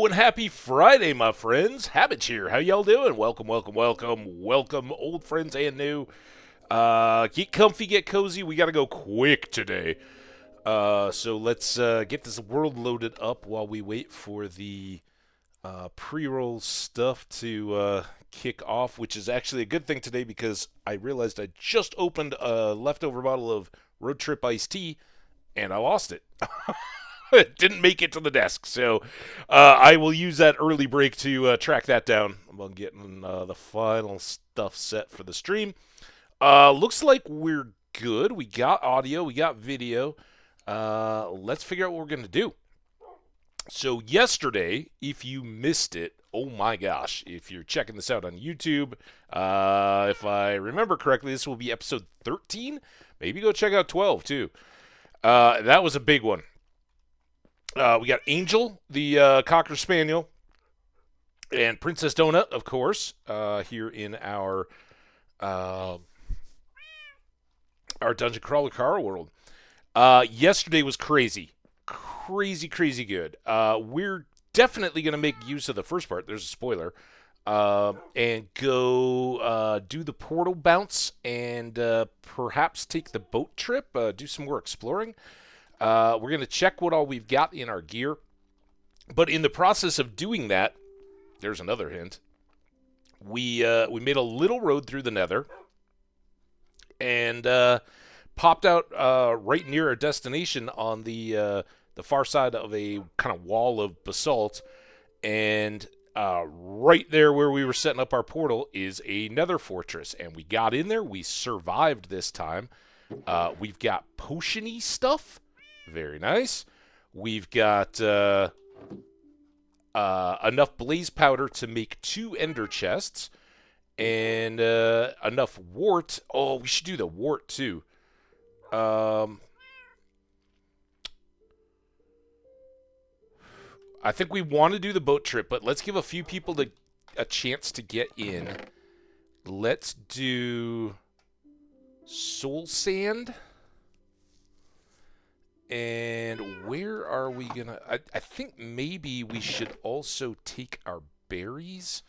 Hello and happy Friday, my friends. Hambbage here. How y'all doing? Welcome, welcome, welcome, welcome, old friends and new. Get comfy, get cozy. We gotta go quick today. So let's get this world loaded up while we wait for the pre-roll stuff to kick off, which is actually a good thing today because I realized I just opened a leftover bottle of Road Trip iced tea and I lost it. It didn't make it to the desk, so I will use that early break to track that down. I'm getting the final stuff set for the stream. Looks like we're good. We got audio, we got video. Let's figure out what we're going to do. So yesterday, if you missed it, oh my gosh, if you're checking this out on YouTube, if I remember correctly, this will be episode 13. Maybe go check out 12 too. That was a big one. We got Angel, the Cocker Spaniel, and Princess Donut, of course, here in our Dungeon Crawler car world. Yesterday was crazy. Crazy good. We're definitely going to make use of the first part. There's a spoiler. And go do the portal bounce and perhaps take the boat trip, do some more exploring. We're going to check what all we've got in our gear. But in the process of doing that, there's another hint. We made a little road through the nether and popped out right near our destination on the far side of a kind of wall of basalt. And right there where we were setting up our portal is a nether fortress. And we got in there. We survived this time. We've got potion-y stuff. Very nice. We've got enough blaze powder to make 2 ender chests and enough wart. Oh, we should do the wart too. I think we want to do the boat trip, but let's give a few people a chance to get in. Let's do soul sand. And where are we gonna... I think maybe we should also take our berries.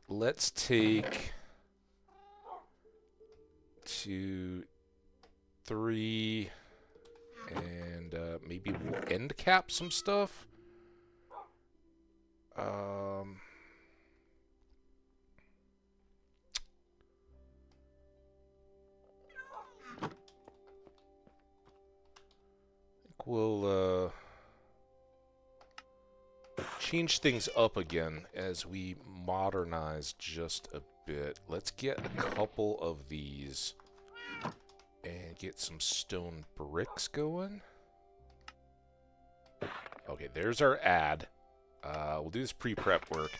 Let's take 2, 3, and maybe we'll end cap some stuff. We'll change things up again as we modernize just a bit. Let's get a couple of these and get some stone bricks going. Okay, there's our ad. We'll do this pre-prep work.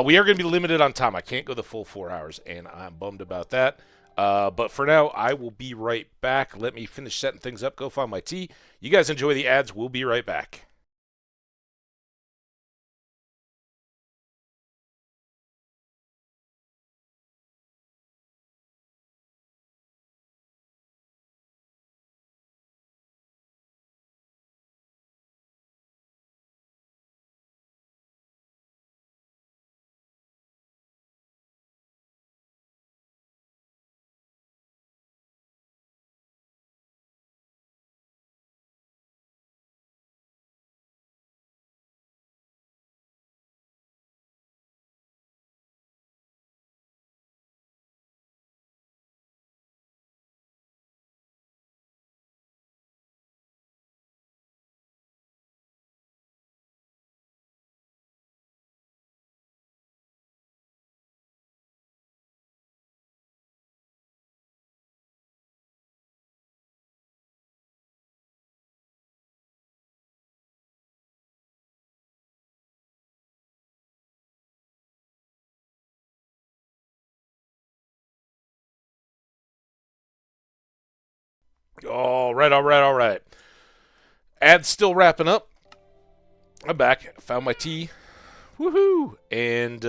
We are going to be limited on time. I can't go the full 4 hours, and I'm bummed about that. But for now, I will be right back. Let me finish setting things up. Go find my tea. You guys enjoy the ads. We'll be right back. All right. Ad's still wrapping up. I'm back. Found my tea. Woohoo! And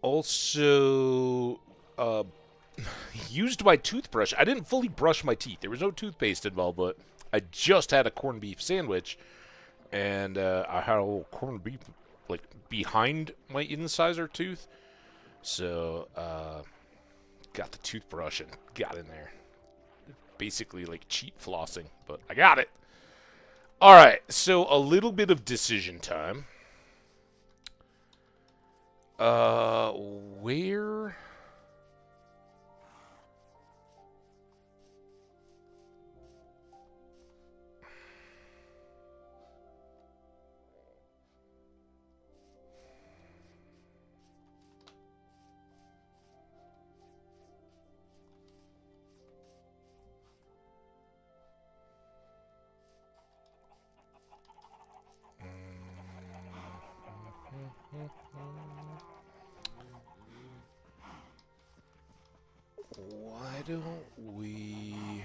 also used my toothbrush. I didn't fully brush my teeth. There was no toothpaste involved, but I just had a corned beef sandwich, and I had a little corned beef like behind my incisor tooth. So got the toothbrush and got in there. Basically like cheat flossing, but I got it. All right, so a little bit of decision time. Where? Why don't we...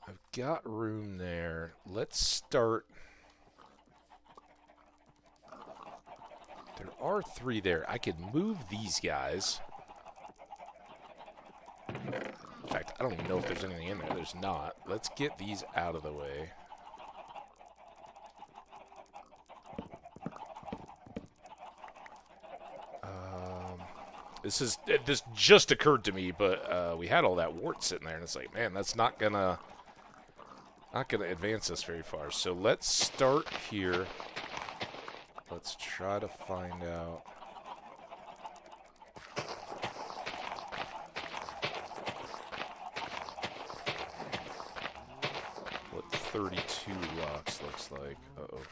I've got room there. Let's start... There are 3 there. I could move these guys. In fact, I don't even know if there's anything in there. There's not. Let's get these out of the way. This just occurred to me, but we had all that wart sitting there, and it's like, man, that's not gonna advance us very far. So let's start here. Let's try to find out. What 32 locks looks like. Uh-oh.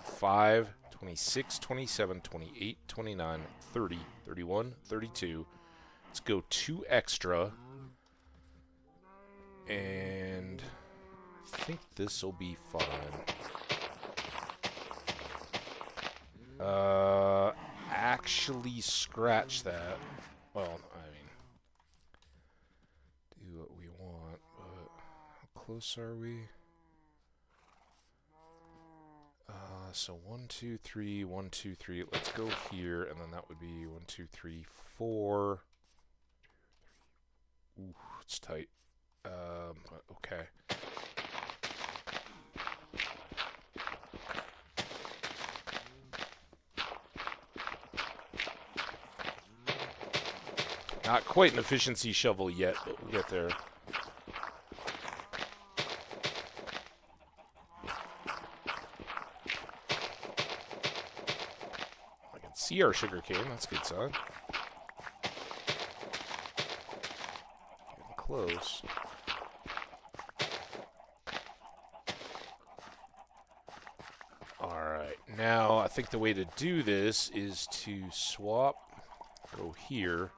5, 26, 27, 28, 29, 30, 31, 32. Let's go 2 extra. And I think this will be fine. Actually scratch that. Well, I mean, do what we want, but how close are we? So 1, 2, 3, 1, 2, 3. Let's go here, and then that would be 1, 2, 3, 4. Ooh, it's tight. But okay. Not quite an efficiency shovel yet, but we'll get there. See our sugar cane, that's a good sign. Getting close. Alright, now I think the way to do this is to swap, go here.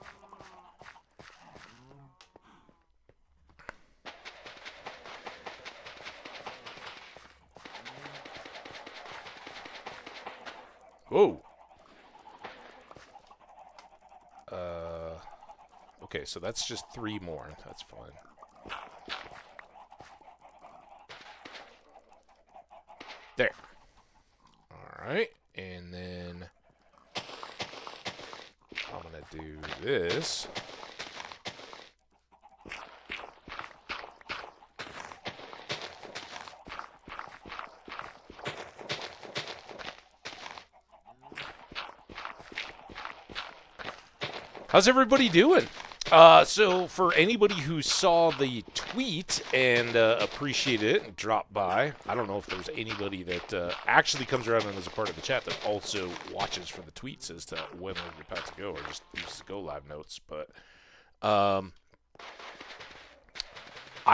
Whoa! Okay, so that's just 3 more. That's fine. There. Alright, and then I'm going to do this. How's everybody doing? So for anybody who saw the tweet and appreciated it and dropped by, I don't know if there's anybody that actually comes around and is a part of the chat that also watches for the tweets as to when we're about to go or just uses Go Live notes. But I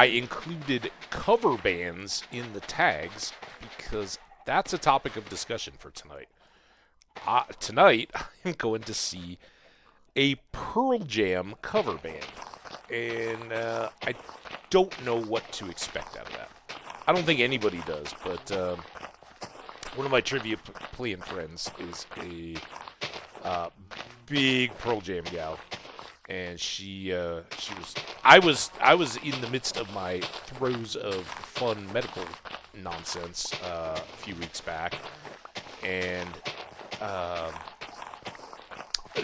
included cover bands in the tags because that's a topic of discussion for tonight. Tonight, I'm going to see a Pearl Jam cover band, and I don't know what to expect out of that. I don't think anybody does, but one of my trivia playing friends is a big Pearl Jam gal, and I was in the midst of my throes of fun medical nonsense a few weeks back, and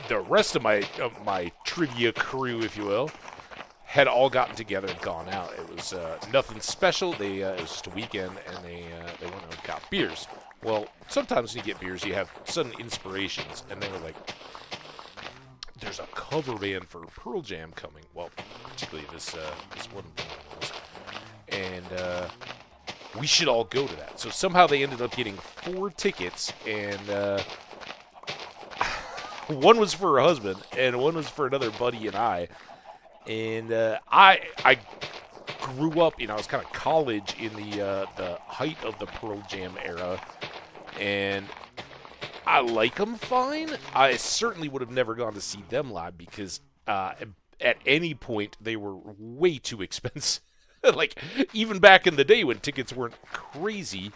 the rest of my trivia crew, if you will, had all gotten together and gone out. It was nothing special. It was just a weekend, and they went and got beers. Well, sometimes when you get beers, you have sudden inspirations, and they were like, "There's a cover band for Pearl Jam coming." Well, particularly this one was, and we should all go to that. So somehow they ended up getting 4 tickets, and one was for her husband, and one was for another buddy and I. And I grew up, I was kind of college in the height of the Pearl Jam era, and I like them fine. I certainly would have never gone to see them live because at any point they were way too expensive. Like, even back in the day when tickets weren't crazy,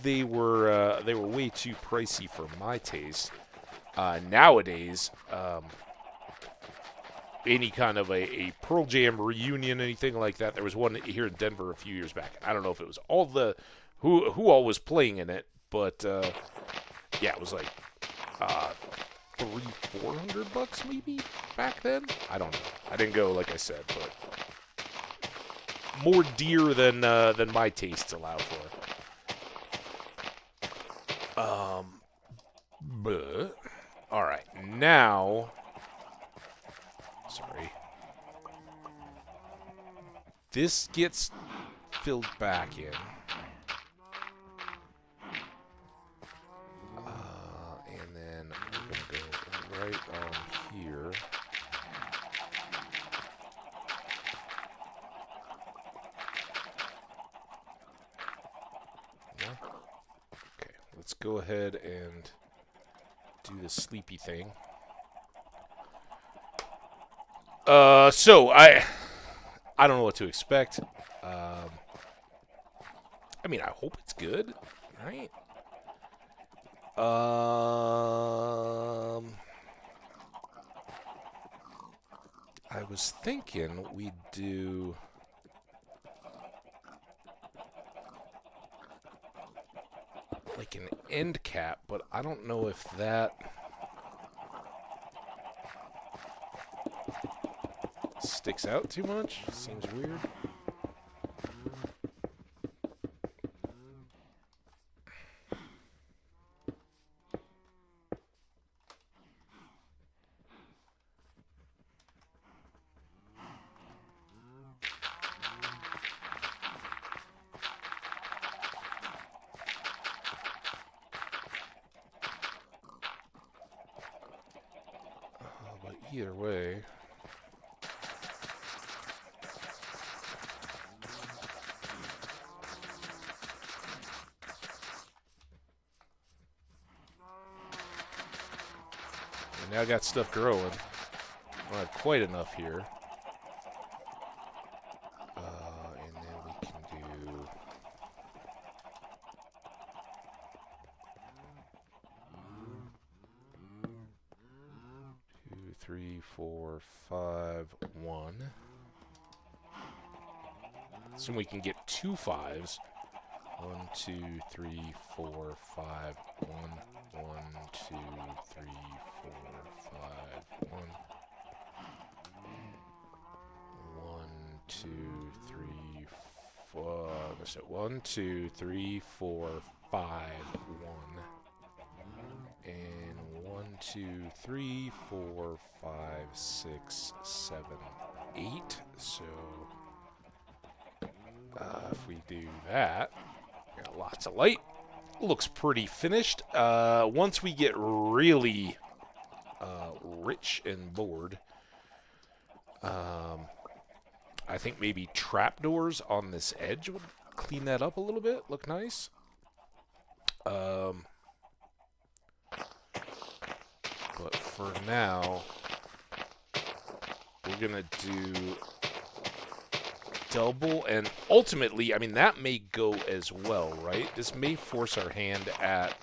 they were way too pricey for my taste. Nowadays, any kind of a Pearl Jam reunion, anything like that. There was one here in Denver a few years back. I don't know if it was all who all was playing in it, but yeah, it was like $300-400 maybe back then. I don't know. I didn't go, like I said, but more dear than my tastes allow for. But all right, now. Sorry. This gets filled back in. And then I'm going to go right on here. Okay, let's go ahead and do the sleepy thing. So I don't know what to expect. I mean, I hope it's good, right? I was thinking we'd do like an end cap, but I don't know if that sticks out too much. Seems weird. But either way. Now I got stuff growing. I don't have quite enough here. And then we can do... 2, 3, 4, 5, 1. So we can get 2 5s. 1, 2, 3, 4, 5, 1, 1, 2, 3, 4, 5, 1. 1, 2, 3, 4. So 1, 2, 3, 4, 5, 1. And 1, 2, 3, 4, 5, 6, 7, 8. So if we do that, got lots of light. Looks pretty finished. Once we get really rich and bored, I think maybe trapdoors on this edge would clean that up a little bit. Look nice. But for now, we're going to do double, and ultimately, I mean, that may go as well, right? This may force our hand at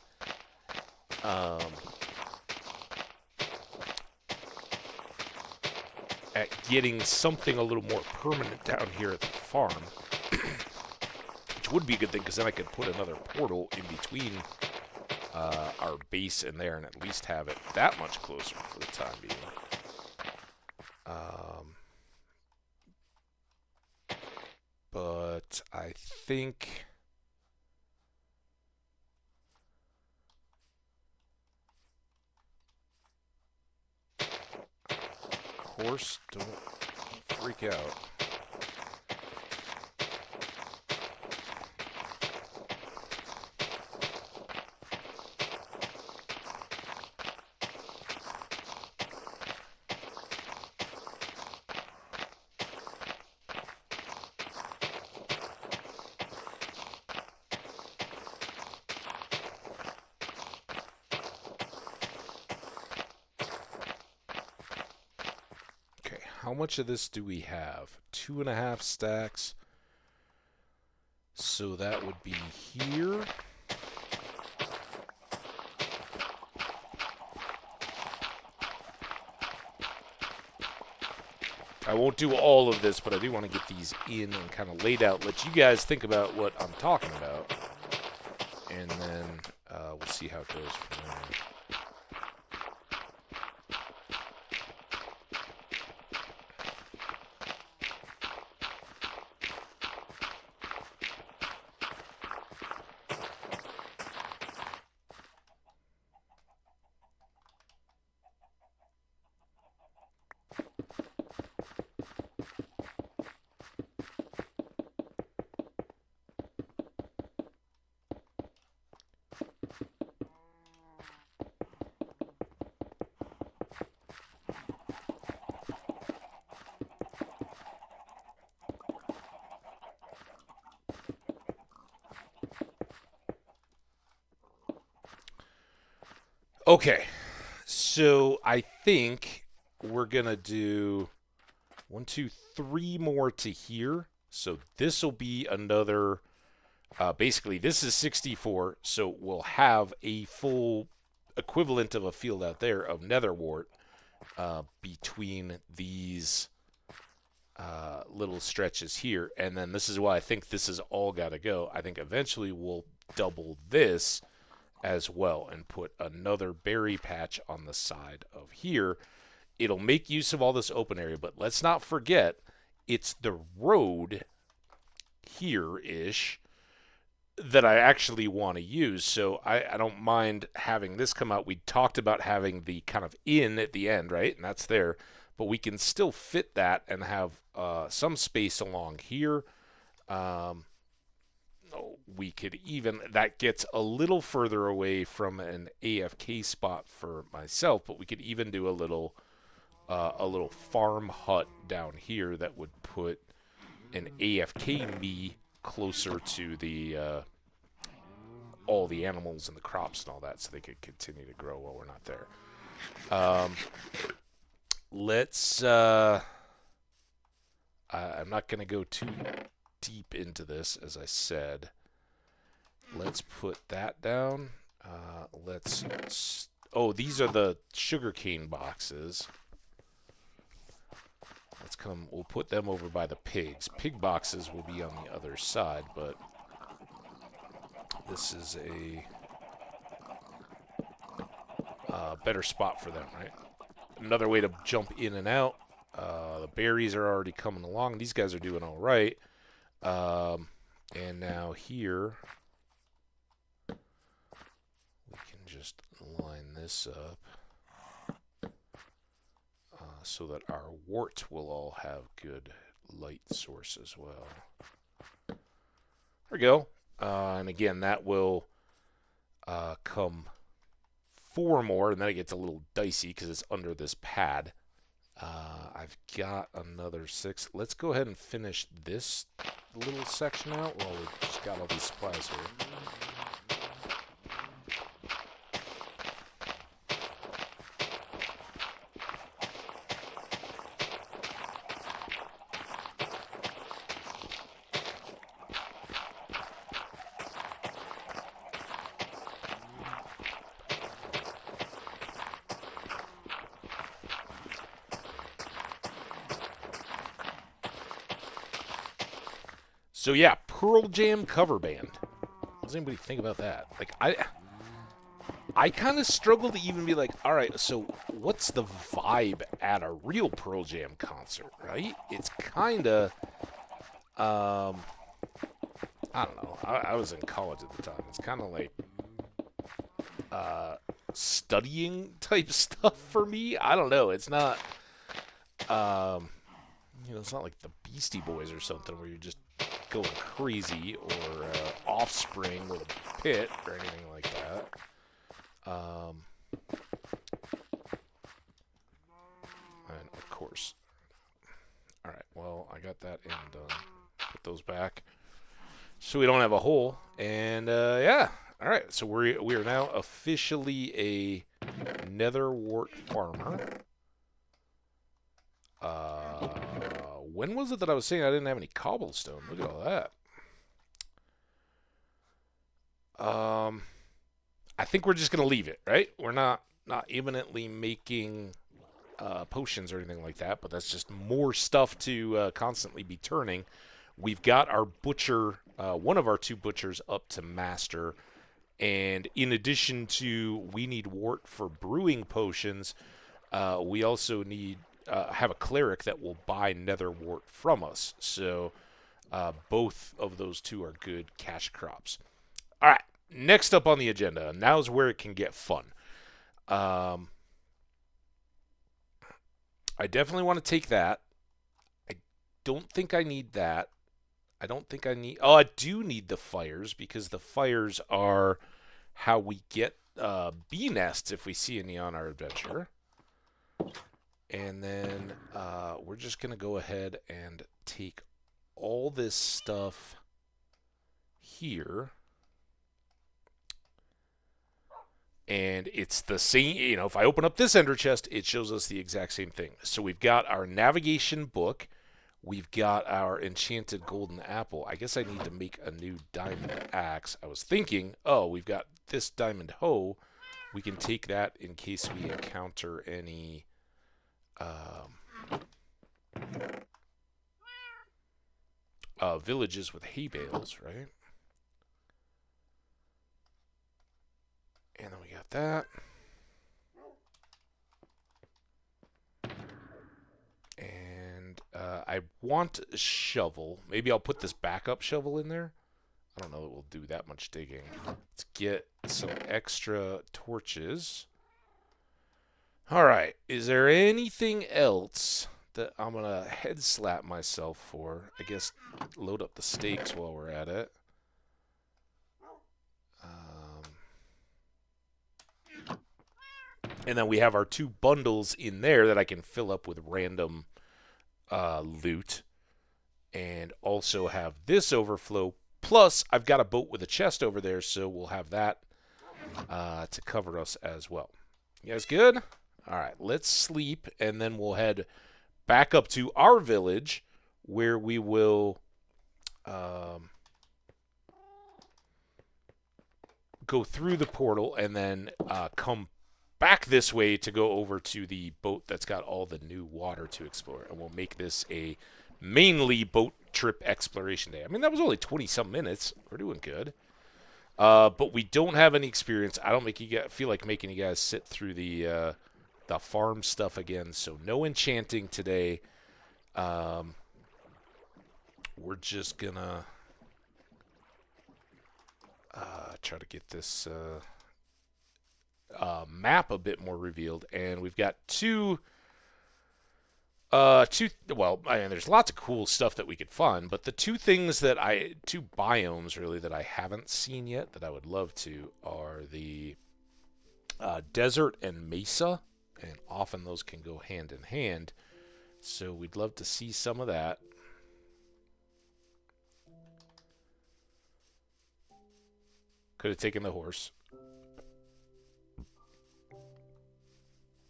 getting something a little more permanent down here at the farm, which would be a good thing, because then I could put another portal in between our base in there and at least have it that much closer for the time being. But I think... Of course, don't freak out. How much of this do we have? 2.5 stacks. So that would be here. I won't do all of this, but I do want to get these in and kind of laid out. Let you guys think about what I'm talking about. And then we'll see how it goes from there. Okay, so I think we're going to do 1, 2, 3 more to here. So this will be another, basically this is 64, so we'll have a full equivalent of a field out there of netherwort between these little stretches here. And then this is why I think this has all got to go. I think eventually we'll double this as well and put another berry patch on the side of here. It'll make use of all this open area, but let's not forget it's the road here-ish that I actually want to use. So I don't mind having this come out. We talked about having the kind of inn at the end, right? And that's there. But we can still fit that and have some space along here. We could even, that gets a little further away from an AFK spot for myself, but we could even do a little farm hut down here that would put an AFK me closer to the all the animals and the crops and all that, so they could continue to grow while we're not there. Let's I'm not going to go too deep into this, as I said. Let's put that down. Oh, these are the sugarcane boxes. We'll put them over by the pigs. Pig boxes will be on the other side, but this is a better spot for them, right? Another way to jump in and out. The berries are already coming along. These guys are doing all right. And now here, we can just line this up so that our wart will all have good light source as well. There we go. And again, that will come 4 more, and then it gets a little dicey because it's under this pad. I've got another 6. Let's go ahead and finish this little section out while we've just got all these supplies here. So yeah, Pearl Jam cover band. What does anybody think about that? Like, I kind of struggle to even be like, all right, so what's the vibe at a real Pearl Jam concert, right? It's kind of, I don't know. I was in college at the time. It's kind of like studying type stuff for me. I don't know. It's not, um, it's not like the Beastie Boys or something where you're just going crazy or Offspring with Pit or anything like that. And of course. All right. Well, I got that in done. Put those back so we don't have a hole. And yeah. All right. So we are now officially a netherwort farmer. When was it that I was saying I didn't have any cobblestone? Look at all that. I think we're just gonna leave it, right? We're not imminently making potions or anything like that, but that's just more stuff to constantly be turning. We've got our butcher, one of our two butchers, up to master, and in addition to we need wort for brewing potions, we also need have a cleric that will buy nether wort from us. So both of those two are good cash crops. All right, next up on the agenda. Now's where it can get fun. I definitely want to take that. I don't think I need that. I don't think I need... Oh, I do need the fires because the fires are how we get bee nests if we see any on our adventure. And then we're just going to go ahead and take all this stuff here. And it's the same, if I open up this ender chest, it shows us the exact same thing. So we've got our navigation book. We've got our enchanted golden apple. I guess I need to make a new diamond axe. I was thinking, oh, we've got this diamond hoe. We can take that in case we encounter any villages with hay bales, right? And then we got that. And I want a shovel. Maybe I'll put this backup shovel in there. I don't know that we'll do that much digging. Let's get some extra torches. All right. Is there anything else that I'm going to head slap myself for? I guess load up the steaks while we're at it. And then we have our two bundles in there that I can fill up with random loot. And also have this overflow. Plus, I've got a boat with a chest over there, so we'll have that to cover us as well. You guys good? All right, let's sleep, and then we'll head back up to our village, where we will go through the portal and then come back this way to go over to the boat that's got all the new water to explore. And we'll make this a mainly boat trip exploration day. I mean, that was only 20-some minutes. We're doing good. But we don't have any experience. I don't feel like making you guys sit through the farm stuff again. So no enchanting today. We're just gonna try to get this map a bit more revealed, and we've got two there's lots of cool stuff that we could find, but the two biomes really that I haven't seen yet that I would love to are the desert and mesa, and often those can go hand in hand, so we'd love to see some of that. Could have taken the horse.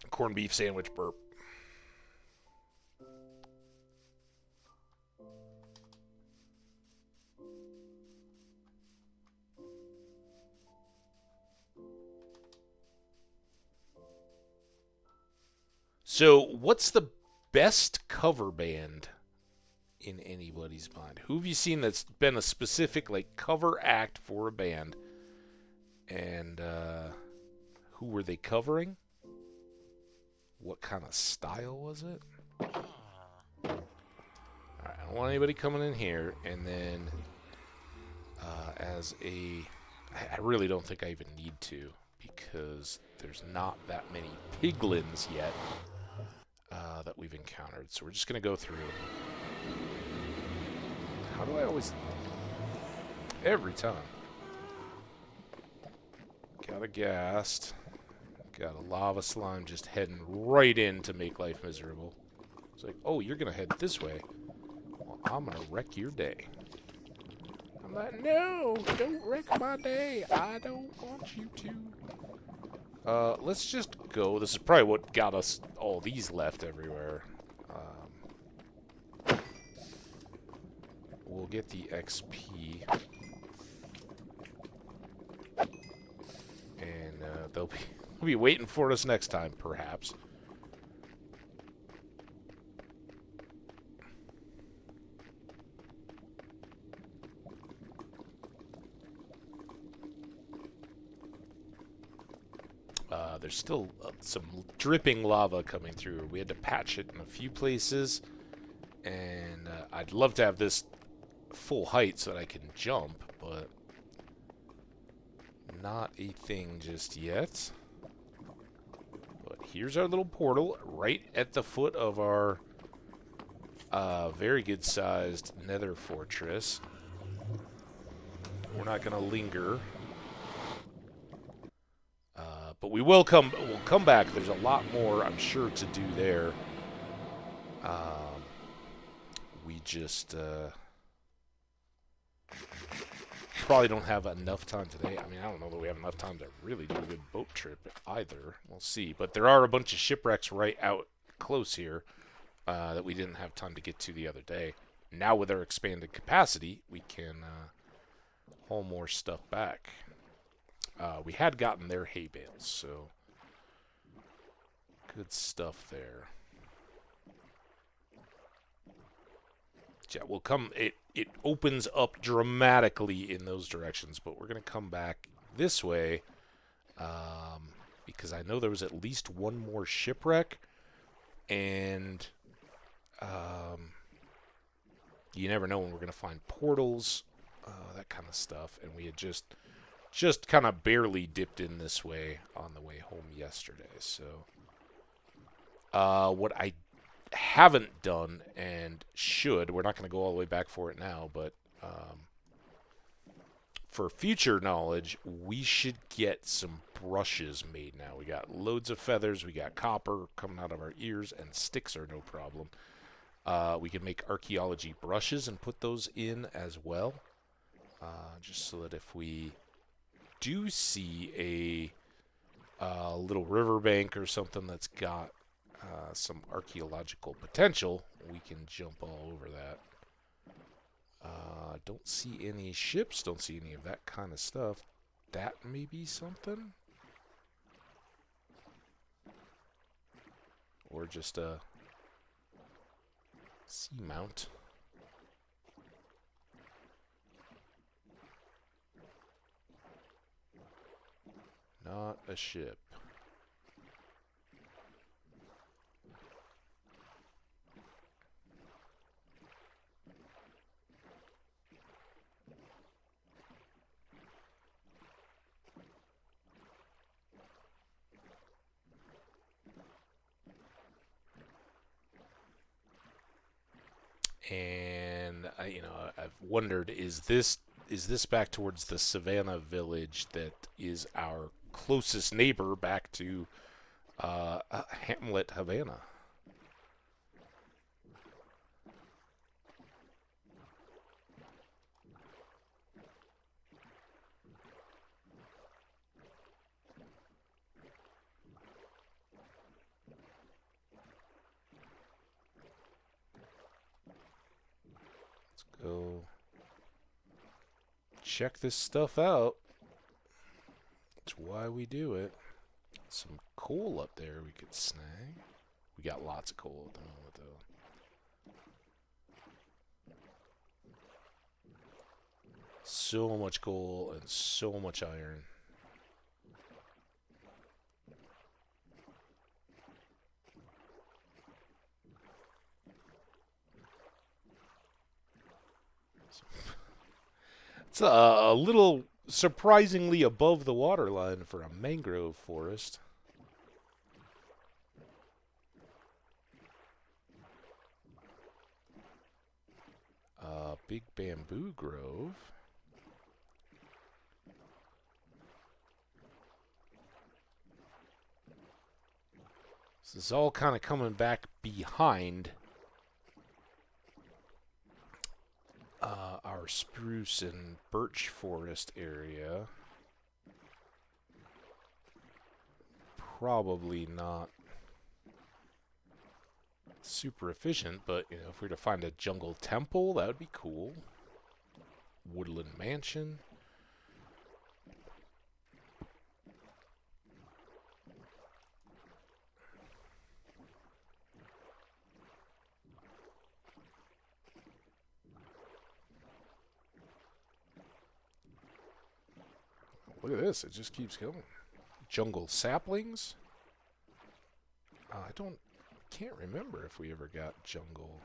Corned beef sandwich burp. So, what's the best cover band in anybody's mind? Who have you seen that's been a specific cover act for a band? And Who were they covering? What kind of style was it? Alright, I don't want anybody coming in here. And then, I really don't think I even need to, because there's not that many piglins yet that we've encountered. So we're just going to go through. How do I always... Every time. Got a ghast. Got a lava slime just heading right in to make life miserable. It's like, oh, you're going to head this way. Well, I'm going to wreck your day. I'm like, no, don't wreck my day. I don't want you to. Let's just go. This is probably what got us all these left everywhere. We'll get the XP. And they'll be waiting for us next time, perhaps. There's still some dripping lava coming through. We had to patch it in a few places. And I'd love to have this full height so that I can jump, but not a thing just yet. But here's our little portal right at the foot of our very good sized nether fortress. We're not going to linger. But we'll come back. There's a lot more, I'm sure, to do there. We just probably don't have enough time today. I mean, I don't know that we have enough time to really do a good boat trip either. We'll see. But there are a bunch of shipwrecks right out close here that we didn't have time to get to the other day. Now with our expanded capacity, we can haul more stuff back. We had gotten their hay bales, so good stuff there. Yeah, we'll come. It opens up dramatically in those directions, but we're gonna come back this way because I know there was at least one more shipwreck, and you never know when we're gonna find portals, that kind of stuff, and we had just kind of barely dipped in this way on the way home yesterday. So what I haven't done and should, we're not going to go all the way back for it now, but for future knowledge, we should get some brushes made now. We got loads of feathers, we got copper coming out of our ears, and sticks are no problem. We can make archaeology brushes and put those in as well, just so that if we do see a little riverbank or something that's got some archaeological potential, we can jump all over that. Don't see any ships, don't see any of that kind of stuff. That may be something? Or just a seamount. Not a ship. And I've wondered, is this back towards the Savannah village that is our closest neighbor back to Hamlet, Havana? Go check this stuff out. That's why we do it. Some coal up there we could snag. We got lots of coal at the moment, though. So much coal and so much iron. It's a little surprisingly above the waterline for a mangrove forest. Big bamboo grove. This is all kind of coming back behind our spruce and birch forest area. Probably not super efficient, but you know, if we were to find a jungle temple, that would be cool. Woodland mansion. Look at this, it just keeps going. Jungle saplings? Can't remember if we ever got jungle.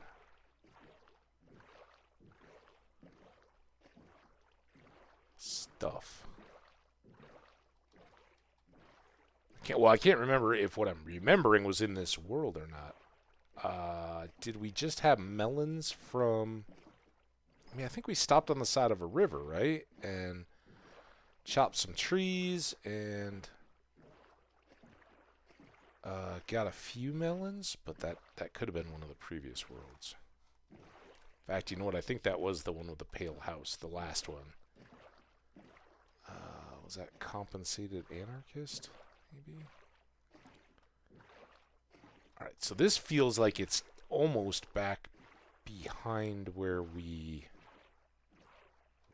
Stuff. I can't remember if what I'm remembering was in this world or not. Did we just have melons from... I mean, I think we stopped on the side of a river, right? And chopped some trees and got a few melons, but that could have been one of the previous worlds. In fact, you know what? I think that was the one with the pale house, the last one. Was that compensated anarchist? Maybe? Alright, so this feels like it's almost back behind where we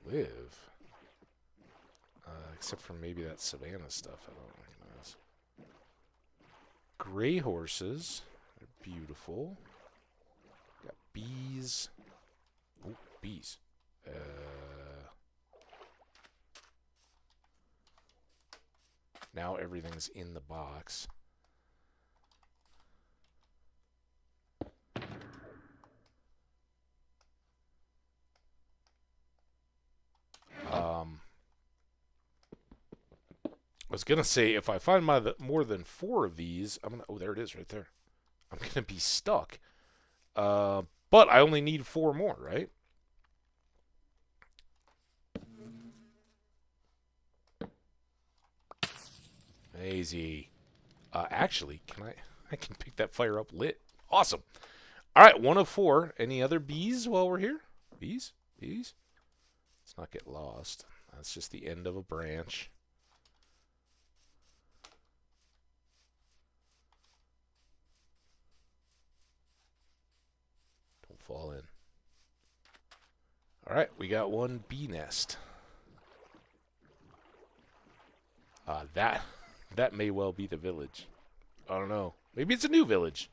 live. Except for maybe that savannah stuff I don't recognize. Gray horses. They're beautiful. Got bees. Oh, bees. Now everything's in the box. I was gonna say if I find more than 4 of these, I'm gonna. Oh, there it is, right there. I'm gonna be stuck. But I only need 4 more, right? Easy. Actually, I can pick that fire up lit. Awesome. All right, 1 of 4. Any other bees while we're here? Bees? Bees? Let's not get lost. That's just the end of a branch. Don't fall in. All right, we got 1 bee nest. That may well be the village. I don't know. Maybe it's a new village.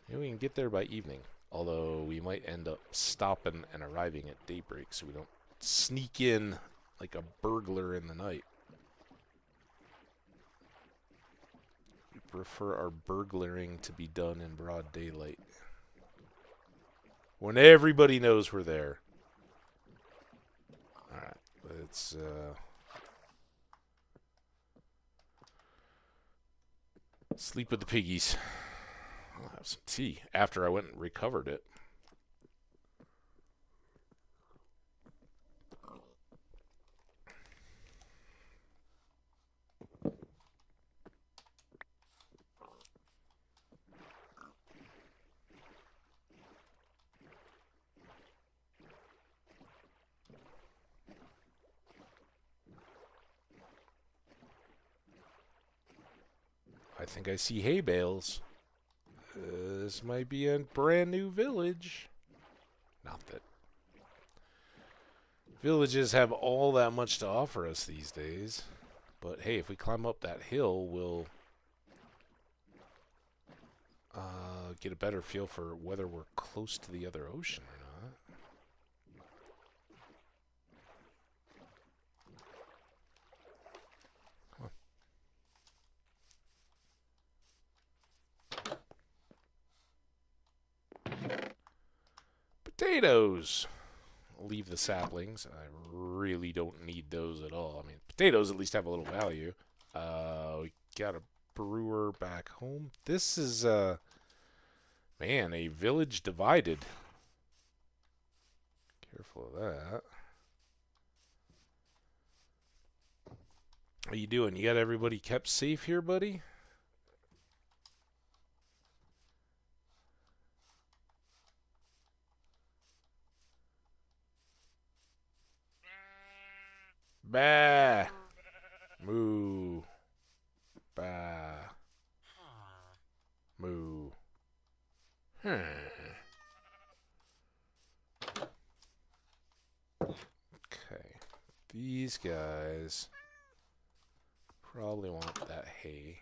Maybe we can get there by evening. Although we might end up stopping and arriving at daybreak so we don't sneak in like a burglar in the night. We prefer our burglaring to be done in broad daylight. When everybody knows we're there. Alright, let's sleep with the piggies. I'll have some tea after I went and recovered it. I think I see hay bales. This might be a brand new village. Not that villages have all that much to offer us these days. But hey, if we climb up that hill, we'll get a better feel for whether we're close to the other ocean or not. Potatoes. leave the saplings. I really don't need those at all. I mean, potatoes at least have a little value. We got a brewer back home. This is, man, a village divided. Careful of that. How you doing? You got everybody kept safe here, buddy? Bah. Moo. Bah. Moo. Okay. These guys probably want that hay.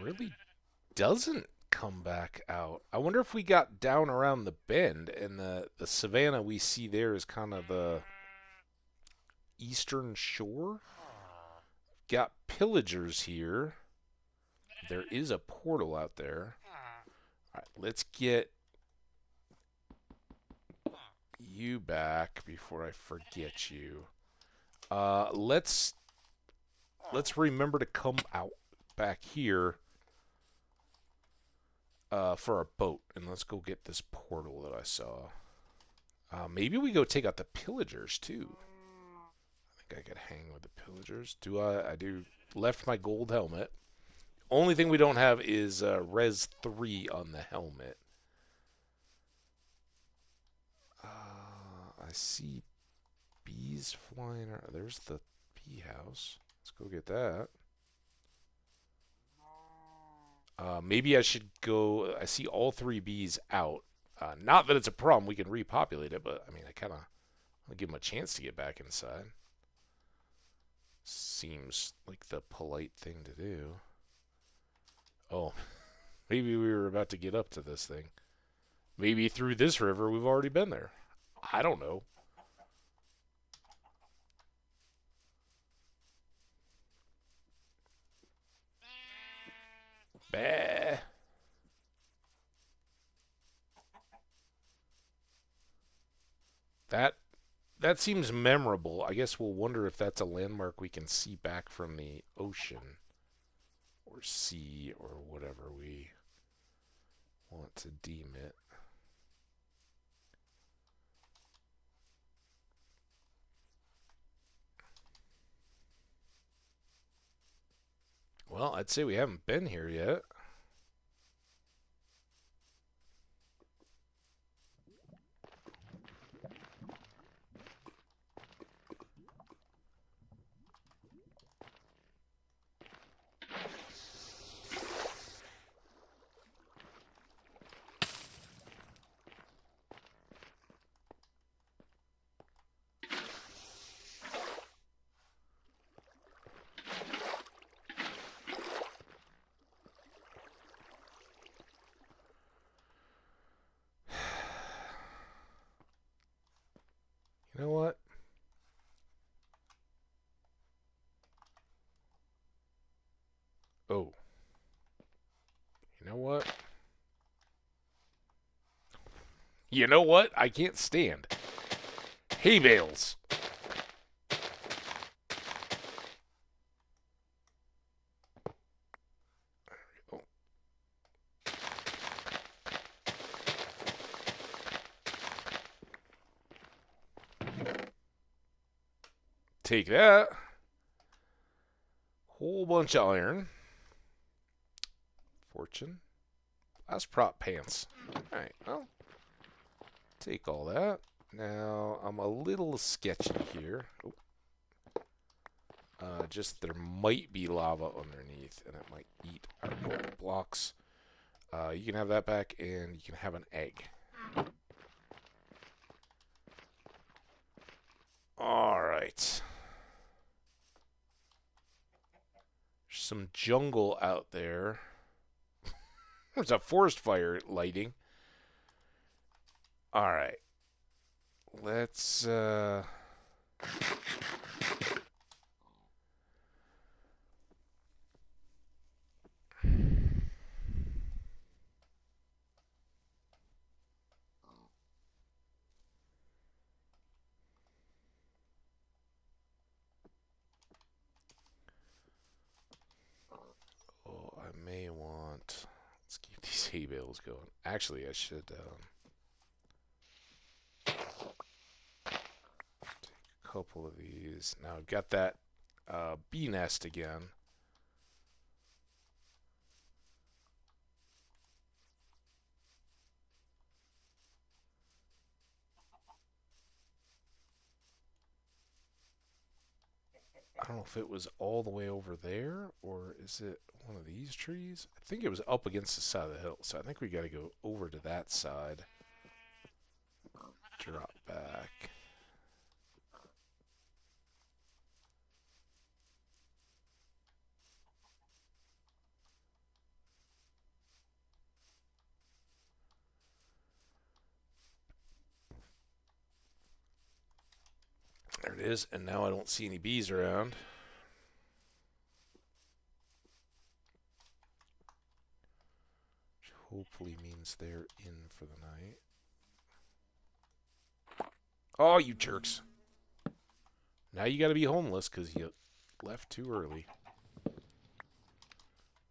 Really doesn't come back out. I wonder if we got down around the bend and the savanna we see there is kind of the eastern shore. Got pillagers here. There is a portal out there. All right, let's get you back before I forget you. Let's remember to come out back here for our boat, and let's go get this portal that I saw. Maybe we go take out the pillagers too. I think I could hang with the pillagers. Do I? I do. Left my gold helmet. Only thing we don't have is Res 3 on the helmet. I see bees flying around. There's the bee house. Let's go get that. Maybe I should go. I see all 3 bees out. Not that it's a problem. We can repopulate it, but I mean, I kind of want to give them a chance to get back inside. Seems like the polite thing to do. Oh, maybe we were about to get up to this thing. Maybe through this river we've already been there. I don't know. Bah. That seems memorable. I guess we'll wonder if that's a landmark we can see back from the ocean or sea or whatever we want to deem it. Well, I'd say we haven't been here yet. You know what? Oh. You know what? You know what? I can't stand hay bales. Take that. Whole bunch of iron. Fortune. Last prop pants. Alright, well. Take all that. Now, I'm a little sketchy here. Oh. Just there might be lava underneath, and it might eat our gold blocks. You can have that back, and you can have an egg. Alright. some jungle out there. There's a forest fire lighting. All right. Let's oh, I may want. Let's keep these hay bales going. Actually, I should take a couple of these. Now I've got that bee nest again. I don't know if it was all the way over there, or is it one of these trees? I think it was up against the side of the hill, so I think we got to go over to that side. Drop back. There it is, and now I don't see any bees around. Which hopefully means they're in for the night. Oh, you jerks. Now you gotta be homeless because you left too early.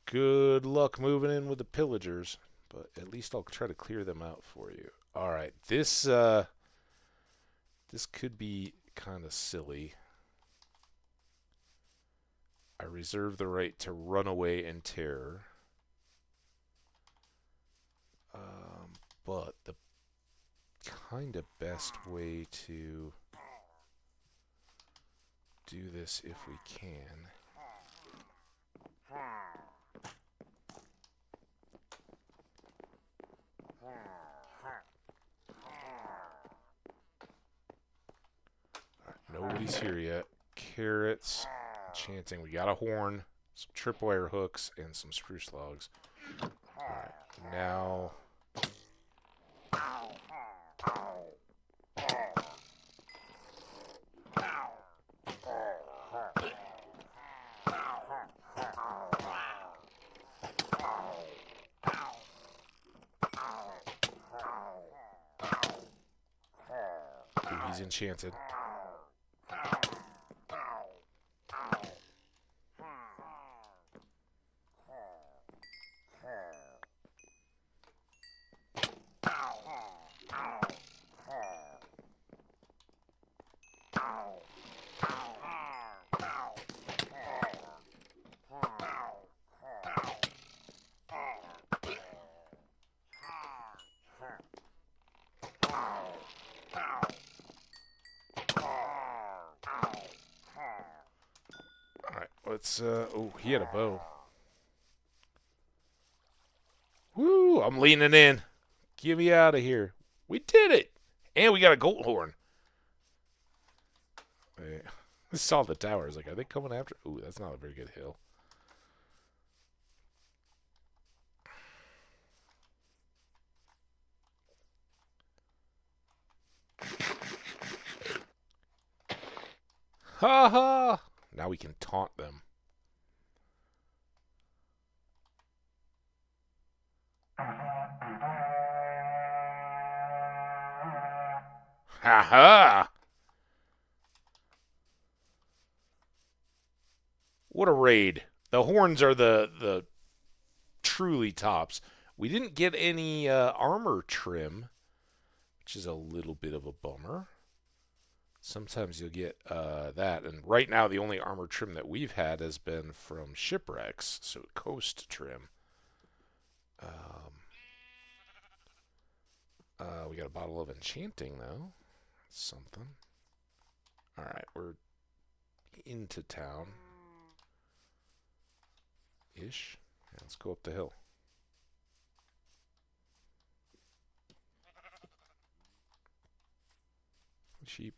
Good luck moving in with the pillagers, but at least I'll try to clear them out for you. Alright, this could be kind of silly. I reserve the right to run away in terror. But the kind of best way to do this, if we can, nobody's here yet. Carrots, enchanting. We got a horn, some tripwire hooks, and some spruce logs. Alright, now he's enchanted. Let's, oh, he had a bow. Woo, I'm leaning in. Get me out of here. We did it. And we got a goat horn. I saw the towers. Like, are they coming after? Ooh, that's not a very good hill. Ha ha! Now we can taunt them. Ha ha! What a raid. The horns are the truly tops. We didn't get any armor trim, which is a little bit of a bummer. Sometimes you'll get that, and right now the only armor trim that we've had has been from shipwrecks, so coast trim. We got a bottle of enchanting, though. That's something. Alright, we're into town. Ish. Yeah, let's go up the hill. Sheep.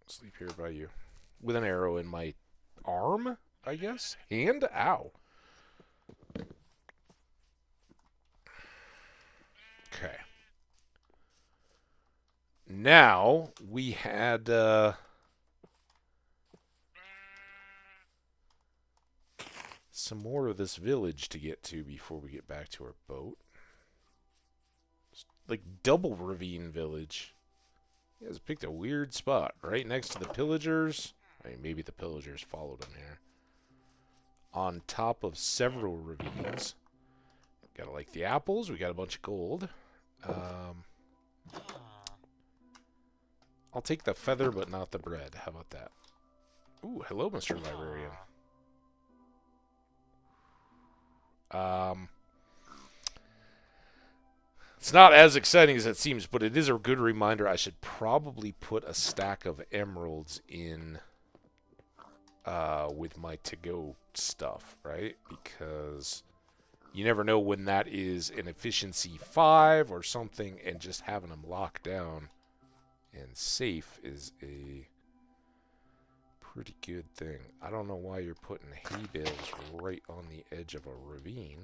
Sleep here by you. With an arrow in my arm? I guess. Hand? Ow. Okay. Now, we had... some more of this village to get to before we get back to our boat. It's like double ravine village. You guys picked a weird spot right next to the pillagers. I mean, maybe the pillagers followed him here. On top of several ravines. Gotta like the apples. We got a bunch of gold. I'll take the feather, but not the bread. How about that? Ooh, hello, Mr. Librarian. It's not as exciting as it seems, but it is a good reminder. I should probably put a stack of emeralds in with my to-go stuff, right? Because you never know when that is an efficiency 5 or something, and just having them locked down and safe is a pretty good thing. I don't know why you're putting hay bales right on the edge of a ravine.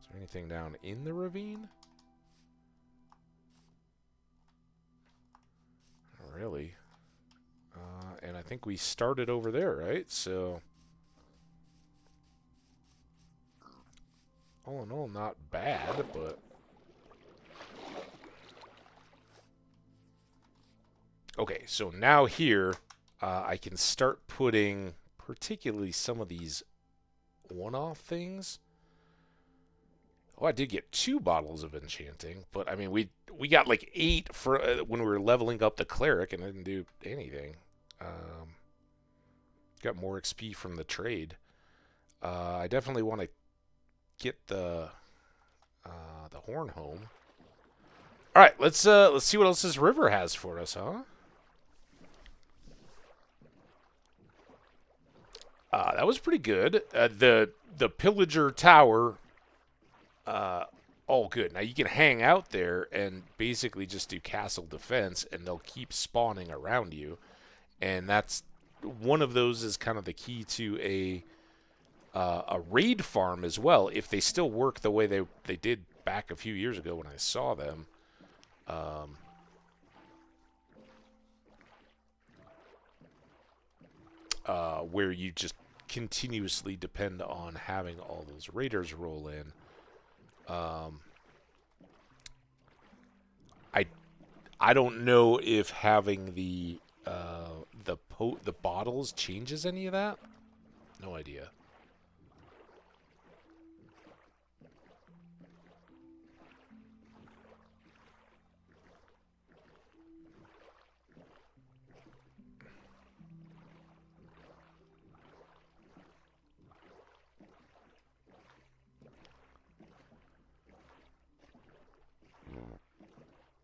Is there anything down in the ravine? Not really. And I think we started over there, right? So, all in all, not bad, but... Okay, so now here... I can start putting particularly some of these one-off things. Oh, I did get 2 bottles of enchanting, but I mean, we got like 8 for when we were leveling up the cleric, and I didn't do anything. Got more XP from the trade. I definitely want to get the horn home. All right, let's see what else this river has for us, huh? That was pretty good. The Pillager Tower, all good. Now you can hang out there and basically just do castle defense, and they'll keep spawning around you. And that's one of those is kind of the key to a raid farm as well. If they still work the way they did back a few years ago when I saw them. Where you just continuously depend on having all those raiders roll in. I don't know if having the bottles changes any of that. No idea.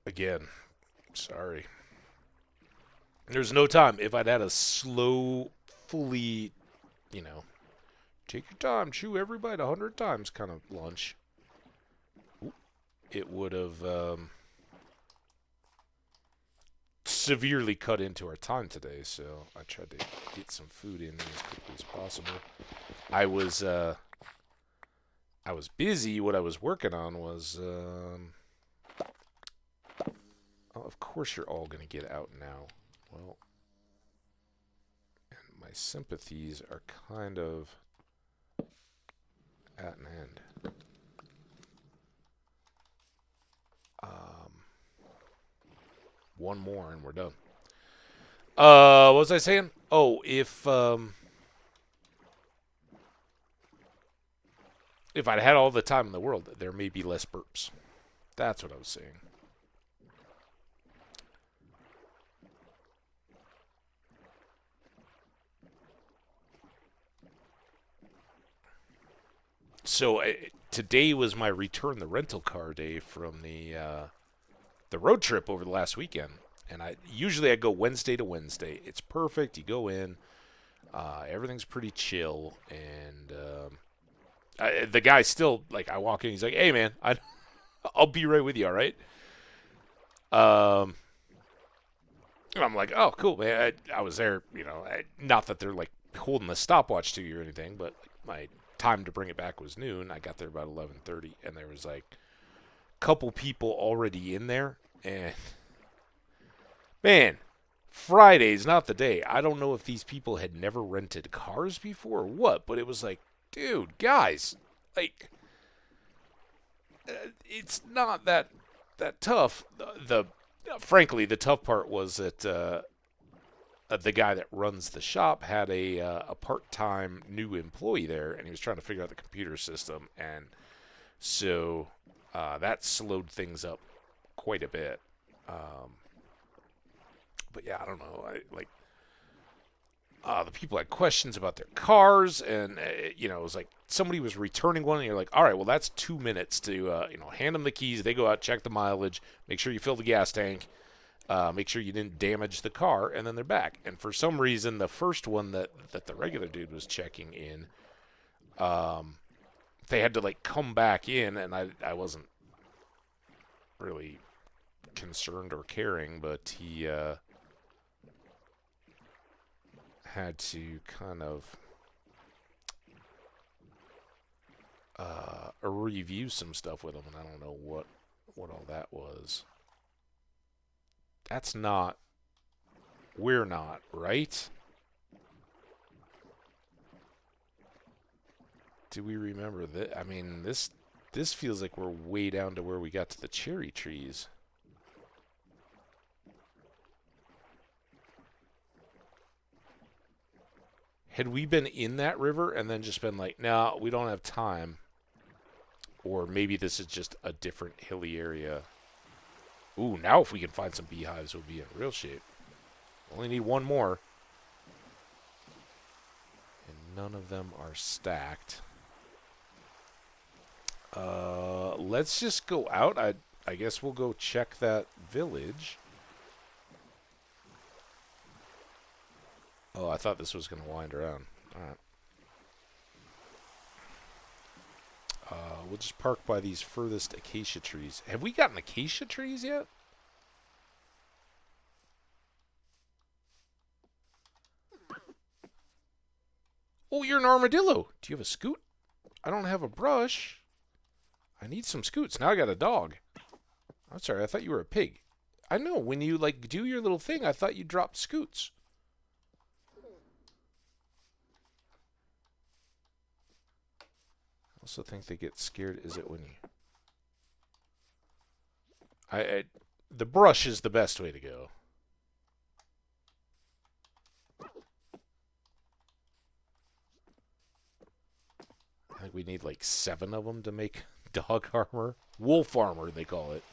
Again, sorry. There's no time. If I'd had a slow, fully, take your time, chew every bite 100 times kind of lunch, it would have severely cut into our time today. So I tried to get some food in as quickly as possible. I was busy. What I was working on was... of course you're all going to get out now. Well, and my sympathies are kind of at an end. One more and we're done. What was I saying? Oh, if I'd had all the time in the world, there may be less burps. That's what I was saying. So today was my return the rental car day from the road trip over the last weekend, and usually I go Wednesday to Wednesday. It's perfect. You go in, everything's pretty chill, and the guy still I walk in, he's like, "Hey man, I'll be right with you, all right?" And I'm like, "Oh, cool, man. I was there, not that they're holding the stopwatch to you or anything, but my time to bring it back was noon. I got there about 11:30, and there was like a couple people already in there, and man, Friday's not the day. I don't know if these people had never rented cars before or what, but it was like, dude, guys, like, it's not that tough. Frankly, the tough part was that the guy that runs the shop had a part-time new employee there, and he was trying to figure out the computer system, and so that slowed things up quite a bit. But yeah, I don't know. The people had questions about their cars, and it was like somebody was returning one, and you're like, all right, well, that's 2 minutes to hand them the keys. They go out, check the mileage, make sure you fill the gas tank, make sure you didn't damage the car, and then they're back. And for some reason, the first one that the regular dude was checking in, they had to like come back in, and I wasn't really concerned or caring, but he had to kind of review some stuff with him, and I don't know what all that was. That's not... We're not, right? Do we remember that? I mean, this feels like we're way down to where we got to the cherry trees. Had we been in that river and then just been like, no, we don't have time. Or maybe this is just a different hilly area. Ooh, now if we can find some beehives, we'll be in real shape. Only need one more. And none of them are stacked. Let's just go out. I guess we'll go check that village. Oh, I thought this was going to wind around. Alright. We'll just park by these furthest acacia trees. Have we gotten acacia trees yet? Oh, you're an armadillo. Do you have a scoot? I don't have a brush. I need some scoots. Now I got a dog. I'm sorry, I thought you were a pig. I know, when you like do your little thing, I thought you dropped scoots. I also think they get scared. Is it when you... the brush is the best way to go. I think we need like 7 of them to make dog armor. Wolf armor, they call it.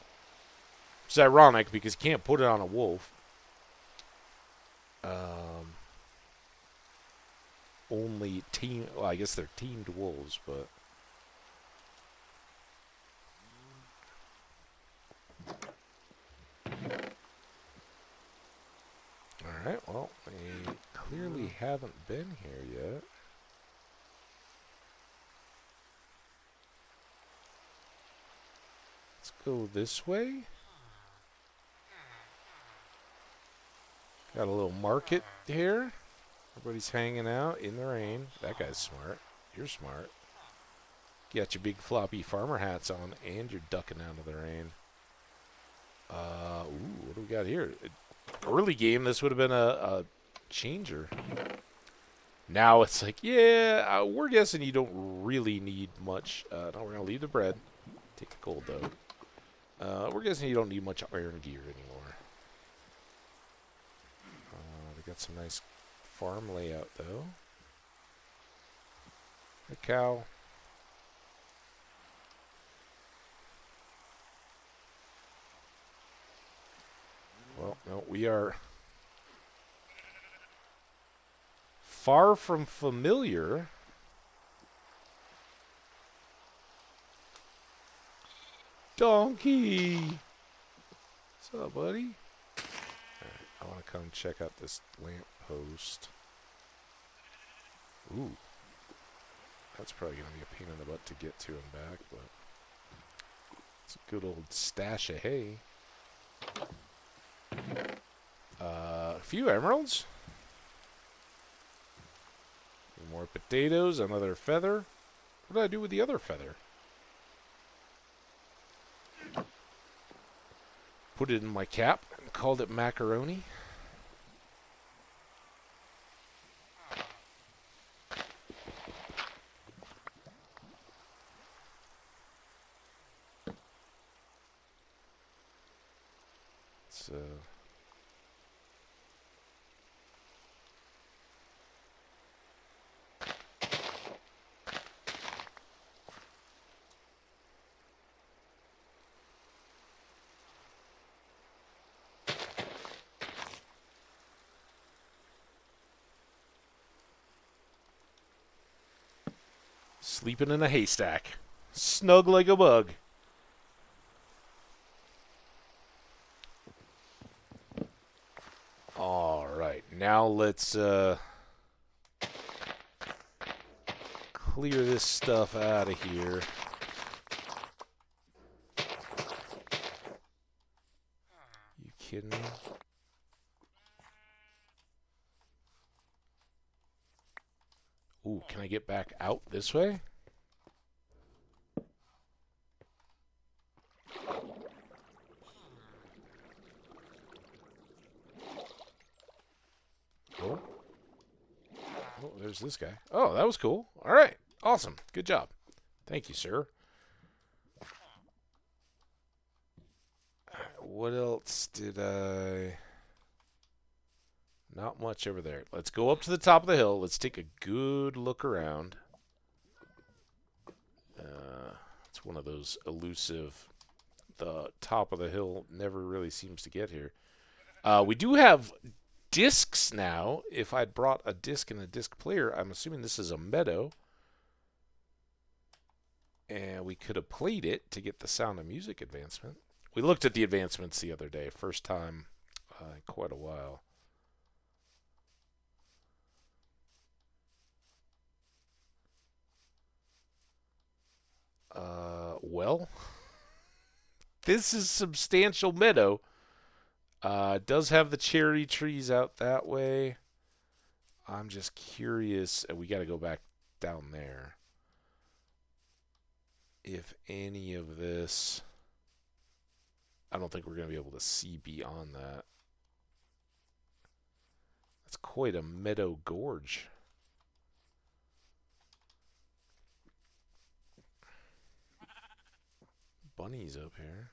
It's ironic because you can't put it on a wolf. Only team... Well, I guess they're teamed wolves, but... Alright, well, we clearly haven't been here yet. Let's go this way. Got a little market here. Everybody's hanging out in the rain. That guy's smart. You're smart. You got your big floppy farmer hats on, and you're ducking out of the rain. Ooh, what do we got here? Early game, this would have been a changer. Now it's like, yeah, we're guessing you don't really need much. No, we're going to leave the bread. Take the gold, though. We're guessing you don't need much iron gear anymore. They got some nice farm layout, though. A cow. Well, no, we are far from familiar. Donkey! What's up, buddy? Alright, I want to come check out this lamp post. Ooh. That's probably going to be a pain in the butt to get to and back, but it's a good old stash of hay. A few emeralds. potatoes, another feather. What did I do with the other feather? Put it in my cap and called it macaroni. It's, sleeping in a haystack. Snug like a bug. Alright, now let's clear this stuff out of here. You kidding me? Ooh, can I get back out this way? Oh. Oh, there's this guy. Oh, that was cool. All right. Awesome. Good job. Thank you, sir. What else did I... Not much over there. Let's go up to the top of the hill. Let's take a good look around. It's one of those elusive... The top of the hill never really seems to get here. We do have discs now. If I'd brought a disc and a disc player, I'm assuming this is a meadow. And we could have played it to get the Sound of Music advancement. We looked at the advancements the other day. First time in quite a while. Well, this is substantial meadow. It does have the cherry trees out that way. I'm just curious. We got to go back down there. If any of this... I don't think we're going to be able to see beyond that. That's quite a meadow gorge. Bunnies up here.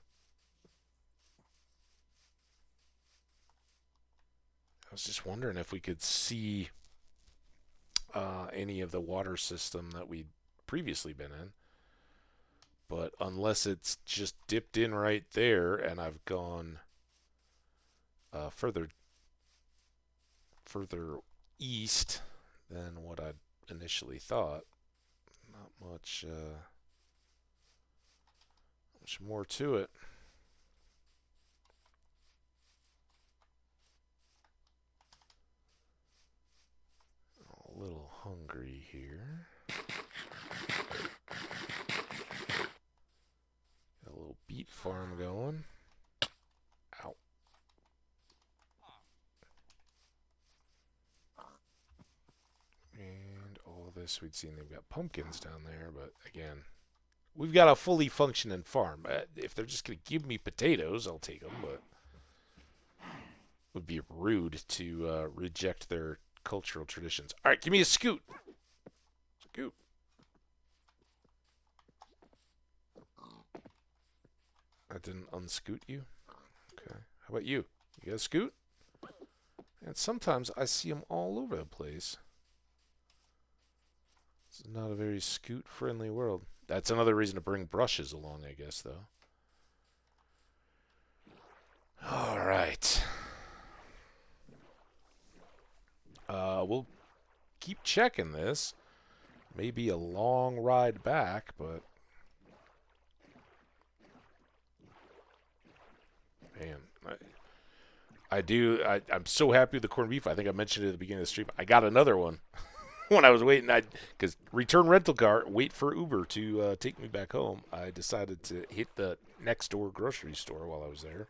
I was just wondering if we could see any of the water system that we'd previously been in. But unless it's just dipped in right there and I've gone further east than what I initially thought, not much more to it. A little hungry here. Got a little beet farm going. Ow. And all of this, we'd seen they've got pumpkins down there, but again, we've got a fully functioning farm. If they're just going to give me potatoes, I'll take them, but it would be rude to reject their cultural traditions. All right, give me a scoot. Scoot. I didn't unscoot you? Okay. How about you? You got a scoot? And sometimes I see them all over the place. This is not a very scoot-friendly world. That's another reason to bring brushes along, I guess, though. All right. We'll keep checking this. Maybe a long ride back, but... Man, I'm so happy with the corned beef. I think I mentioned it at the beginning of the stream. I got another one. When I was waiting, because return rental car, wait for Uber to take me back home. I decided to hit the next door grocery store while I was there.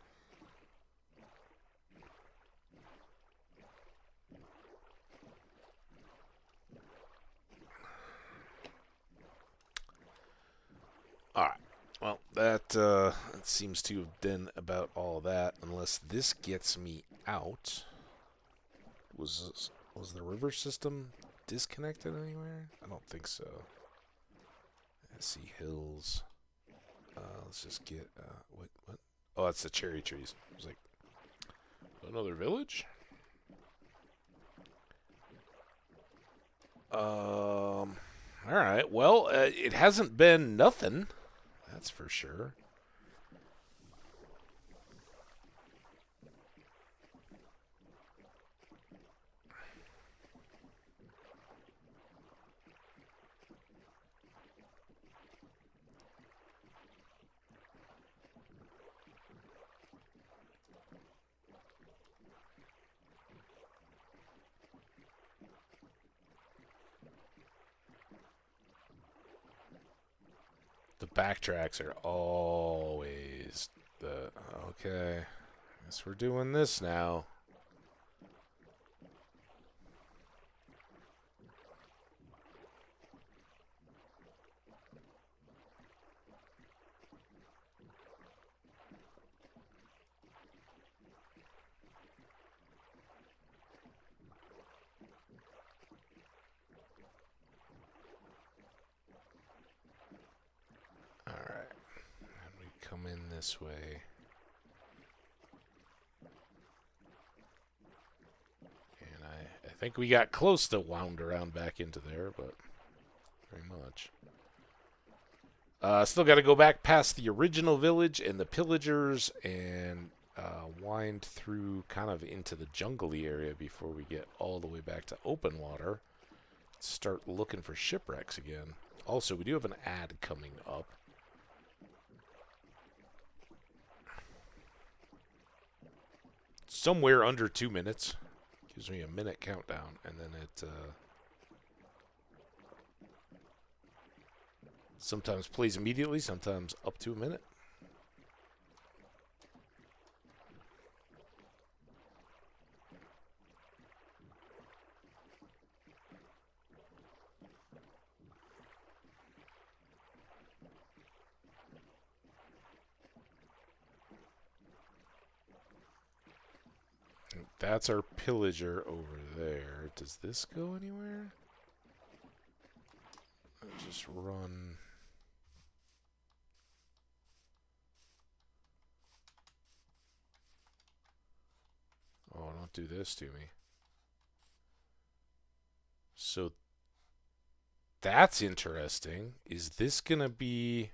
All right. Well, that seems to have been about all that, unless this gets me out. Was the river system disconnected anywhere? I don't think so. I see hills. Let's just get what? Oh, that's the cherry trees. I was like, another village? All right. Well, it hasn't been nothing. That's for sure. The backtracks are always the okay. Guess we're doing this now. All right. And we come in this way. And I think we got close to wound around back into there, but very much. Still got to go back past the original village and the pillagers and wind through kind of into the jungly area before we get all the way back to open water. Start looking for shipwrecks again. Also, we do have an ad coming up. Somewhere under 2 minutes. Gives me a minute countdown, and then it sometimes plays immediately, sometimes up to a minute. That's our pillager over there. Does this go anywhere? Let's just run. Oh, don't do this to me. So that's interesting. Is this going to be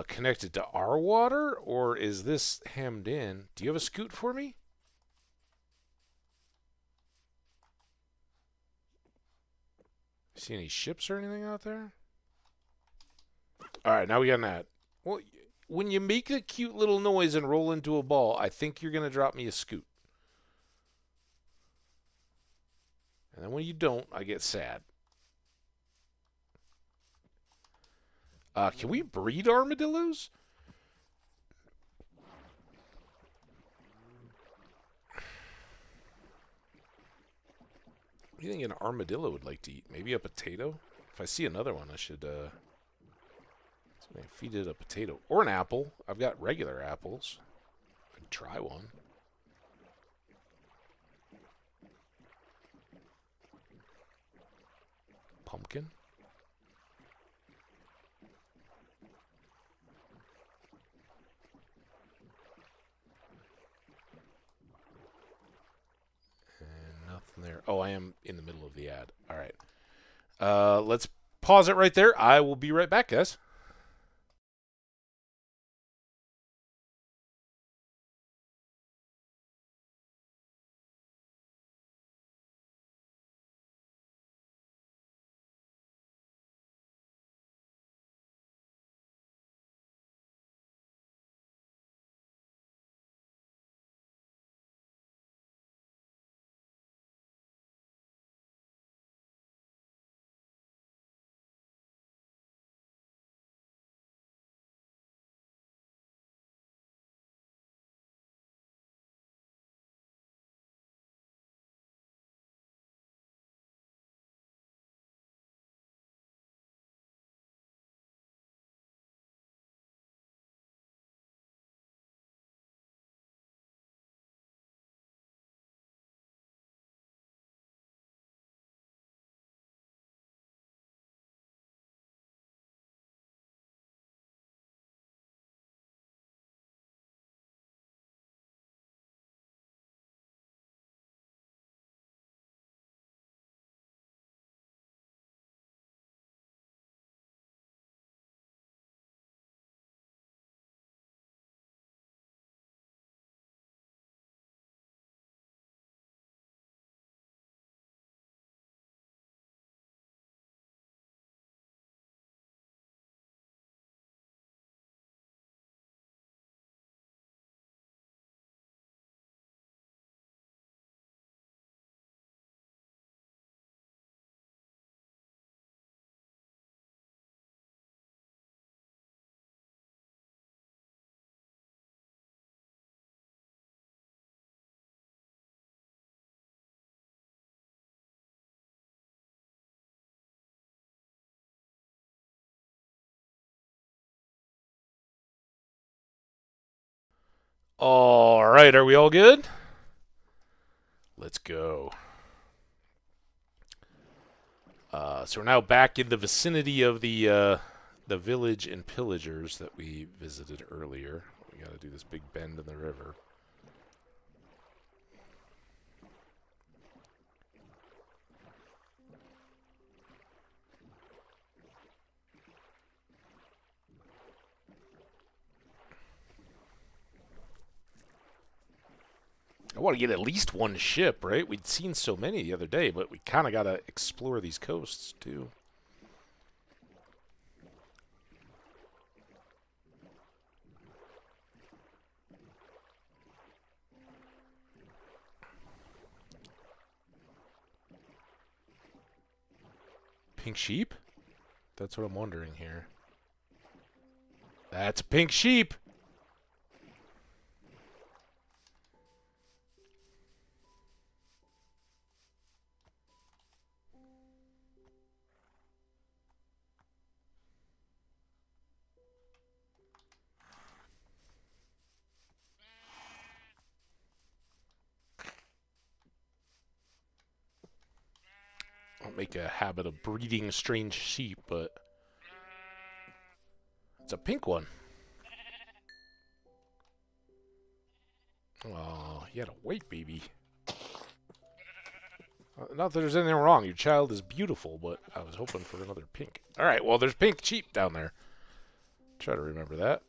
connected to our water, or is this hemmed in? Do you have a scoot for me? See any ships or anything out there? All right, now we got an ad. Well, when you make a cute little noise and roll into a ball, I think you're going to drop me a scoot. And then when you don't, I get sad. Can we breed armadillos? What do you think an armadillo would like to eat? Maybe a potato? If I see another one, I should feed it a potato. Or an apple. I've got regular apples. I'd try one. Pumpkin? Nothing there. Oh, I am in the middle of the ad. All right. Let's pause it right there. I will be right back, guys. All right, are we all good? Let's go. So we're now back in the vicinity of the village and pillagers that we visited earlier. We got to do this big bend in the river. I want to get at least one ship, right? We'd seen so many the other day, but we kind of got to explore these coasts, too. Pink sheep? That's what I'm wondering here. That's a pink sheep! I don't make a habit of breeding strange sheep, but it's a pink one. Oh, you had a white baby. Not that there's anything wrong. Your child is beautiful, but I was hoping for another pink. All right, well, there's pink sheep down there. Try to remember that.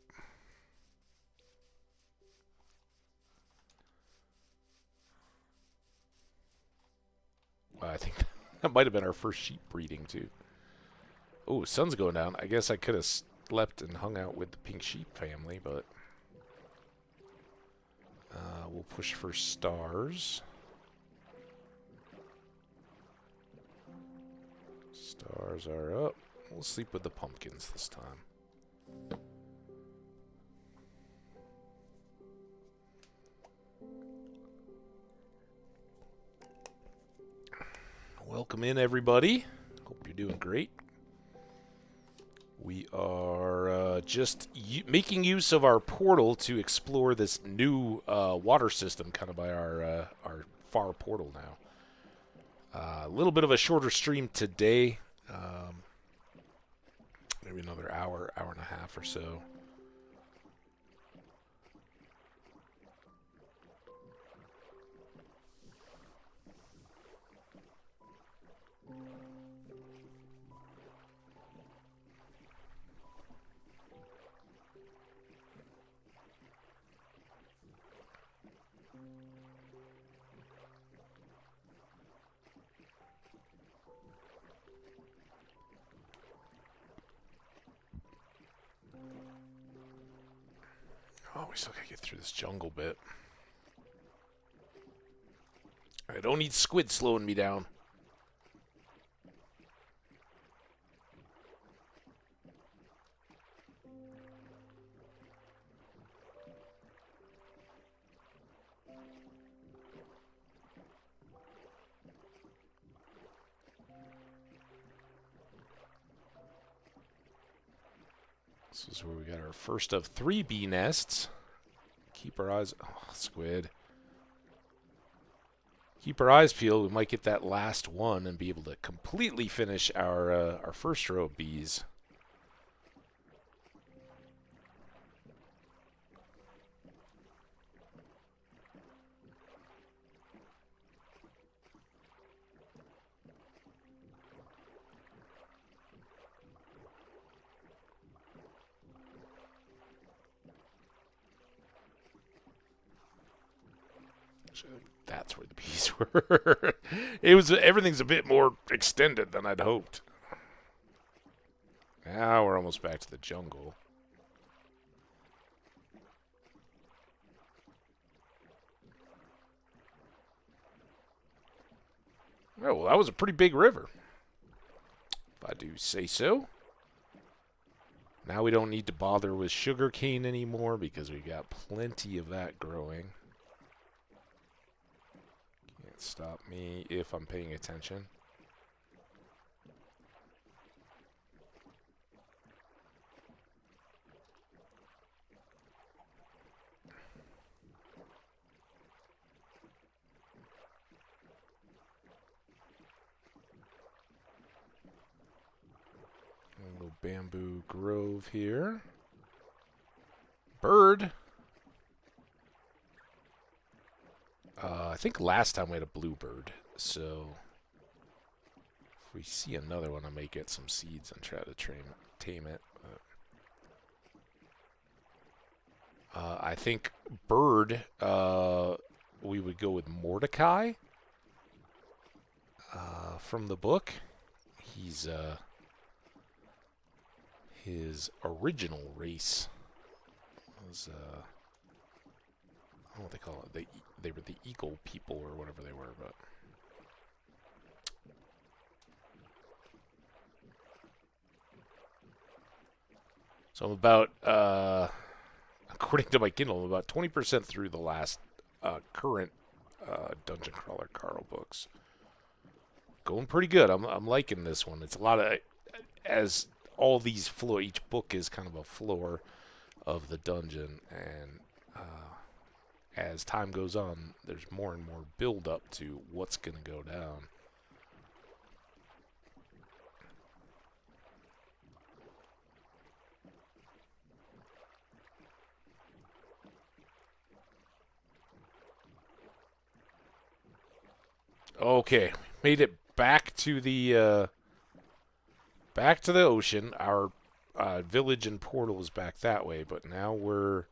I think that might have been our first sheep breeding, too. Oh, sun's going down. I guess I could have slept and hung out with the pink sheep family, but we'll push for stars. Stars are up. We'll sleep with the pumpkins this time. Welcome in, everybody. Hope you're doing great. We are just making use of our portal to explore this new water system kind of by our far portal now. A little bit of a shorter stream today. Maybe another hour, hour and a half or so. Oh, we still gotta get through this jungle bit. I don't need squid slowing me down. This is where we got our first of 3 bee nests. Keep our eyes... Oh, squid. Keep our eyes peeled. We might get that last one and be able to completely finish our first row of bees. That's where the bees were. Everything's a bit more extended than I'd hoped. Now we're almost back to the jungle. Oh, well, that was a pretty big river, if I do say so. Now we don't need to bother with sugarcane anymore because we got plenty of that growing. Can't stop me if I'm paying attention. A little bamboo grove here. Bird. I think last time we had a bluebird, so if we see another one, I may get some seeds and try to tame it. I think bird, we would go with Mordecai from the book. He's his original race was I don't know what they call it. They were the Eagle people or whatever they were, but so I'm about according to my Kindle, I'm about 20% through the last current Dungeon Crawler Carl books. Going pretty good. I'm liking this one. It's a lot of, as all these floor, each book is kind of a floor of the dungeon, and as time goes on, there's more and more build up to what's going to go down. Okay, made it back to the ocean. Our village and portal is back that way, but now we're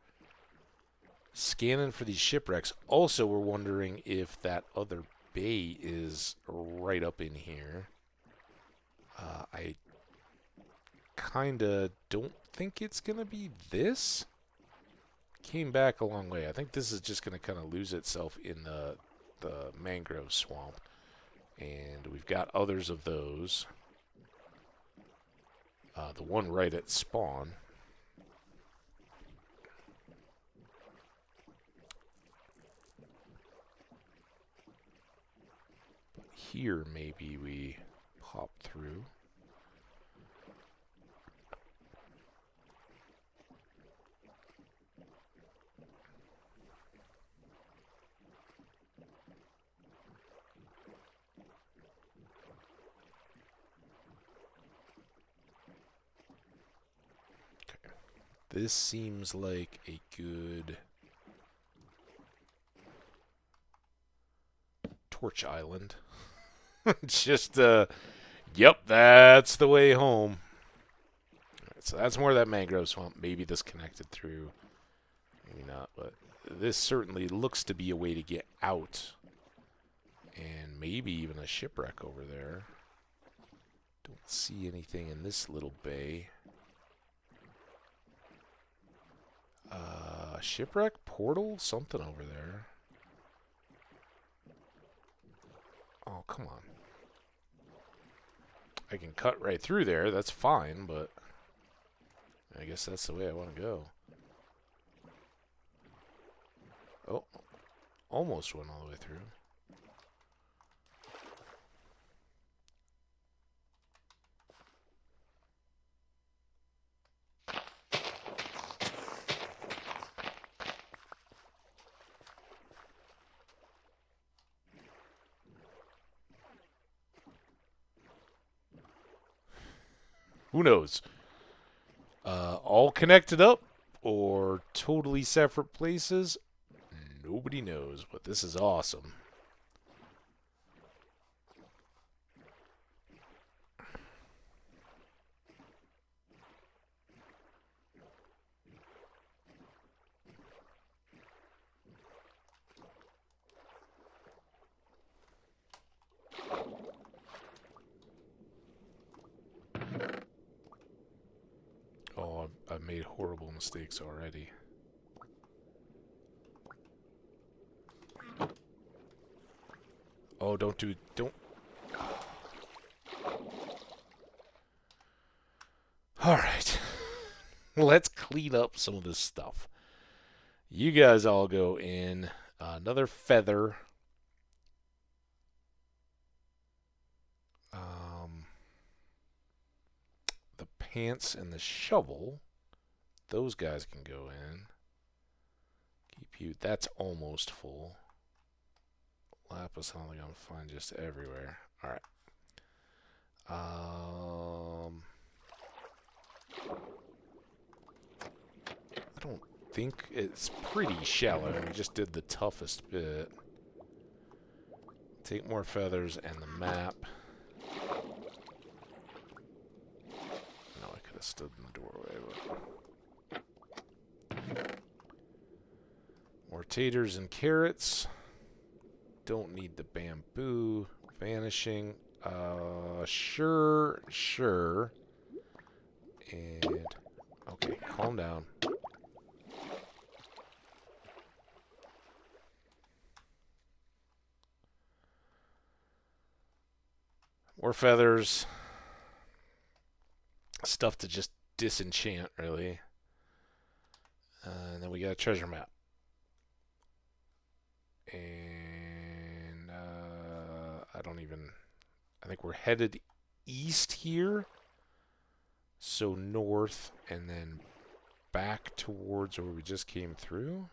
scanning for these shipwrecks. Also, we're wondering if that other bay is right up in here. I kind of don't think it's going to be this. Came back a long way. I think this is just going to kind of lose itself in the mangrove swamp. And we've got others of those. The one right at spawn. Here, maybe we pop through. Okay. This seems like a good torch island. Just, yep, that's the way home. Right, so that's more of that mangrove swamp. Maybe this connected through. Maybe not, but this certainly looks to be a way to get out. And maybe even a shipwreck over there. Don't see anything in this little bay. Shipwreck? Portal? Something over there. Oh, come on. I can cut right through there. That's fine, but I guess that's the way I want to go. Oh, almost went all the way through. Who knows? All connected up or totally separate places? Nobody knows, but this is awesome. Oh, I've made horrible mistakes already. Oh, don't. Alright. Let's clean up some of this stuff. You guys all go in. Another feather. The pants and the shovel. Those guys can go in. Keep you. That's almost full. Lapis, I don't think I'm gonna find just everywhere. Alright. think it's pretty shallow. We just did the toughest bit. Take more feathers and the map. No, I could have stood in the doorway, but... More taters and carrots. Don't need the bamboo. Vanishing. Sure. And... Okay, calm down. More feathers. Stuff to just disenchant, really. And then we got a treasure map. And I think we're headed east here. So north and then back towards where we just came through.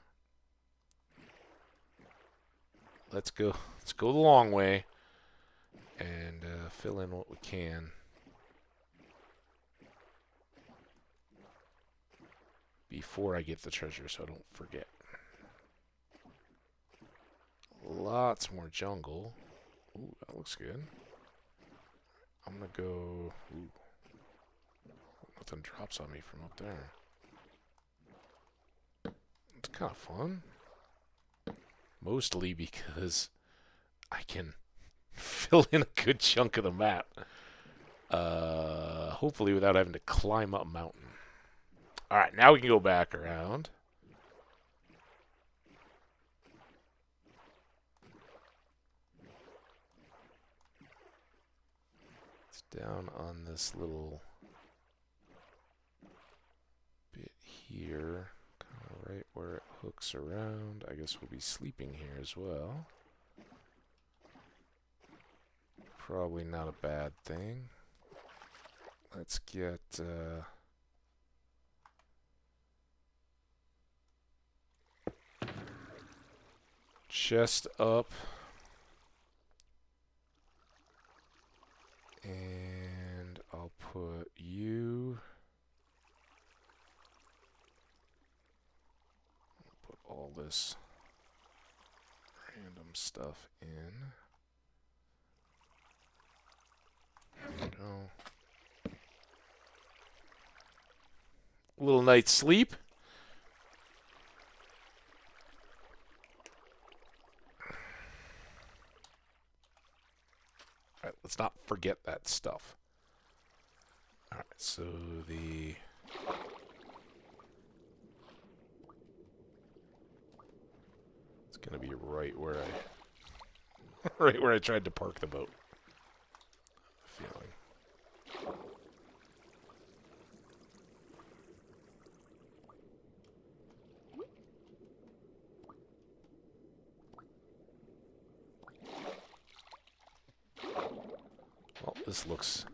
Let's go the long way and fill in what we can. Before I get the treasure, so I don't forget. Lots more jungle. Ooh, that looks good. I'm gonna go... Ooh. Nothing drops on me from up there. It's kind of fun. Mostly because I can fill in a good chunk of the map. Hopefully without having to climb up a mountain. Alright, now we can go back around. It's down on this little bit here. Kind of right where it hooks around. I guess we'll be sleeping here as well. Probably not a bad thing. Let's get... chest up. And I'll put you... I'll put all this random stuff in. There we go. A little night's sleep. Alright, let's not forget that stuff. Alright, so the... It's gonna be right where I... right where I tried to park the boat. Feeling. Well, this looks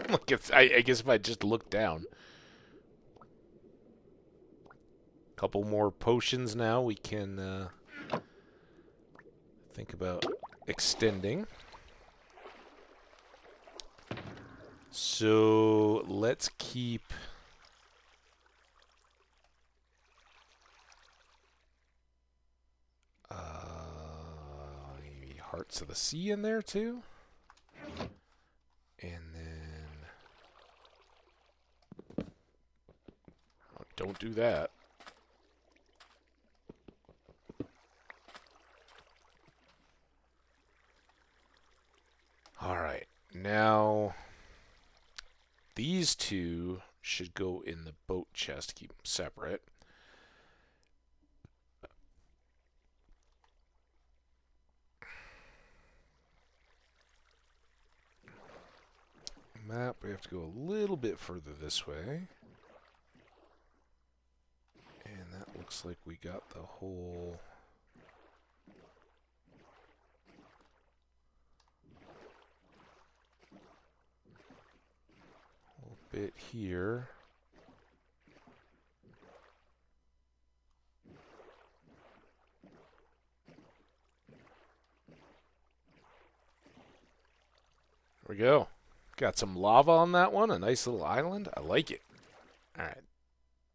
like it's... I guess if I just look down. Couple more potions now. We can think about extending. So let's keep... maybe Hearts of the Sea in there too? And then... Oh, don't do that. Alright, now... These two should go in the boat chest, keep them separate. Map, we have to go a little bit further this way. And that looks like we got the whole bit here. There we go. Got some lava on that one, a nice little island. I like it. Alright.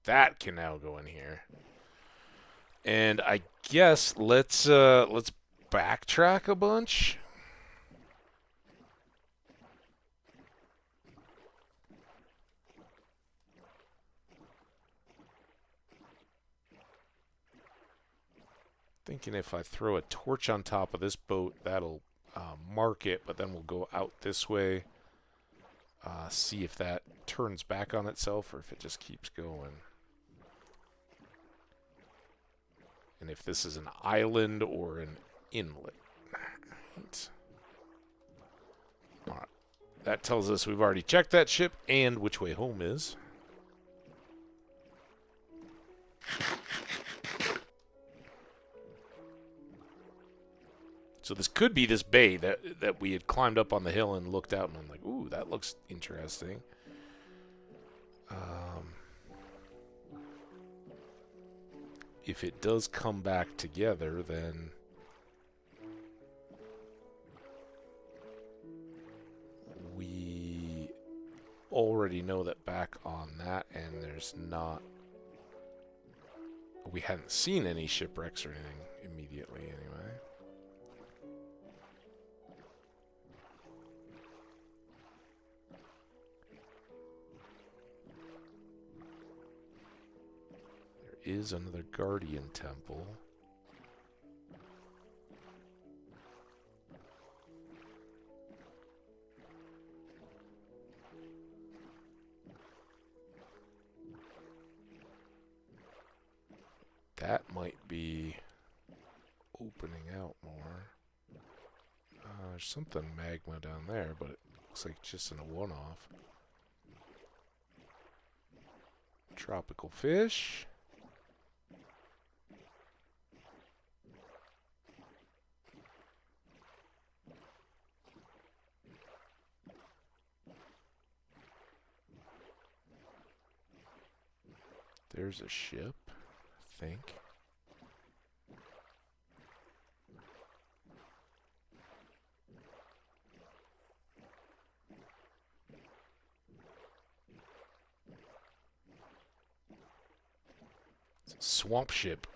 That can now go in here. And I guess let's backtrack a bunch. Thinking if I throw a torch on top of this boat, that'll mark it, but then we'll go out this way. See if that turns back on itself or if it just keeps going. And if this is an island or an inlet. Right. All right. That tells us we've already checked that ship and which way home is. So this could be this bay that we had climbed up on the hill and looked out, and I'm like, ooh, that looks interesting. If it does come back together, then we already know that back on that end there's not... We hadn't seen any shipwrecks or anything immediately anyway. Is another guardian temple. That might be opening out more. There's something magma down there, but it looks like just in a one-off. Tropical fish. There's a ship, I think. It's a swamp ship.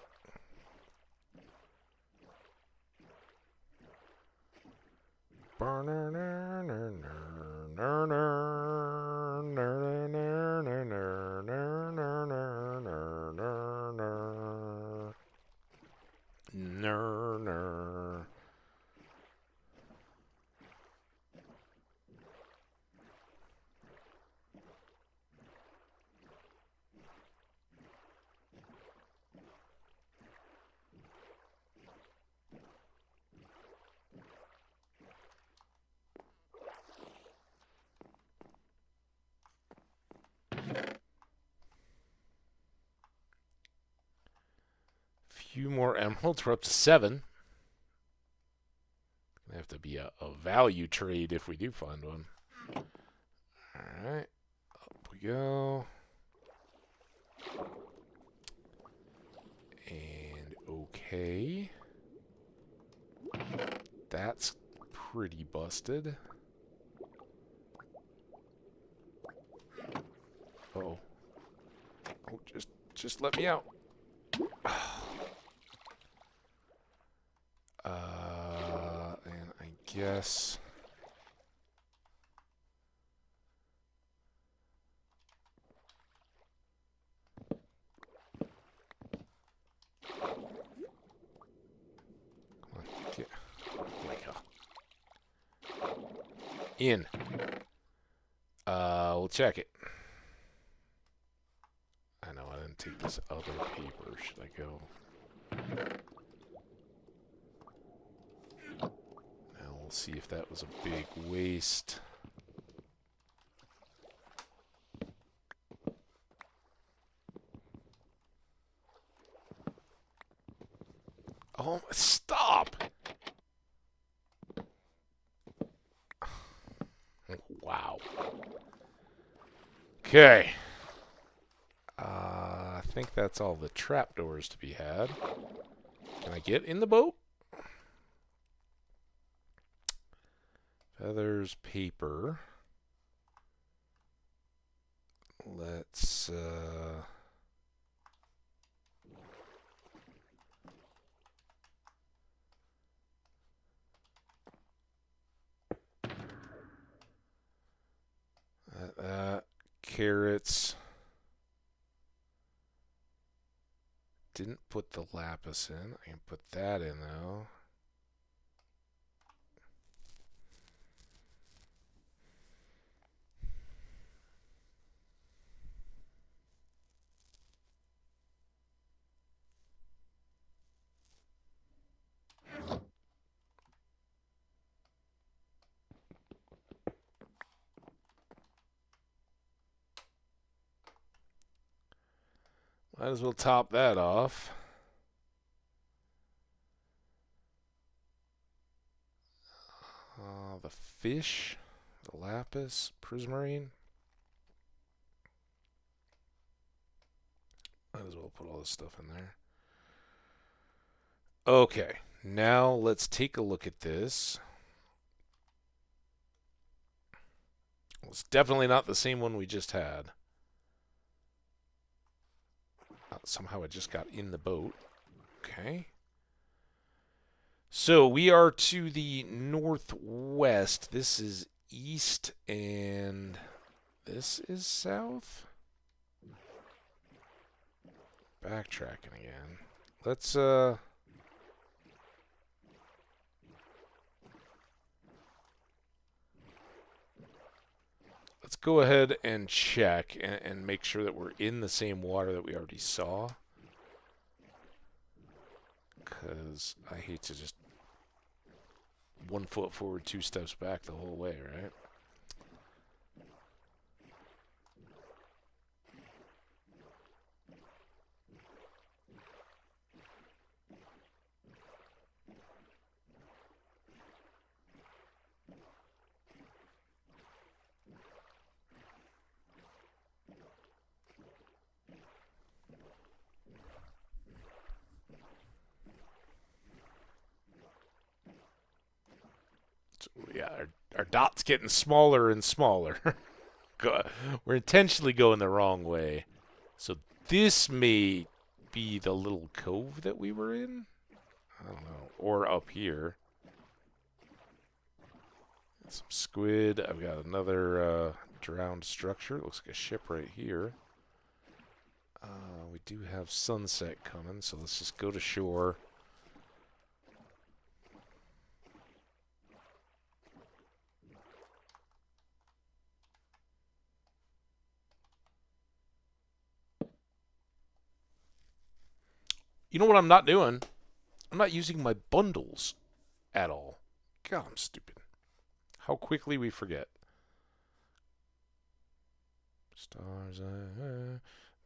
Few more emeralds. We're up to 7. Gonna have to be a value trade if we do find one. Alright. Up we go. And okay. That's pretty busted. Uh-oh. Oh, just let me out. And I guess... Come on, get... Oh my god. In. We'll check it. I know, I didn't take this other paper. Should I go? Now we'll see if that was a big waste. Oh, stop! Wow. Okay. I think that's all the trapdoors to be had. Can I get in the boat? Feathers, paper. Let's carrots. Didn't put the lapis in. I can put that in, though. Might as well top that off. The fish, the lapis, prismarine. Might as well put all this stuff in there. Okay, now let's take a look at this. Well, it's definitely not the same one we just had. Somehow it just got in the boat. Okay. So we are to the northwest. This is east and this is south. Backtracking again. Let's go ahead and check and make sure that we're in the same water that we already saw. Because I hate to just 1 foot forward, 2 steps back the whole way, right? Yeah, our dot's getting smaller and smaller. We're intentionally going the wrong way. So this may be the little cove that we were in? I don't know. Or up here. Some squid. I've got another drowned structure. Looks like a ship right here. We do have sunset coming, so let's just go to shore. You know what I'm not doing? I'm not using my bundles at all. God, I'm stupid. How quickly we forget. Stars are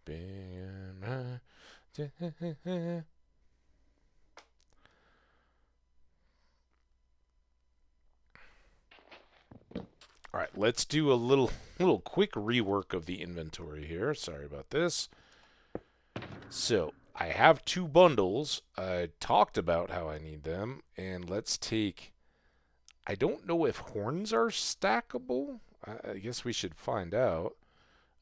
being All right, let's do a little quick rework of the inventory here. Sorry about this. So, I have 2 bundles. I talked about how I need them, and let's take... I don't know if horns are stackable. I guess we should find out.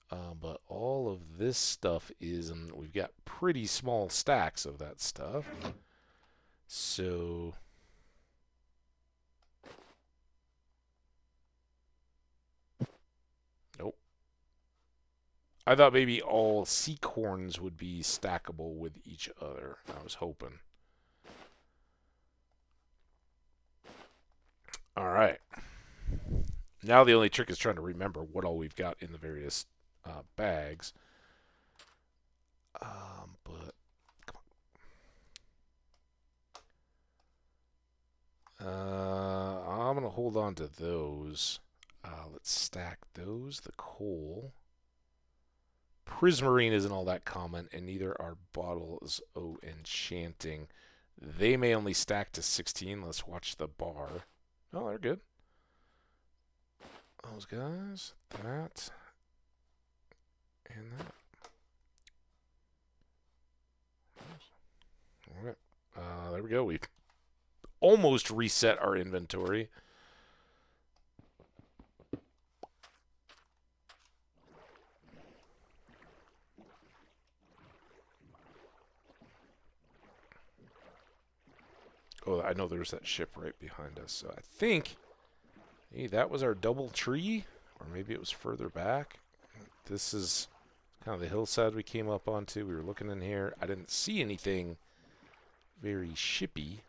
But all of this stuff is, and we've got pretty small stacks of that stuff. So... Nope. I thought maybe all seek horns would be stackable with each other. I was hoping. All right. Now the only trick is trying to remember what all we've got in the various bags. But come on. I'm gonna hold on to those. Let's stack those. The coal. Prismarine isn't all that common, and neither are bottles of enchanting. They may only stack to 16. Let's watch the bar. Oh, they're good. Those guys, that, and that. All right. There we go. We almost reset our inventory. Oh, I know there's that ship right behind us. So I think, hey, that was our double tree, or maybe it was further back. this is kind of the hillside we came up onto. We were looking in here. I didn't see anything very shippy.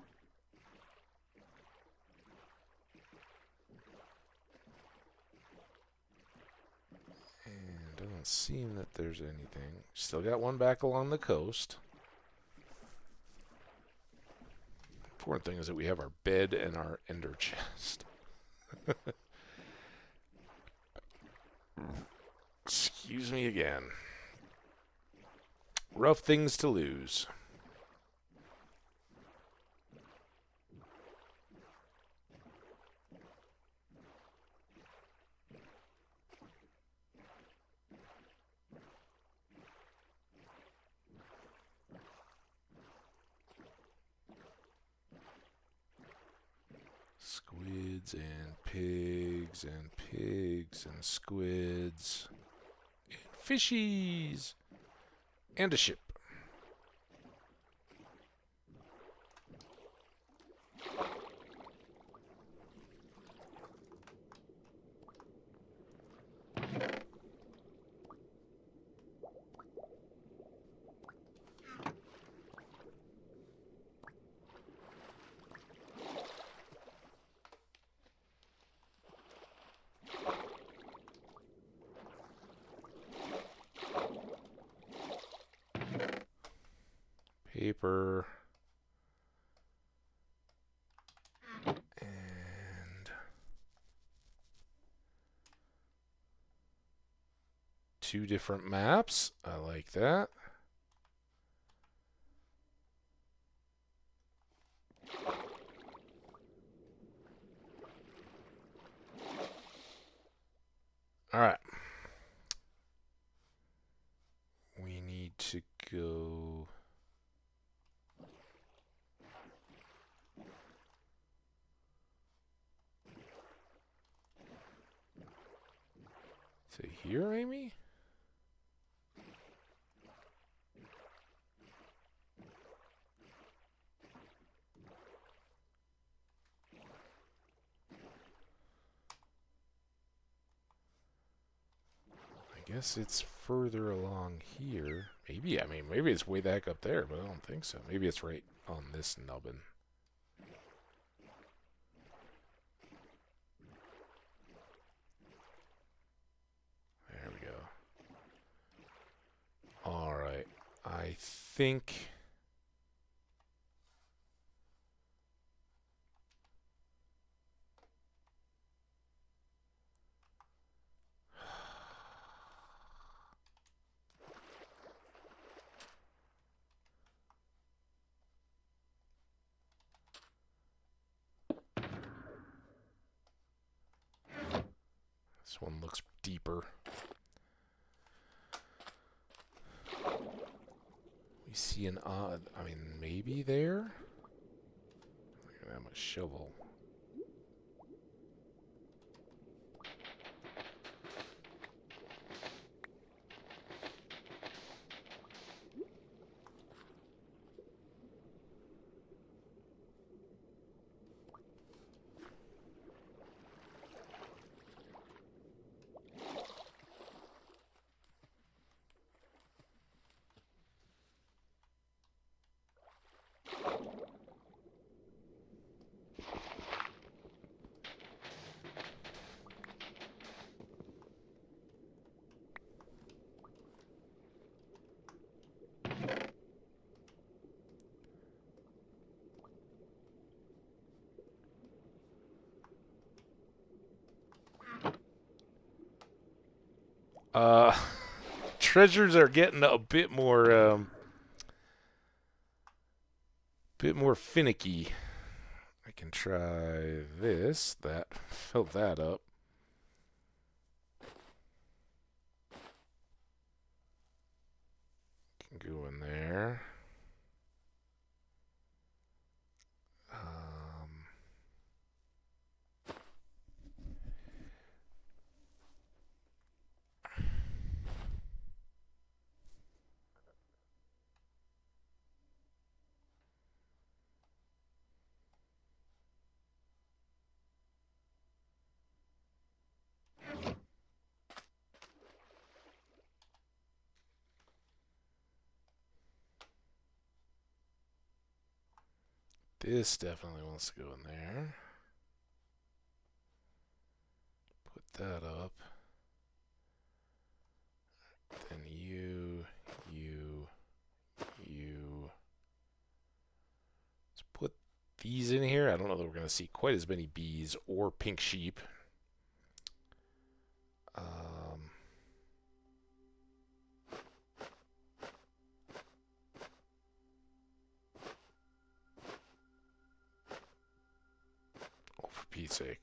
And doesn't seem that there's anything. Still got one back along the coast. Important thing is that we have our bed and our ender chest. Excuse me again. Rough things to lose. Squids and pigs and pigs and squids and fishies and a ship. Paper. And 2 different maps. I like that. All right. We need to go... Say here, Amy? I guess it's further along here. Maybe, I mean, maybe it's way the heck up there, but I don't think so. Maybe it's right on this nubbin. There we go. Alright. I think... This one looks deeper. We see an odd... I mean, maybe there? Look at that much shovel. Treasures are getting a bit more finicky. I can try this. That filled that up. Can go in there. This definitely wants to go in there. Put that up. Then you. Let's put these in here. I don't know that we're going to see quite as many bees or pink sheep. Oh, for Pete's sake.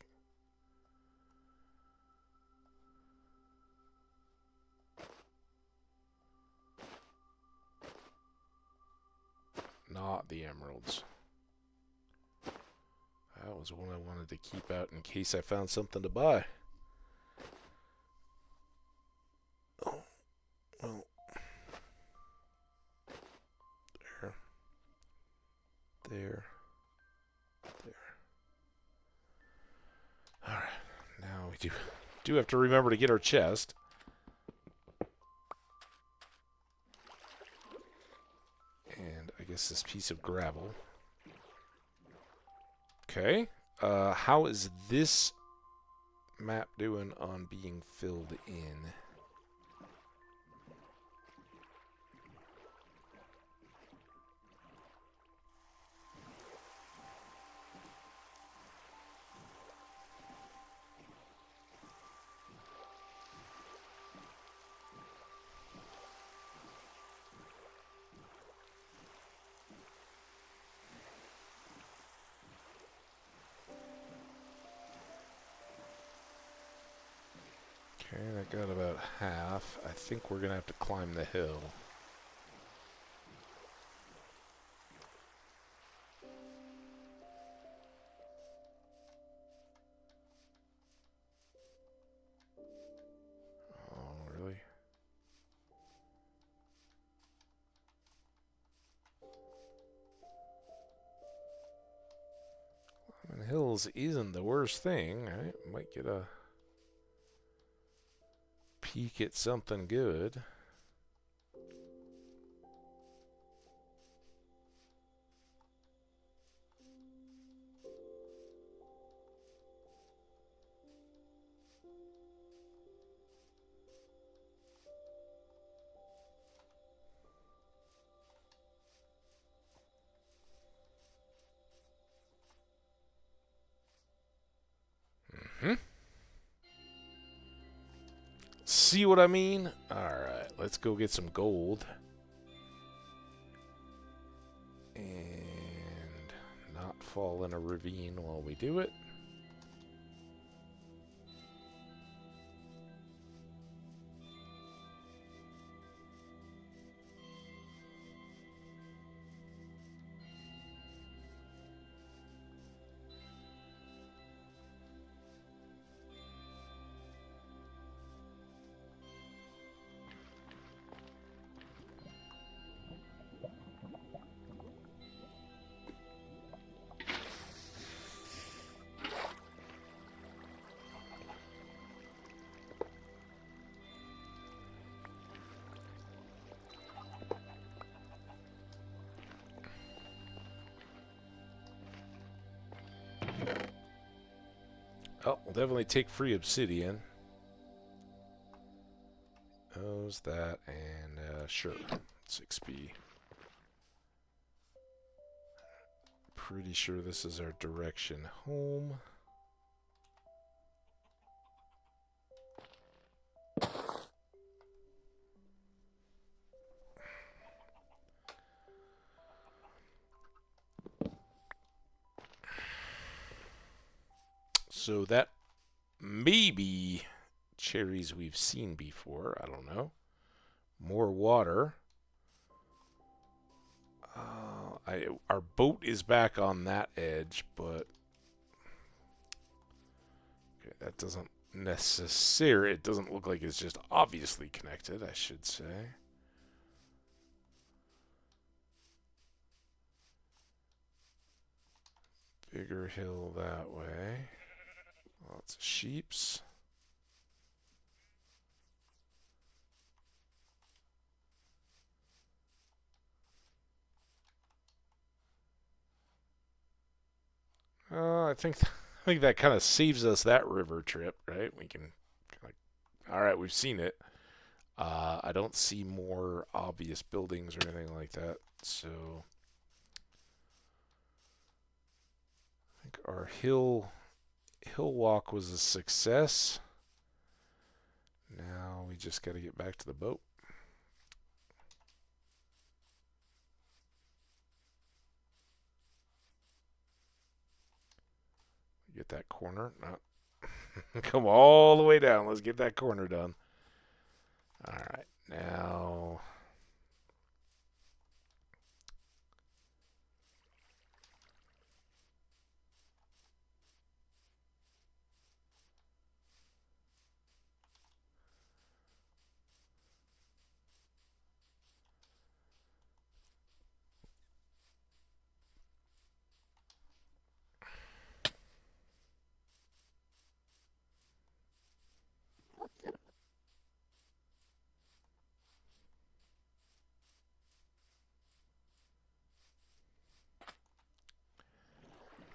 Not the emeralds. That was one I wanted to keep out in case I found something to buy. Oh, well. There. Alright, now we do have to remember to get our chest. And I guess this piece of gravel. Okay. How is this map doing on being filled in? Okay, that got about half. I think we're going to have to climb the hill. Oh, really? Climbing hills isn't the worst thing. I might get a peek at something good. See what I mean? Alright, let's go get some gold. And not fall in a ravine while we do it. Oh, we'll definitely take free obsidian. How's that? And, sure. 6B. Pretty sure this is our direction home. So that may be cherries we've seen before. I don't know. More water. Our boat is back on that edge, but okay, that doesn't necessarily. It doesn't look like it's just obviously connected, I should say. Bigger hill that way. Lots of sheeps. I think I think that kind of saves us that river trip, right? We can, all right, we've seen it. I don't see more obvious buildings or anything like that, so I think our hill walk was a success. Now we just got to get back to the boat. Get that corner. No. Come all the way down. Let's get that corner done. All right. Now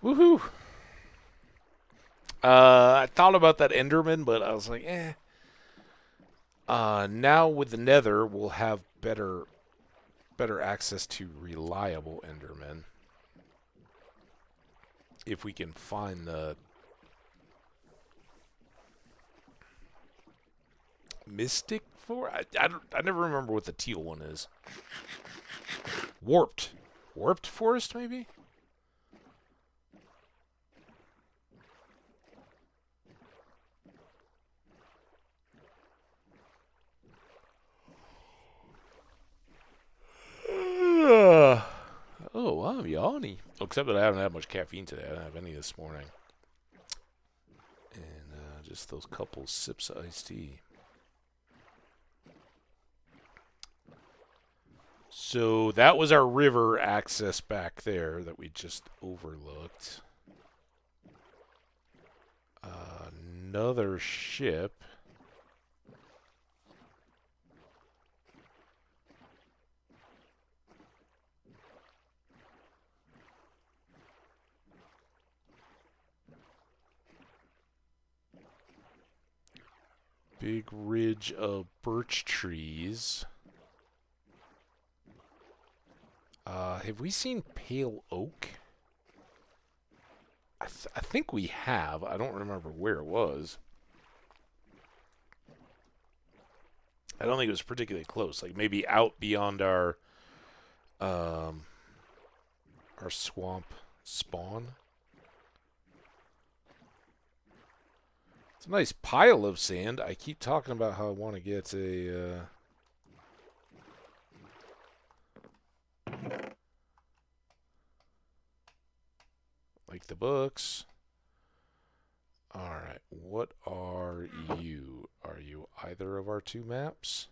woohoo. I thought about that Enderman, but I was like, eh. Now with the Nether, we'll have better access to reliable Endermen if we can find the Mystic for. I never remember what the teal one is. Warped forest maybe. Oh, I'm yawny. Except that I haven't had much caffeine today. I didn't have any this morning. And just those couple sips of iced tea. So that was our river access back there that we just overlooked. Another ship. Big ridge of birch trees. Have we seen pale oak? I think we have. I don't remember where it was. I don't think it was particularly close. Like maybe out beyond our swamp spawn. It's a nice pile of sand. I keep talking about how I want to get a like the books. Alright, what are you? Are you either of our two maps?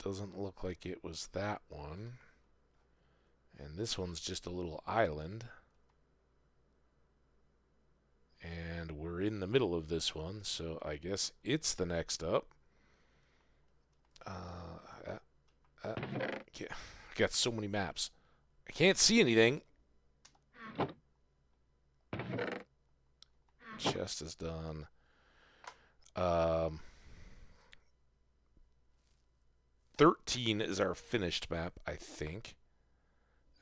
Doesn't look like it was that one. And this one's just a little island. And we're in the middle of this one, so I guess it's the next up. Yeah, I got so many maps. I can't see anything. Chest is done. 13 is our finished map, I think.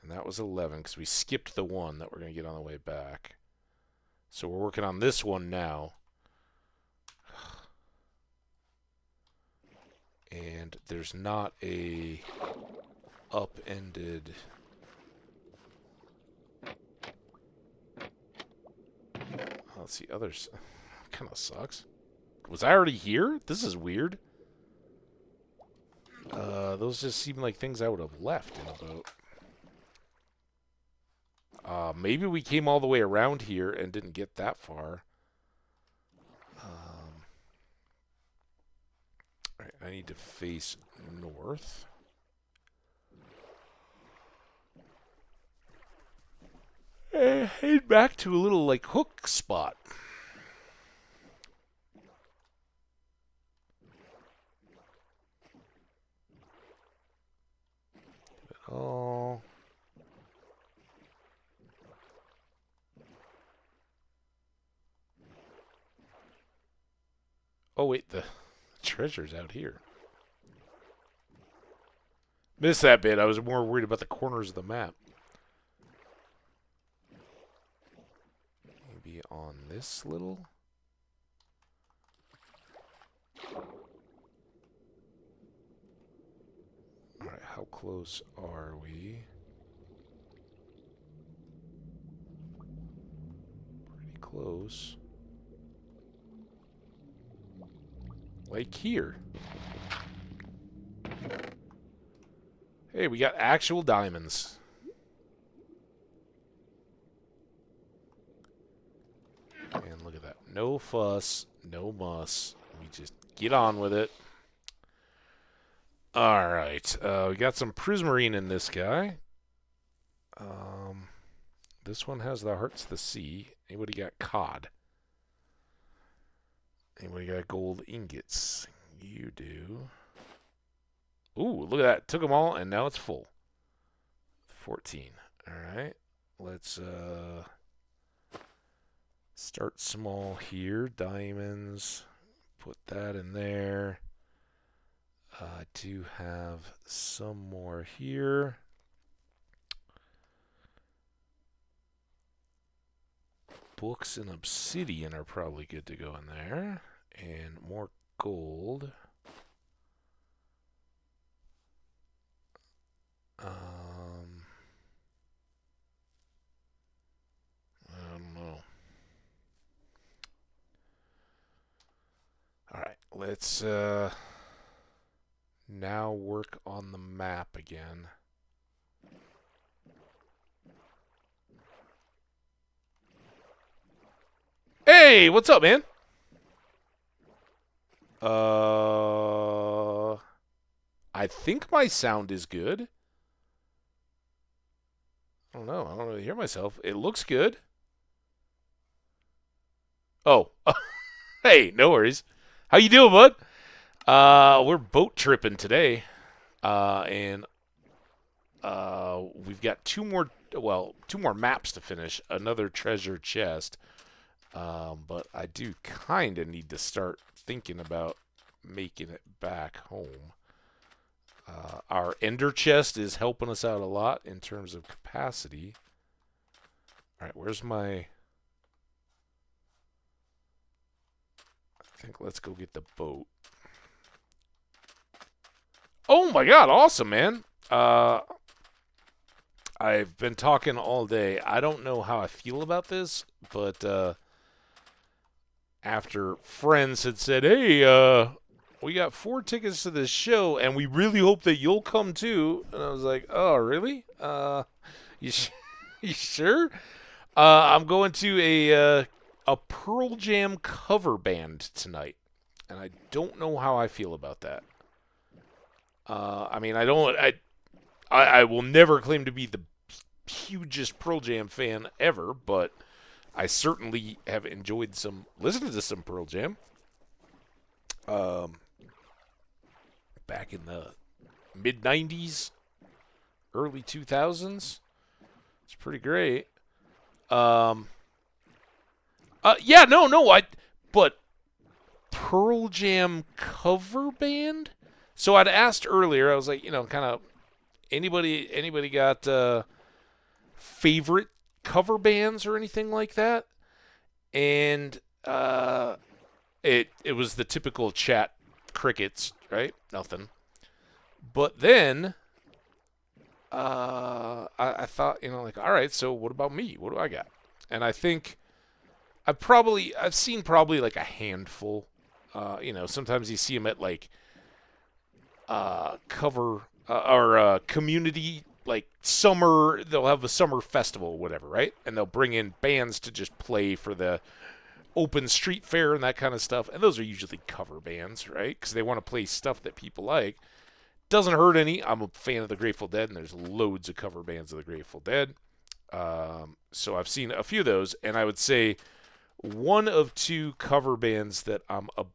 And that was 11, because we skipped the one that we're going to get on the way back. So we're working on this one now. And there's not a upended... Let's see, others... Kind of sucks. Was I already here? This is weird. Those just seem like things I would have left in a boat. Maybe we came all the way around here and didn't get that far. Alright, I need to face north. And head back to a little, like, hook spot. Oh. Oh, wait, the treasure's out here. Missed that bit. I was more worried about the corners of the map. Maybe on this little... Alright, how close are we? Pretty close. Like here. Hey, we got actual diamonds. And look at that. No fuss, no muss. We just get on with it. Alright. We got some prismarine in this guy. This one has the hearts of the sea. Anybody got cod? Anybody got gold ingots? You do. Ooh, look at that. Took them all, and now it's full. 14. Alright. Let's start small here. Diamonds. Put that in there. I do have some more here. Books and obsidian are probably good to go in there. And more gold. I don't know. Alright, let's now work on the map again. Hey, what's up, man? I think my sound is good. I don't know. I don't really hear myself. It looks good. Oh. Hey, no worries. How you doing, bud? We're boat tripping today. And we've got two more maps to finish. Another treasure chest. But I do kind of need to start thinking about making it back home. Our ender chest is helping us out a lot in terms of capacity. Alright, where's my... I think let's go get the boat. Oh my god, awesome, man! I've been talking all day. I don't know how I feel about this, but after friends had said, hey, we got 4 tickets to this show, and we really hope that you'll come too. And I was like, oh, really? You sure? I'm going to a Pearl Jam cover band tonight, and I don't know how I feel about that. I mean, I will never claim to be the hugest Pearl Jam fan ever, but I certainly have enjoyed listening to some Pearl Jam. Back in the mid-90s, early 2000s. It's pretty great. But Pearl Jam cover band? So I'd asked earlier, I was like, kind of, anybody got favorite cover bands or anything like that? And it was the typical chat crickets, right? Nothing. But then I thought, all right, so what about me? What do I got? And I think I've seen probably like a handful. Sometimes you see them at like cover or community, like summer. They'll have a summer festival or whatever, right? And they'll bring in bands to just play for the open street fair and that kind of stuff. And those are usually cover bands, right? Because they want to play stuff that people like. Doesn't hurt any. I'm a fan of the Grateful Dead, and there's loads of cover bands of the Grateful Dead. So I've seen a few of those, and I would say one of 2 cover bands that I'm a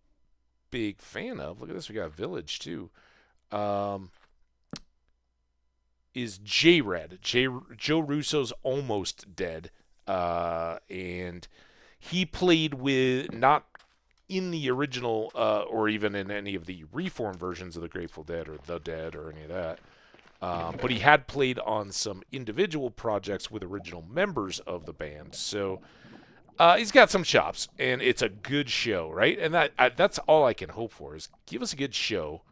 big fan of. Look at this. We got Village, too. Is J-Red. Joe Russo's Almost Dead. And he played with, not in the original or even in any of the reformed versions of the Grateful Dead or The Dead or any of that. But he had played on some individual projects with original members of the band. So he's got some chops, and it's a good show, right? And that's all I can hope for is give us a good show.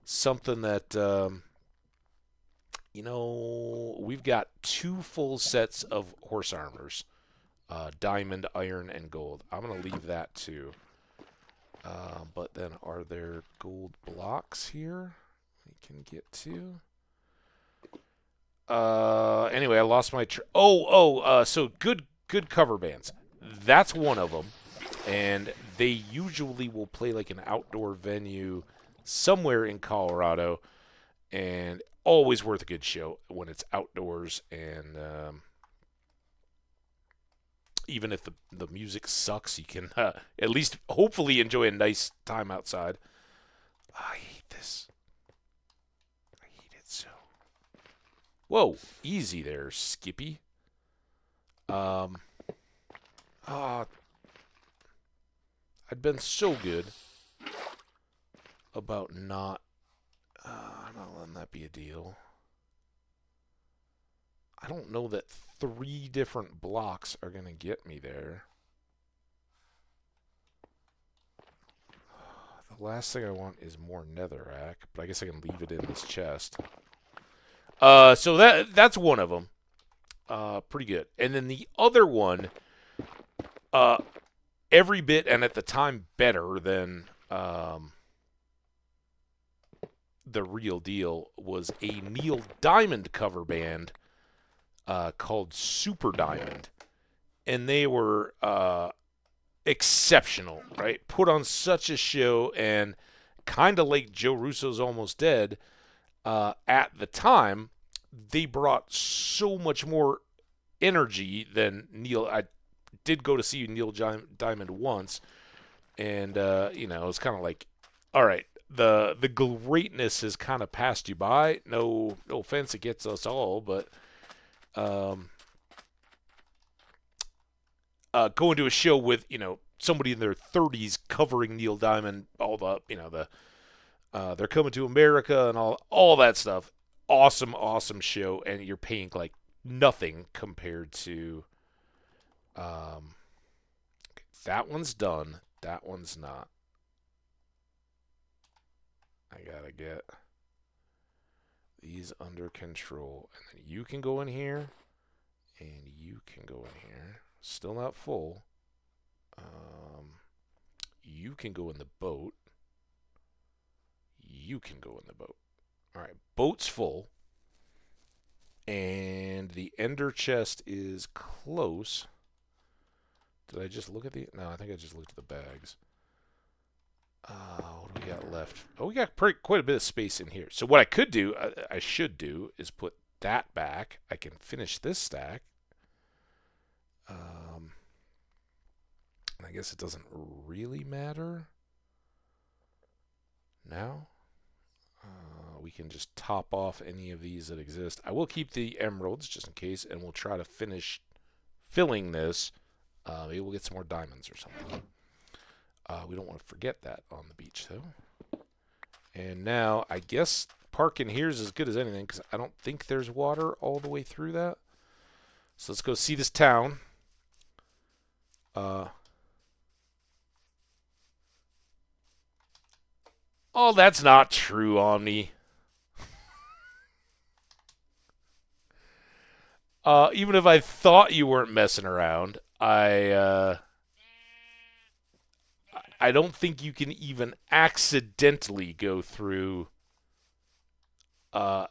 Something that, we've got 2 full sets of horse armors. Diamond, iron, and gold. I'm going to leave that too. But then are there gold blocks here we can get to? Anyway, I lost my... so good cover bands. That's one of them. And they usually will play like an outdoor venue somewhere in Colorado. And always worth a good show when it's outdoors and... even if the music sucks, you can at least hopefully enjoy a nice time outside. I hate this. I hate it so. Whoa, easy there, Skippy. I'd been so good about not letting that be a deal. I don't know that 3 different blocks are going to get me there. The last thing I want is more netherrack, but I guess I can leave it in this chest. So that's one of them. Pretty good. And then the other one, every bit, and at the time better than the real deal, was a Neil Diamond cover band called Super Diamond, and they were exceptional, right? Put on such a show, and kind of like Joe Russo's Almost Dead, at the time, they brought so much more energy than Neil. I did go to see Neil Diamond once, and it's kind of like, all right, the greatness has kind of passed you by. No offense, it gets us all, but going to a show with somebody in their 30s covering Neil Diamond, all the They're Coming to America and all that stuff. Awesome show, and you're paying like nothing compared to that one's done. That one's not. I gotta get these under control. And then you can go in here, and you can go in here. Still not full. You can go in the boat. You can go in the boat. All right, boat's full. And the ender chest is close. Did I just look at the... No, I think I just looked at the bags. What do we got left? Oh, we got quite a bit of space in here. So what I could do, I should do, is put that back. I can finish this stack. I guess it doesn't really matter now. We can just top off any of these that exist. I will keep the emeralds just in case, and we'll try to finish filling this. Maybe we'll get some more diamonds or something. We don't want to forget that on the beach, though. And now, I guess parking here is as good as anything, because I don't think there's water all the way through that. So let's go see this town. Oh, that's not true, Omni. Even if I thought you weren't messing around, I don't think you can even accidentally go through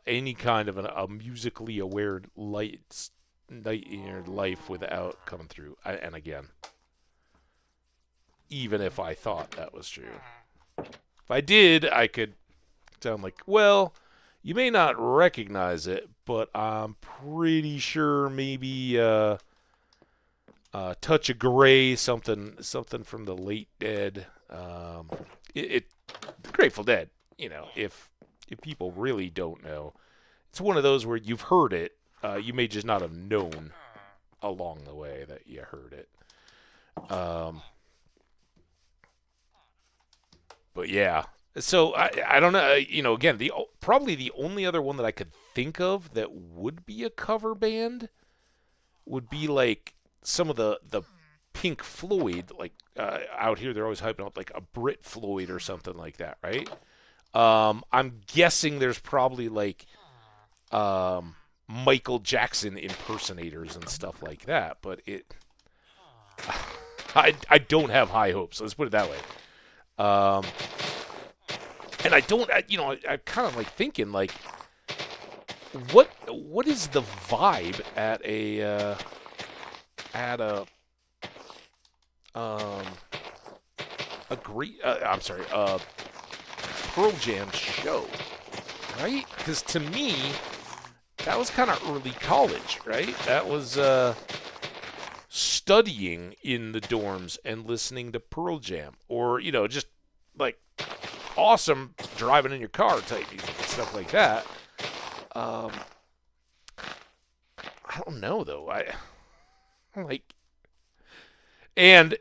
any kind of a musically aware night in your life without coming through. And again, even if I thought that was true. If I did, I could sound like, well, you may not recognize it, but I'm pretty sure maybe Touch of Grey, something from the late Dead. The Grateful Dead, if people really don't know, it's one of those where you've heard it, you may just not have known along the way that you heard it. But yeah. So I don't know. You know, again, probably the only other one that I could think of that would be a cover band would be like some of the Pink Floyd, like out here they're always hyping up like a Brit Floyd or something like that, right? I'm guessing there's probably like Michael Jackson impersonators and stuff like that, but I don't have high hopes. Let's put it that way. Um, and I don't, I kind of like thinking like, what is the vibe at um a great I'm sorry Pearl Jam show, right? Because to me that was kind of early college, right? That was studying in the dorms and listening to Pearl Jam, or just like awesome driving in your car type music and stuff like that. Um, I don't know though. I like and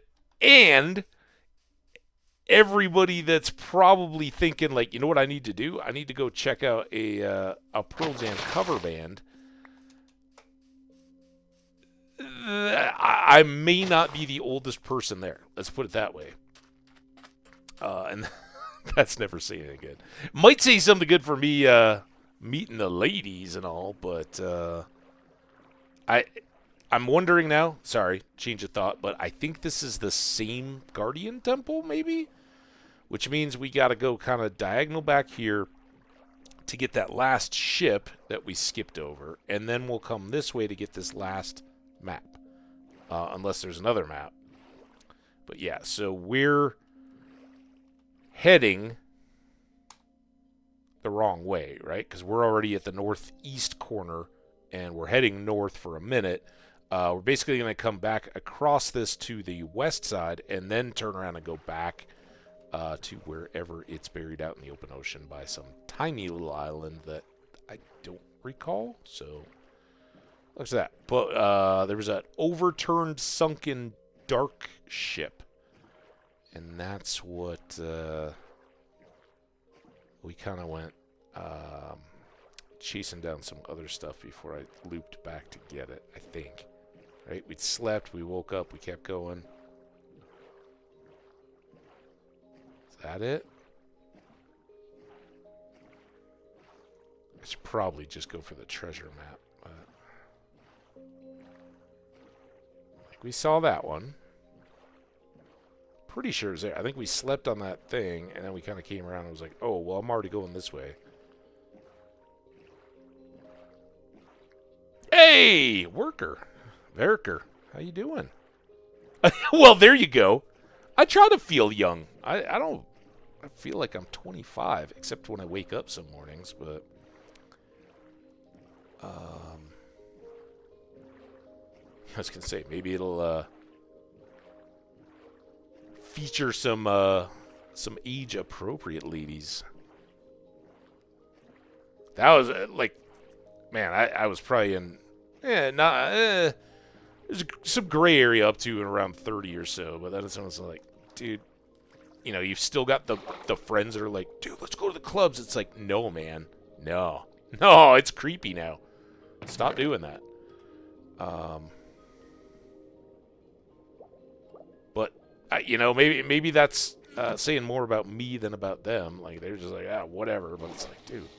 everybody that's probably thinking like, you know what I need to do? I need to go check out a Pearl Jam cover band. I may not be the oldest person there. Let's put it that way. And that's never saying anything good. Might say something good for me meeting the ladies and all, but I'm wondering now. Sorry, change of thought, but I think this is the same Guardian Temple, maybe, which means we got to go kind of diagonal back here to get that last ship that we skipped over, and then we'll come this way to get this last map, unless there's another map. But yeah, so we're heading the wrong way, right? Because we're already at the northeast corner, and we're heading north for a minute. We're basically going to come back across this to the west side and then turn around and go back to wherever it's buried out in the open ocean by some tiny little island that I don't recall. So, looks at that. But there was an overturned, sunken, dark ship. And that's what we kind of went chasing down some other stuff before I looped back to get it, I think. Right? We'd slept, we woke up, we kept going. Is that it? I should probably just go for the treasure map. Like we saw that one. Pretty sure it was there. I think we slept on that thing, and then we kind of came around and was like, oh, well, I'm already going this way. Hey, worker. Veriker, how you doing? Well, there you go. I try to feel young. I feel like I'm 25, except when I wake up some mornings, but I was going to say, maybe it'll feature some age-appropriate ladies. That was, like, man, I was probably in, there's some gray area up to around 30 or so, but that is almost like, dude, you've still got the friends that are like, dude, let's go to the clubs. It's like, no, man. No, it's creepy now. Stop doing that. But, maybe that's saying more about me than about them. Like, they're just like, whatever. But it's like, dude,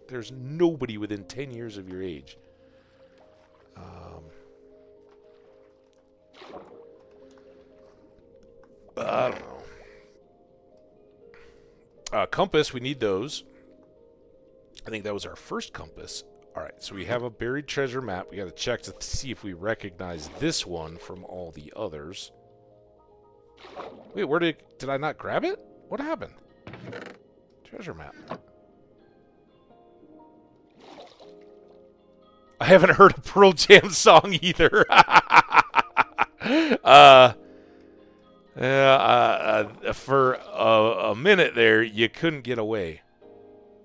there's nobody within 10 years of your age. I don't know. Compass, we need those. I think that was our first compass. All right, so we have a buried treasure map. We got to check to see if we recognize this one from all the others. Wait, where did I not grab it? What happened? Treasure map. I haven't heard a Pearl Jam song either. For a minute there, you couldn't get away.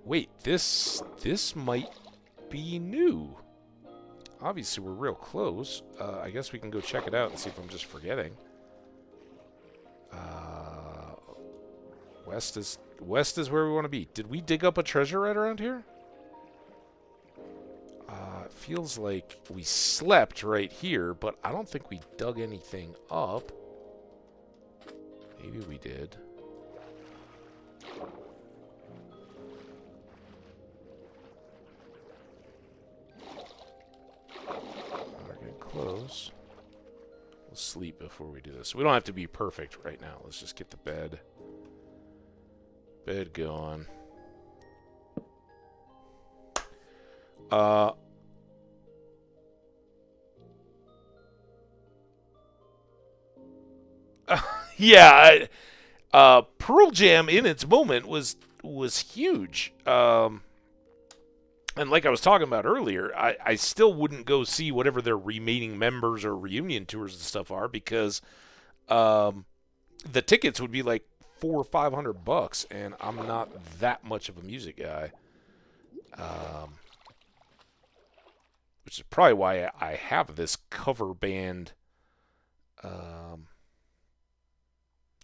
Wait, this might be new. Obviously, we're real close. I guess we can go check it out and see if I'm just forgetting. West is where we want to be. Did we dig up a treasure right around here? It feels like we slept right here, but I don't think we dug anything up. Maybe we did. We're getting close. We'll sleep before we do this. We don't have to be perfect right now. Let's just get the bed going. Yeah, Pearl Jam in its moment was huge. And like I was talking about earlier, I still wouldn't go see whatever their remaining members or reunion tours and stuff are because the tickets would be like $400 or $500, and I'm not that much of a music guy. Which is probably why I have this cover band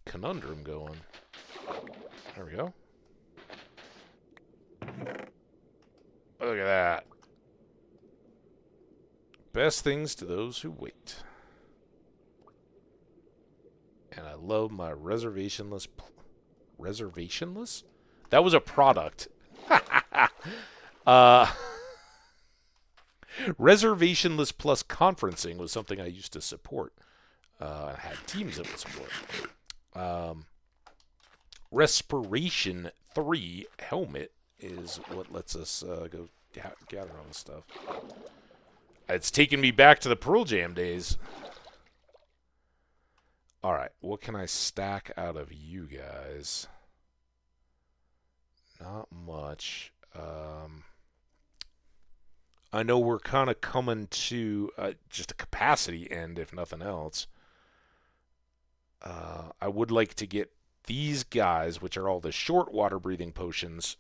conundrum going. There we go. Look at that. Best things to those who wait. And I love my reservationless. Reservationless? That was a product. Reservationless plus conferencing was something I used to support. I had teams that would support. Respiration 3 helmet is what lets us go gather all this stuff. It's taken me back to the Pearl Jam days. Alright, what can I stack out of you guys? Not much. I know we're kind of coming to just a capacity end, if nothing else. I would like to get these guys, which are all the short water breathing potions,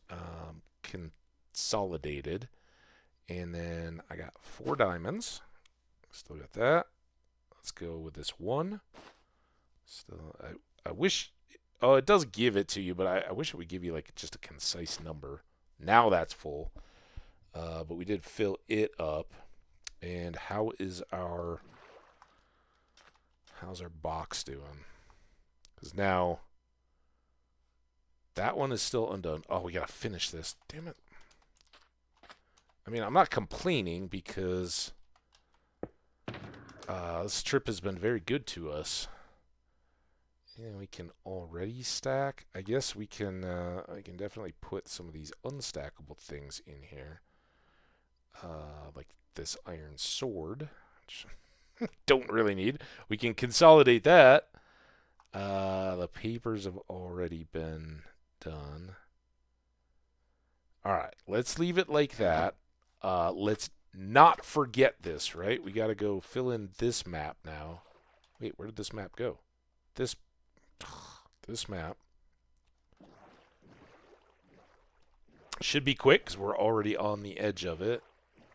consolidated. And then I got 4 diamonds. Still got that. Let's go with this one. Still, I wish... Oh, it does give it to you, but I wish it would give you like just a concise number. Now that's full. But we did fill it up. And how's our box doing? Because now that one is still undone. Oh, we gotta finish this. Damn it. I mean, I'm not complaining because this trip has been very good to us. And we can already stack. I guess we can. I can definitely put some of these unstackable things in here, like this iron sword, which don't really need. We can consolidate that. The papers have already been done. All right, let's leave it like that. Let's not forget this, right? We got to go fill in this map now. Wait, where did this map go? This map should be quick because we're already on the edge of it.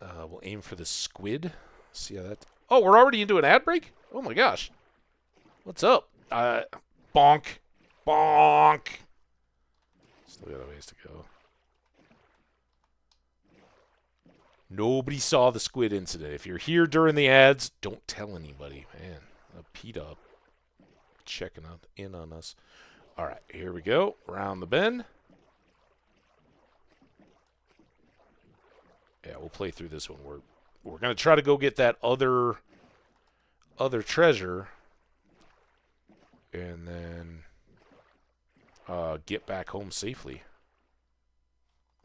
We'll aim for the squid. See how that... Oh, we're already into an ad break? Oh my gosh. What's up? Bonk. Bonk. Still got a ways to go. Nobody saw the squid incident. If you're here during the ads, don't tell anybody. Man, Pete up. Checking in on us. All right, here we go. Round the bend. Yeah, we'll play through this one. We're gonna try to go get that other treasure, and then get back home safely.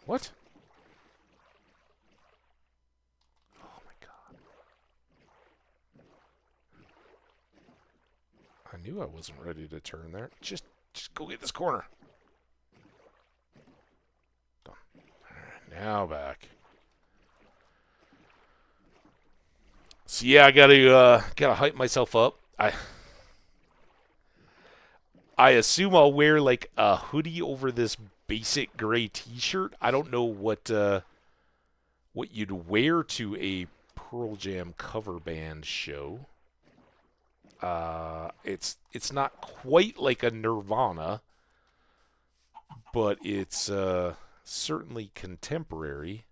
What? Oh my god! I knew I wasn't ready to turn there. Just go get this corner. Done. All right, now back. So yeah, I gotta hype myself up. I assume I'll wear like a hoodie over this basic gray T-shirt. I don't know what you'd wear to a Pearl Jam cover band show. It's not quite like a Nirvana. but it's certainly contemporary.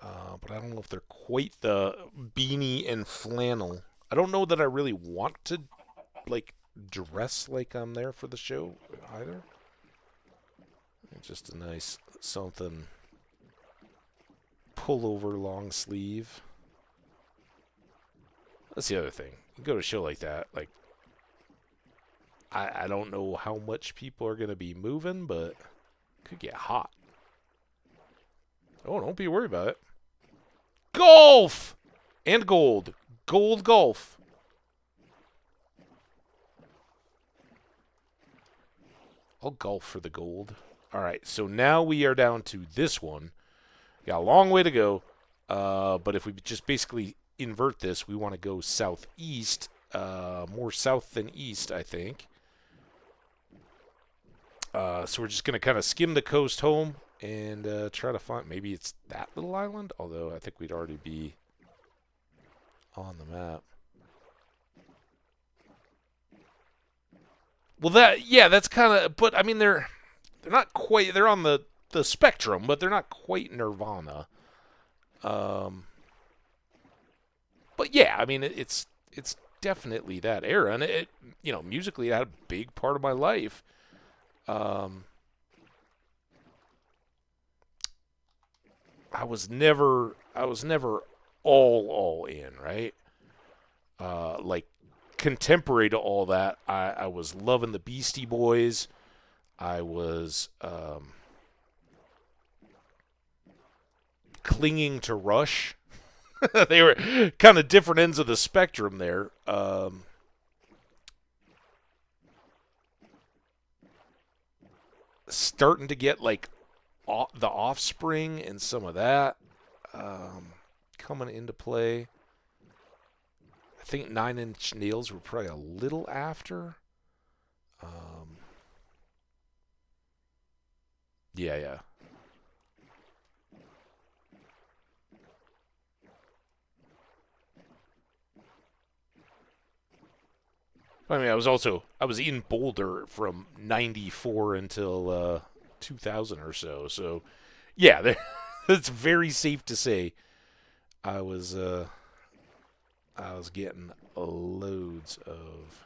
But I don't know if they're quite the beanie and flannel. I don't know that I really want to, like, dress like I'm there for the show either. Just a nice something pullover long sleeve. That's the other thing. You go to a show like that, like, I don't know how much people are going to be moving, but it could get hot. Oh, don't be worried about it. Golf! And gold. Gold golf. I'll golf for the gold. All right, so now we are down to this one. Got a long way to go, but if we just basically invert this, we want to go southeast, more south than east, I think. So we're just going to kind of skim the coast home and try to find, maybe it's that little island, although I think we'd already be on the map. Well, that's kind of, but I mean, they're not quite, they're on the spectrum, but they're not quite Nirvana. But yeah, I mean, it's definitely that era, and it musically it had a big part of my life. I was never all in, right? Like contemporary to all that, I was loving the Beastie Boys. I was clinging to Rush. They were kind of different ends of the spectrum there. Starting to get like the Offspring and some of that coming into play. I think 9 Inch Nails were probably a little after. Yeah. I mean, I was in Boulder from '94 until 2000 or so. So, yeah, it's very safe to say I was getting loads of.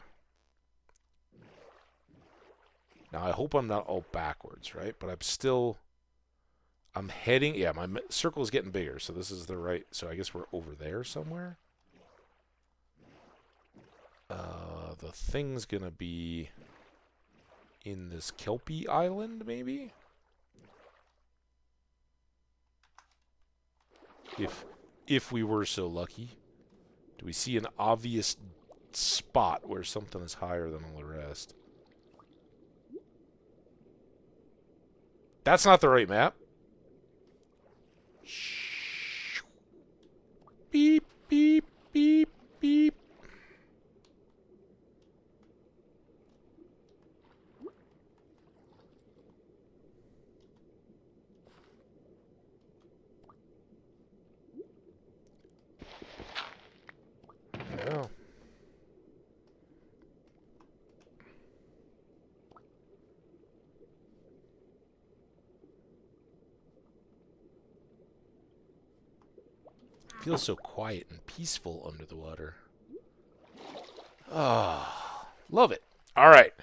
Now I hope I'm not all backwards, right? But I'm heading. Yeah, my circle is getting bigger, so this is the right. So I guess we're over there somewhere. The thing's gonna be in this Kelpie Island, maybe? If we were so lucky. Do we see an obvious spot where something is higher than all the rest? That's not the right map. Beep, beep, beep, beep. Yeah. Feels so quiet and peaceful under the water. Ah, love it. All right.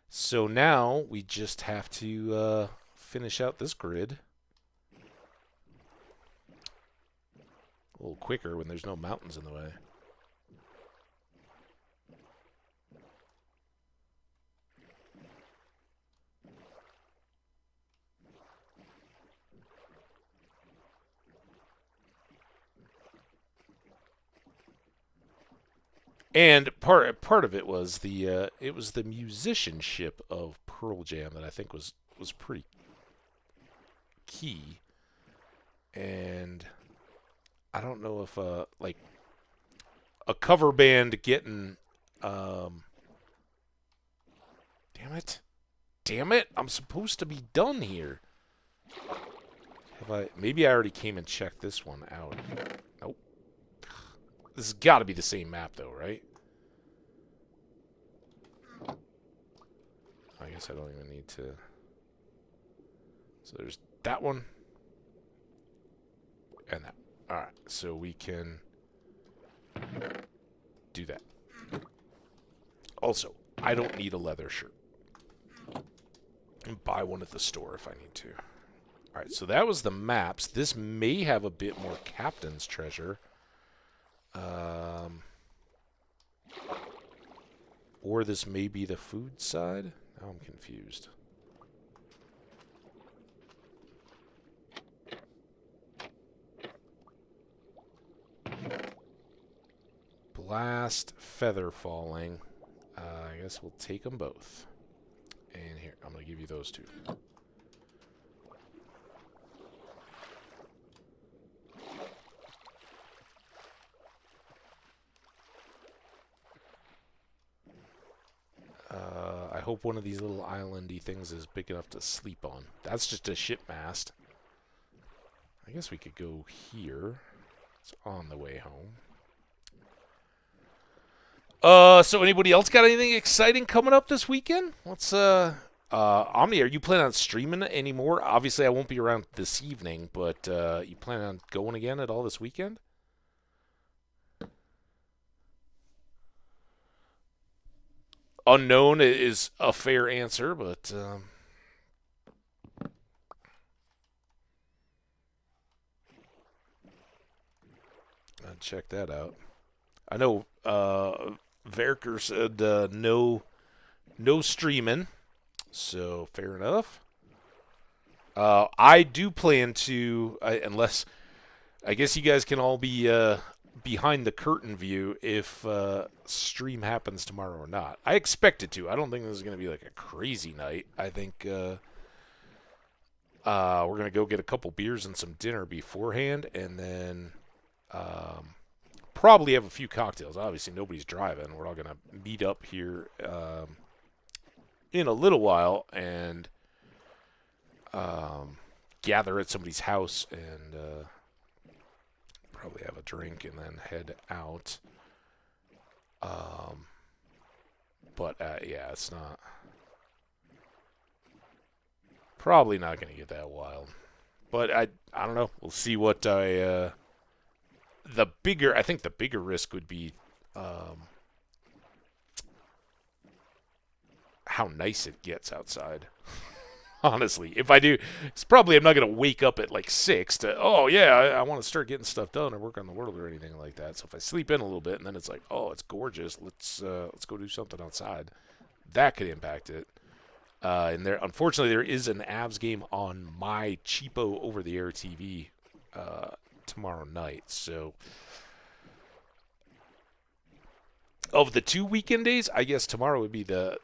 So now we just have to finish out this grid. A little quicker when there's no mountains in the way. And part of it was the musicianship of Pearl Jam that I think was pretty key. And I don't know if like a cover band getting damn it, I'm supposed to be done here. Maybe I already came and checked this one out. Nope. This has got to be the same map, though, right? I guess I don't even need to... So there's that one. And that. Alright, so we can do that. Also, I don't need a leather shirt. And buy one at the store if I need to. Alright, so that was the maps. This may have a bit more captain's treasure. Or this may be the food side. Now I'm confused. Blast, feather falling. I guess we'll take them both. And here, I'm going to give you those two. I hope one of these little islandy things is big enough to sleep on. That's just a ship mast. I guess we could go here. It's on the way home. So anybody else got anything exciting coming up this weekend? Let's, Omni, are you planning on streaming anymore? Obviously, I won't be around this evening, but, you plan on going again at all this weekend? Unknown is a fair answer, but, I'd check that out. I know, Verker said no streaming, so fair enough. I do plan to, unless I guess you guys can all be behind the curtain view if stream happens tomorrow or not. I expect it to. I don't think this is going to be like a crazy night. I think we're going to go get a couple beers and some dinner beforehand, and then probably have a few cocktails. Obviously, nobody's driving. We're all going to meet up here in a little while and gather at somebody's house and probably have a drink and then head out. But yeah, it's not... Probably not going to get that wild. But I don't know. We'll see what I... I think the bigger risk would be how nice it gets outside. Honestly, if I do, it's probably I'm not going to wake up at like 6 to, oh yeah, I want to start getting stuff done or work on the world or anything like that. So if I sleep in a little bit and then it's like, oh, it's gorgeous, let's go do something outside, that could impact it. And unfortunately, there is an Avs game on my cheapo over-the-air TV tomorrow night. So of the 2 weekend days, I guess tomorrow would be the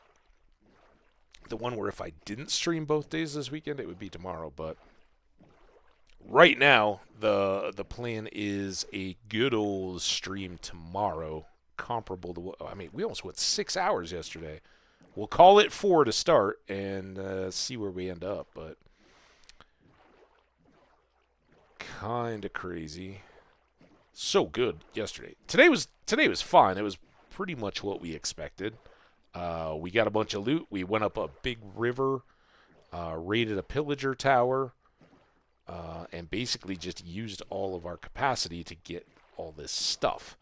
one where if I didn't stream both days this weekend, it would be tomorrow. But right now, the plan is a good old stream tomorrow, comparable to what, I mean, we almost went 6 hours yesterday. We'll call it 4 to start and see where we end up, but kind of crazy. So good yesterday. Today was fine. It was pretty much what we expected. We got a bunch of loot. We went up a big river, raided a pillager tower, and basically just used all of our capacity to get all this stuff.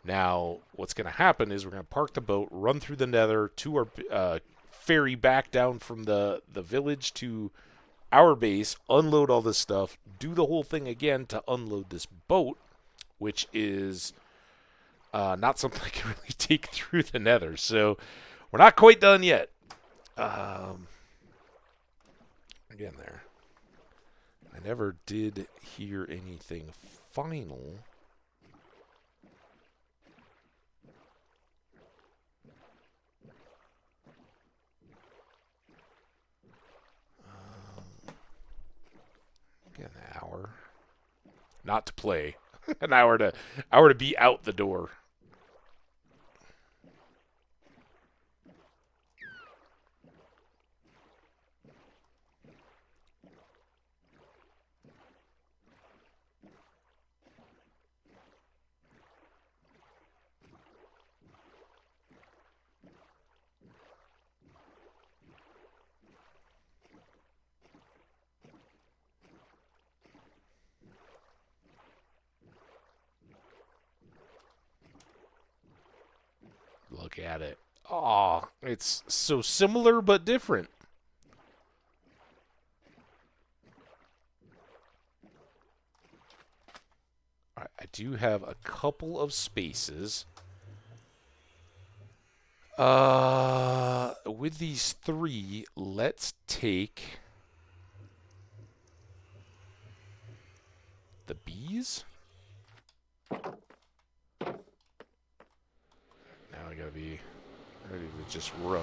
Now, what's going to happen is we're going to park the boat, run through the nether to our ferry back down from the village to our base, unload all this stuff, do the whole thing again to unload this boat, which is not something I can really take through the nether. So we're not quite done yet. Again there. I never did hear anything final. An hour. Not to play. An hour to be out the door. look at it. Aw, it's so similar but different. All right, I do have a couple of spaces. With these 3, let's take the bees. Now I gotta be ready to just run.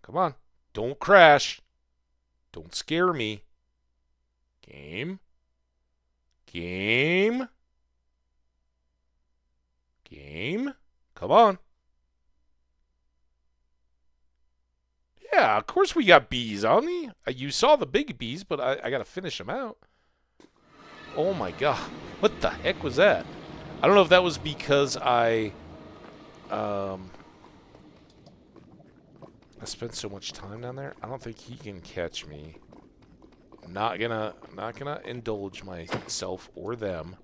Come on. Don't crash. Don't scare me. Game. Game. Game. Come on. Yeah, of course we got bees on me. You saw the big bees, but I gotta finish them out. Oh my god. What the heck was that? I don't know if that was because I spent so much time down there. I don't think he can catch me. Not gonna indulge myself or them.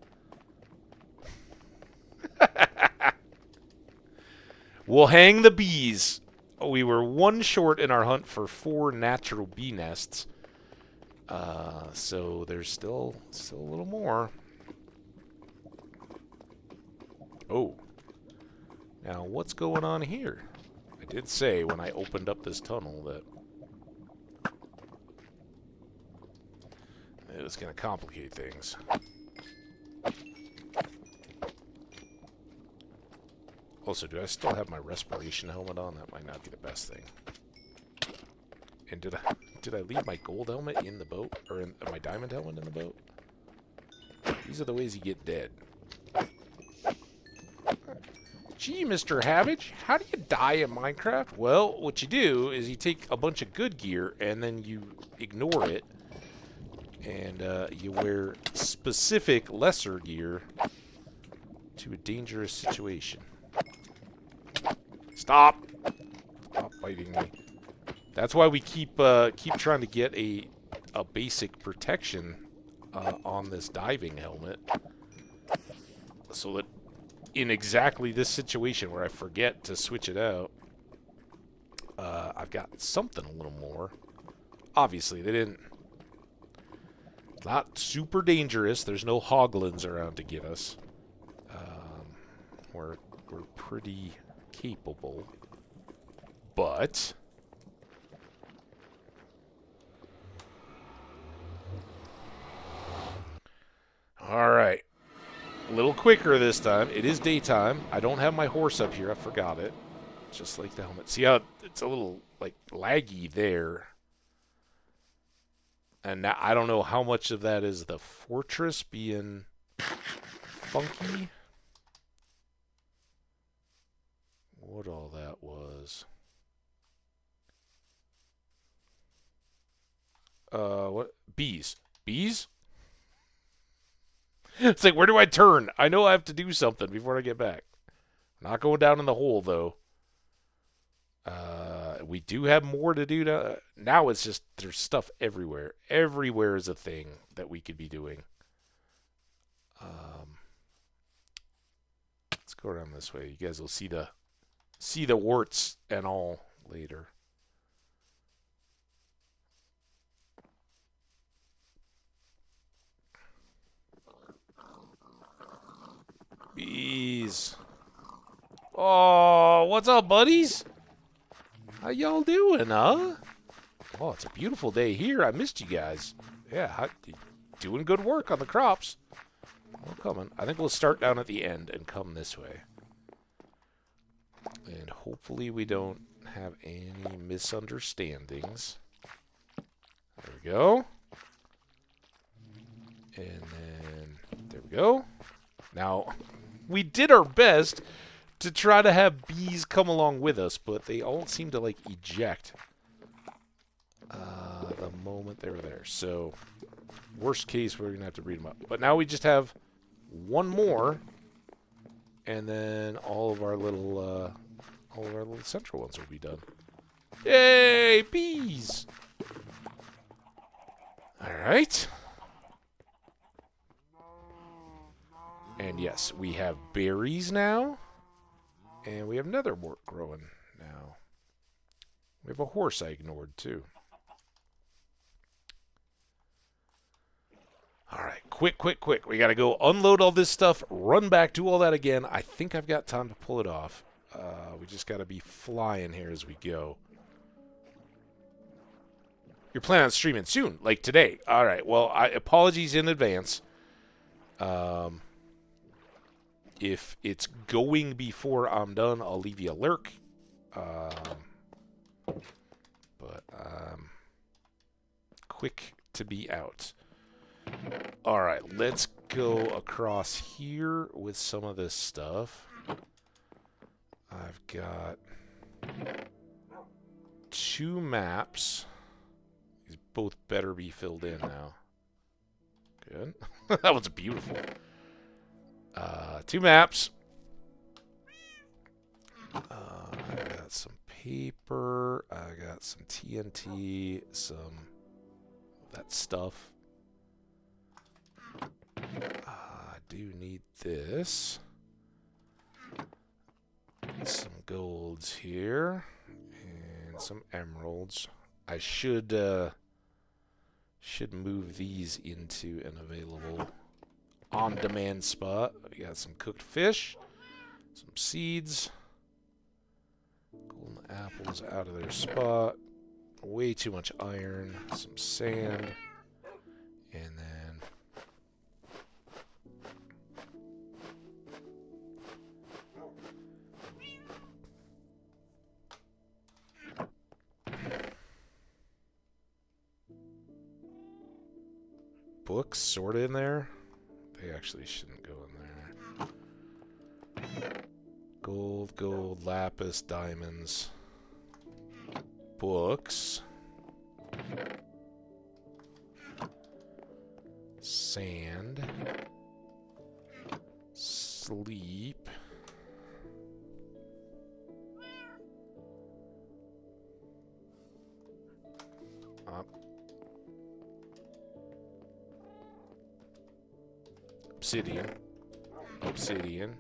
We'll hang the bees. We were 1 short in our hunt for 4 natural bee nests. So there's still a little more. Oh. Now, what's going on here? I did say when I opened up this tunnel that it was going to complicate things. Also, do I still have my respiration helmet on? That might not be the best thing. And did I leave my gold helmet in the boat? Or my diamond helmet in the boat? These are the ways you get dead. Gee, Mr. Hambbage, how do you die in Minecraft? Well, what you do is you take a bunch of good gear and then you ignore it. And you wear specific lesser gear to a dangerous situation. Stop! Stop biting me. That's why we keep trying to get a basic protection on this diving helmet, so that in exactly this situation where I forget to switch it out, I've got something a little more. Obviously, they didn't. Not super dangerous. There's no hoglins around to get us. We're pretty capable, but all right, a little quicker this time. It is daytime. I don't have my horse up here. I forgot it. Just like the helmet. See how it's a little like laggy there. And now I don't know how much of that is the fortress being funky. What all that was. What? Bees. Bees? It's like, where do I turn? I know I have to do something before I get back. Not going down in the hole, though. We do have more to do now. It's just, there's stuff everywhere. Everywhere is a thing that we could be doing. Let's go around this way. You guys will see the warts and all later. Bees. Oh, what's up, buddies? How y'all doing, huh? Oh, it's a beautiful day here. I missed you guys. Yeah, doing good work on the crops. We're coming. I think we'll start down at the end and come this way. And hopefully we don't have any misunderstandings. There we go. And then, there we go. Now, we did our best to try to have bees come along with us, but they all seem to, like, eject the moment they were there. So, worst case, we're going to have to breed them up. But now we just have one more, and then all of our little central ones will be done. Yay, bees! All right. And And yes, we have berries now. And we have netherwort growing now. We have a horse I ignored, too. Alright, quick. We gotta go unload all this stuff, run back, do all that again. I think I've got time to pull it off. We just gotta be flying here as we go. You're planning on streaming soon, like today. Alright, well, apologies in advance. If it's going before I'm done, I'll leave you a lurk. But quick to be out. Alright, let's go across here with some of this stuff. I've got 2 maps. These both better be filled in now. Good. That was beautiful. 2 maps. I got some paper. I got some TNT. Some of that stuff. I do need this. Some golds here. And some emeralds. I should move these into an available on-demand spot. We got some cooked fish. Some seeds. Golden apples out of their spot. Way too much iron. Some sand. And then books sort of in there. They actually shouldn't go in there. Gold, lapis, diamonds, books, sand, sleep, obsidian.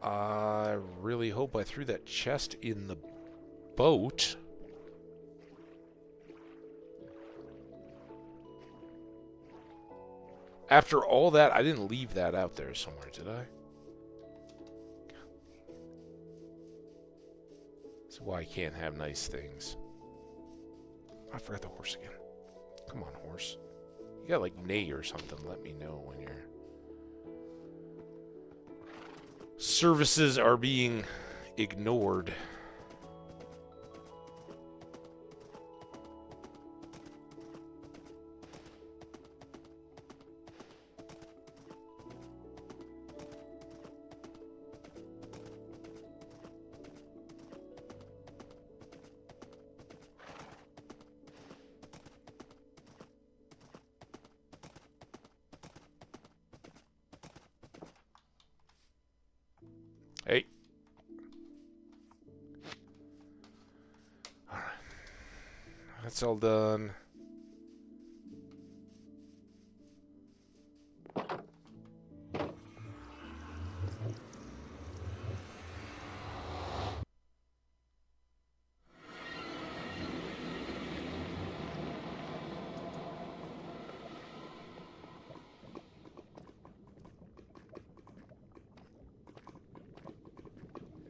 I really hope I threw that chest in the boat. After all that, I didn't leave that out there somewhere, did I? That's why I can't have nice things. I forgot the horse again. Come on, horse. You got like neigh or something. Let me know when your services are being ignored. Hey. Alright. That's all done.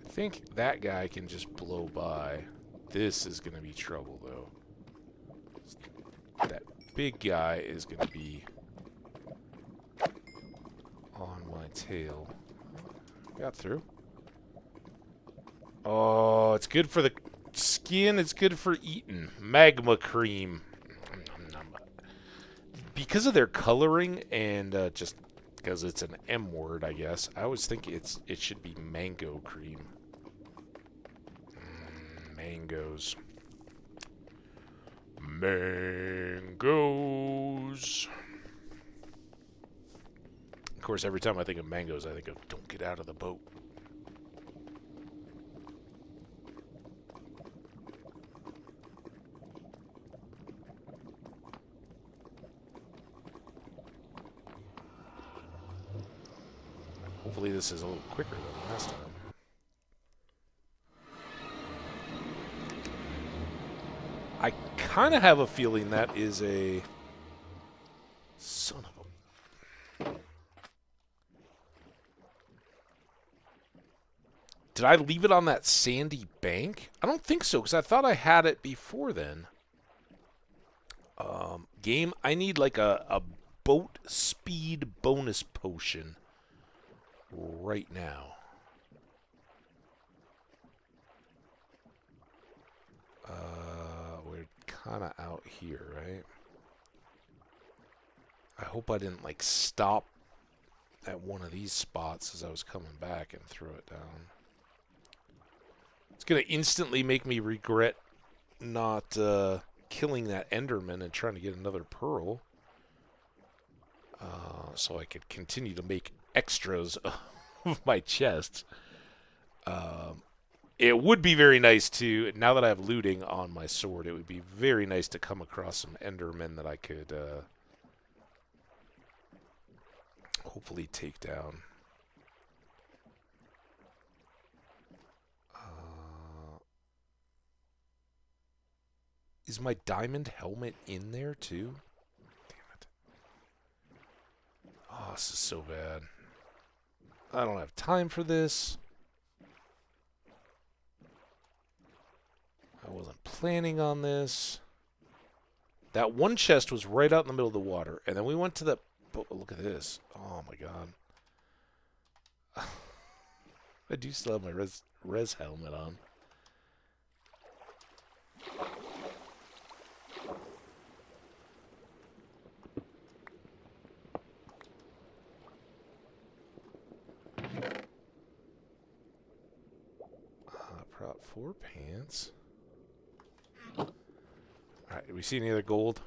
I think that guy can just blow by. This is going to be trouble, though. That big guy is going to be on my tail. Got through. Oh, it's good for the skin. It's good for eating. Magma cream. Because of their coloring and just because it's an M word, I guess, I always think it should be mango cream. Mangoes. Mangoes. Of course, every time I think of mangoes, I think of don't get out of the boat. Hopefully this is a little quicker than last time. I kind of have a feeling that is a... Son of a... Did I leave it on that sandy bank? I don't think so, because I thought I had it before then. Game, I need like a boat speed bonus potion right now. We're kind of out here, right? I hope I didn't like stop at one of these spots as I was coming back and throw it down. It's going to instantly make me regret not killing that Enderman and trying to get another pearl. So I could continue to make extras of my chests. It would be very nice to, now that I have looting on my sword, it would be very nice to come across some Endermen that I could hopefully take down. Is my diamond helmet in there too? Damn it. Oh, this is so bad. I don't have time for this. I wasn't planning on this. That one chest was right out in the middle of the water. And then we went to the... Oh, look at this. Oh, my God. I do still have my res helmet on. Prop 4 pants. Alright, do we see any other gold?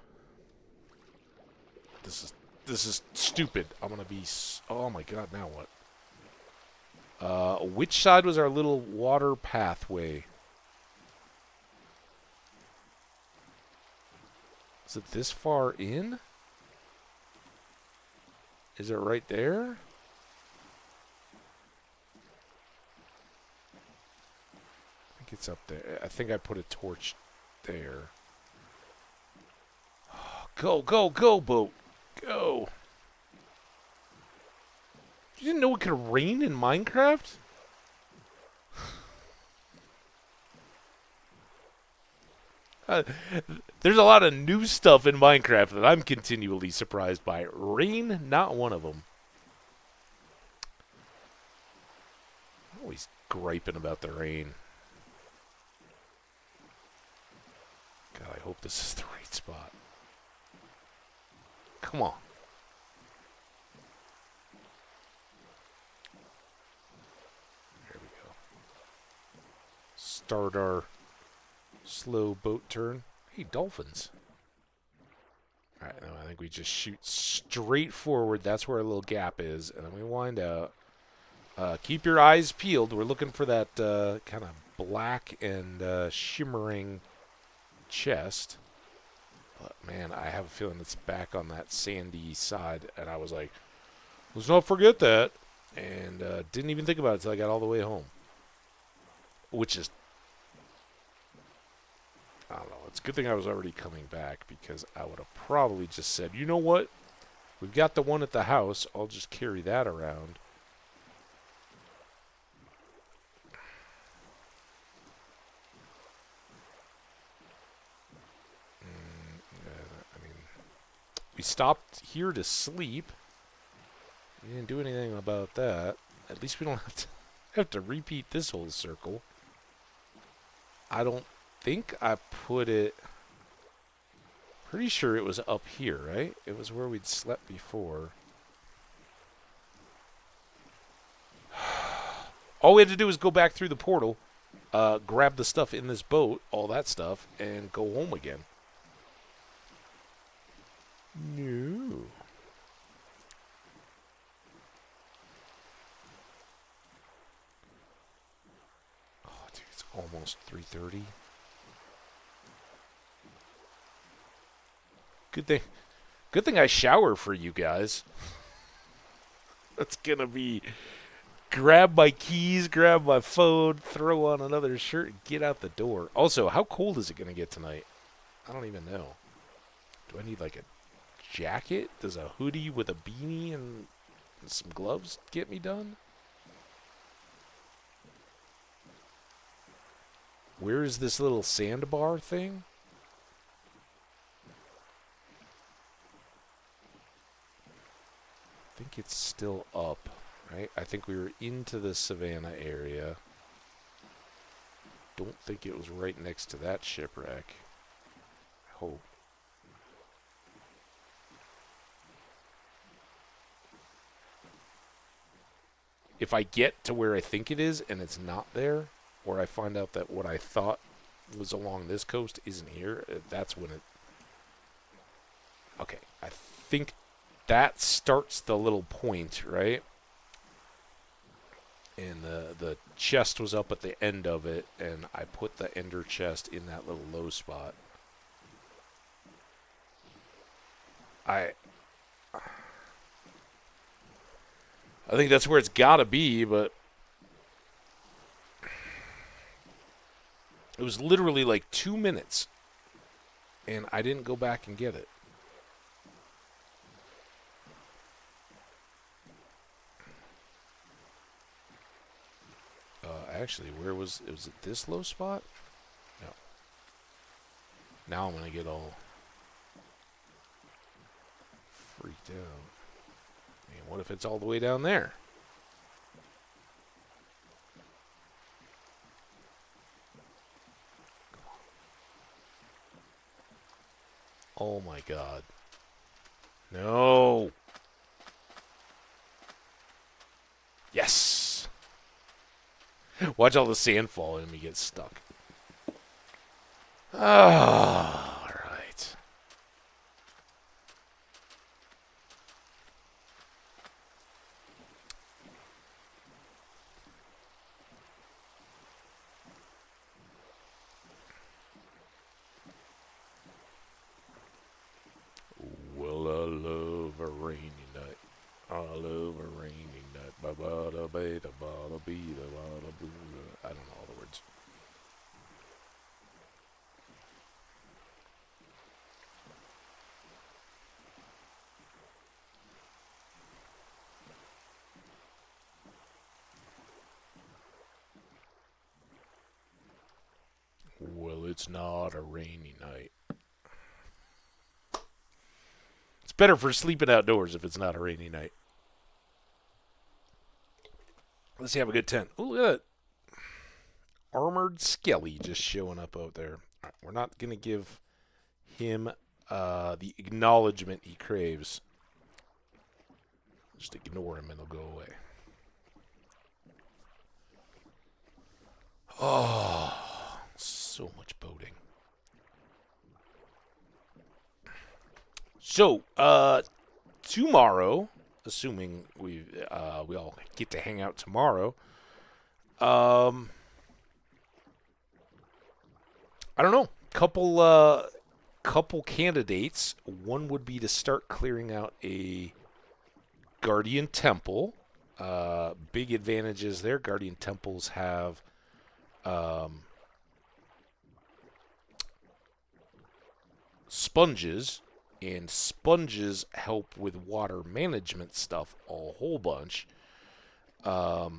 This is stupid. I'm gonna be... Oh my god, now what? Which side was our little water pathway? Is it this far in? Is it right there? I think it's up there. I think I put a torch there. Oh, go, go, go, boat. Go. You didn't know it could rain in Minecraft? There's a lot of new stuff in Minecraft that I'm continually surprised by. Rain, not one of them. I'm always griping about the rain. God, I hope this is the right spot. Come on. There we go. Start our slow boat turn. Hey, dolphins. Alright, now I think we just shoot straight forward. That's where our little gap is. And then we wind out. Keep your eyes peeled. We're looking for that kind of black and shimmering chest. But, man, I have a feeling it's back on that sandy side. And I was like, let's not forget that. And didn't even think about it until I got all the way home. Which is... I don't know. It's a good thing I was already coming back because I would have probably just said, you know what? We've got the one at the house. I'll just carry that around. I mean, we stopped here to sleep. We didn't do anything about that. At least we don't have to repeat this whole circle. I don't think I put it... Pretty sure it was up here, right? It was where we'd slept before. All we had to do was go back through the portal, grab the stuff in this boat, all that stuff, and go home again. No. Almost 3:30. Good thing. Good thing I shower for you guys. That's gonna be grab my keys, grab my phone, throw on another shirt, and get out the door. Also, how cold is it gonna get tonight? I don't even know. Do I need like a jacket? Does a hoodie with a beanie and some gloves get me done? Where is this little sandbar thing? I think it's still up, right? I think we were into the Savannah area. Don't think it was right next to that shipwreck. I hope. If I get to where I think it is and it's not there, or I find out that what I thought was along this coast isn't here, that's when it... Okay, I think that starts the little point, right? And the chest was up at the end of it, and I put the ender chest in that little low spot. I think that's where it's got to be, but it was literally like 2 minutes, and I didn't go back and get it. Actually, where was it? Was it this low spot? No. Now I'm going to get all freaked out. Man, what if it's all the way down there? Oh my god. No. Yes. Watch all the sand fall and me get stuck. Ah, all right. Well, I love a rainy night. I love a rainy night. I don't know all the words. Well, it's not a rainy night. It's better for sleeping outdoors if it's not a rainy night. Let's see, have a good tent. Oh, look at that. Armored Skelly just showing up out there. All right, we're not going to give him the acknowledgement he craves. Just ignore him and he'll go away. Oh, so much boating. So, tomorrow, assuming we all get to hang out tomorrow, I don't know. Couple candidates. One would be to start clearing out a Guardian Temple. Big advantages there. Guardian Temples have sponges, and sponges help with water management stuff a whole bunch. I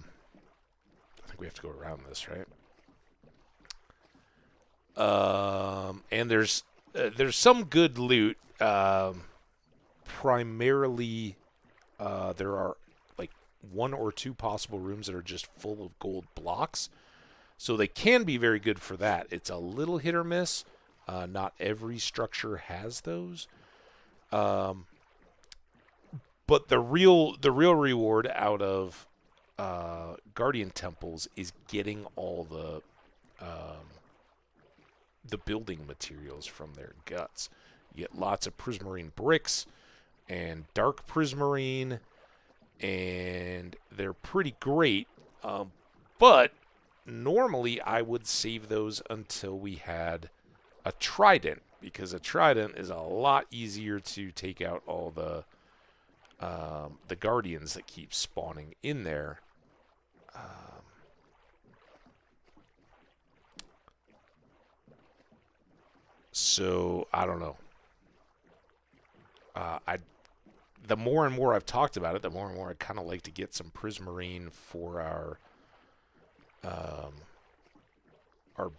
think we have to go around this, right? And there's some good loot. Primarily, there are like 1 or 2 possible rooms that are just full of gold blocks. So they can be very good for that. It's a little hit or miss. Not every structure has those. But the real reward out of Guardian Temples is getting all the building materials from their guts. You get lots of prismarine bricks and dark prismarine, and they're pretty great. But normally I would save those until we had a trident, because a trident is a lot easier to take out all the guardians that keep spawning in there. So I don't know. The more and more I've talked about it, the more and more I'd kind of like to get some prismarine for our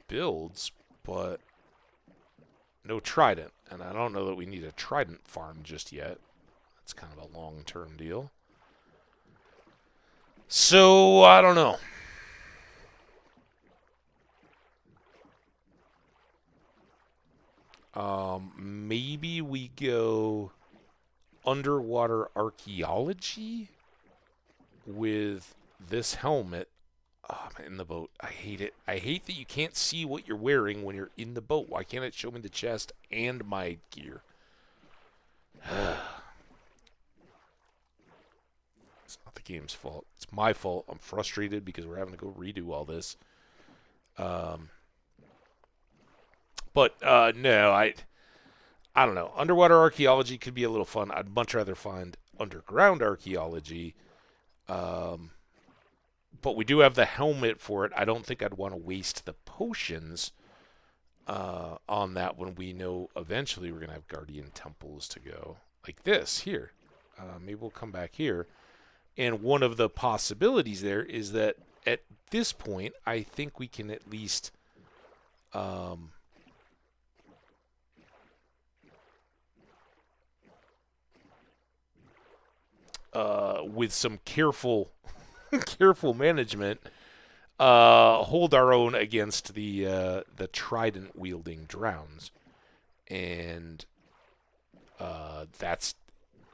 builds, but no trident, and I don't know that we need a trident farm just yet. It's kind of a long-term deal. So I don't know. Maybe we go underwater archaeology with this helmet. Oh, I'm in the boat. I hate it. I hate that you can't see what you're wearing when you're in the boat. Why can't it show me the chest and my gear? It's not the game's fault. It's my fault. I'm frustrated because we're having to go redo all this. No, I don't know. Underwater archaeology could be a little fun. I'd much rather find underground archaeology. But we do have the helmet for it. I don't think I'd want to waste the potions on that when we know eventually we're going to have guardian temples to go. Like this here. Maybe we'll come back here. And one of the possibilities there is that at this point, I think we can at least... with some careful management, hold our own against the trident wielding drowns, and that's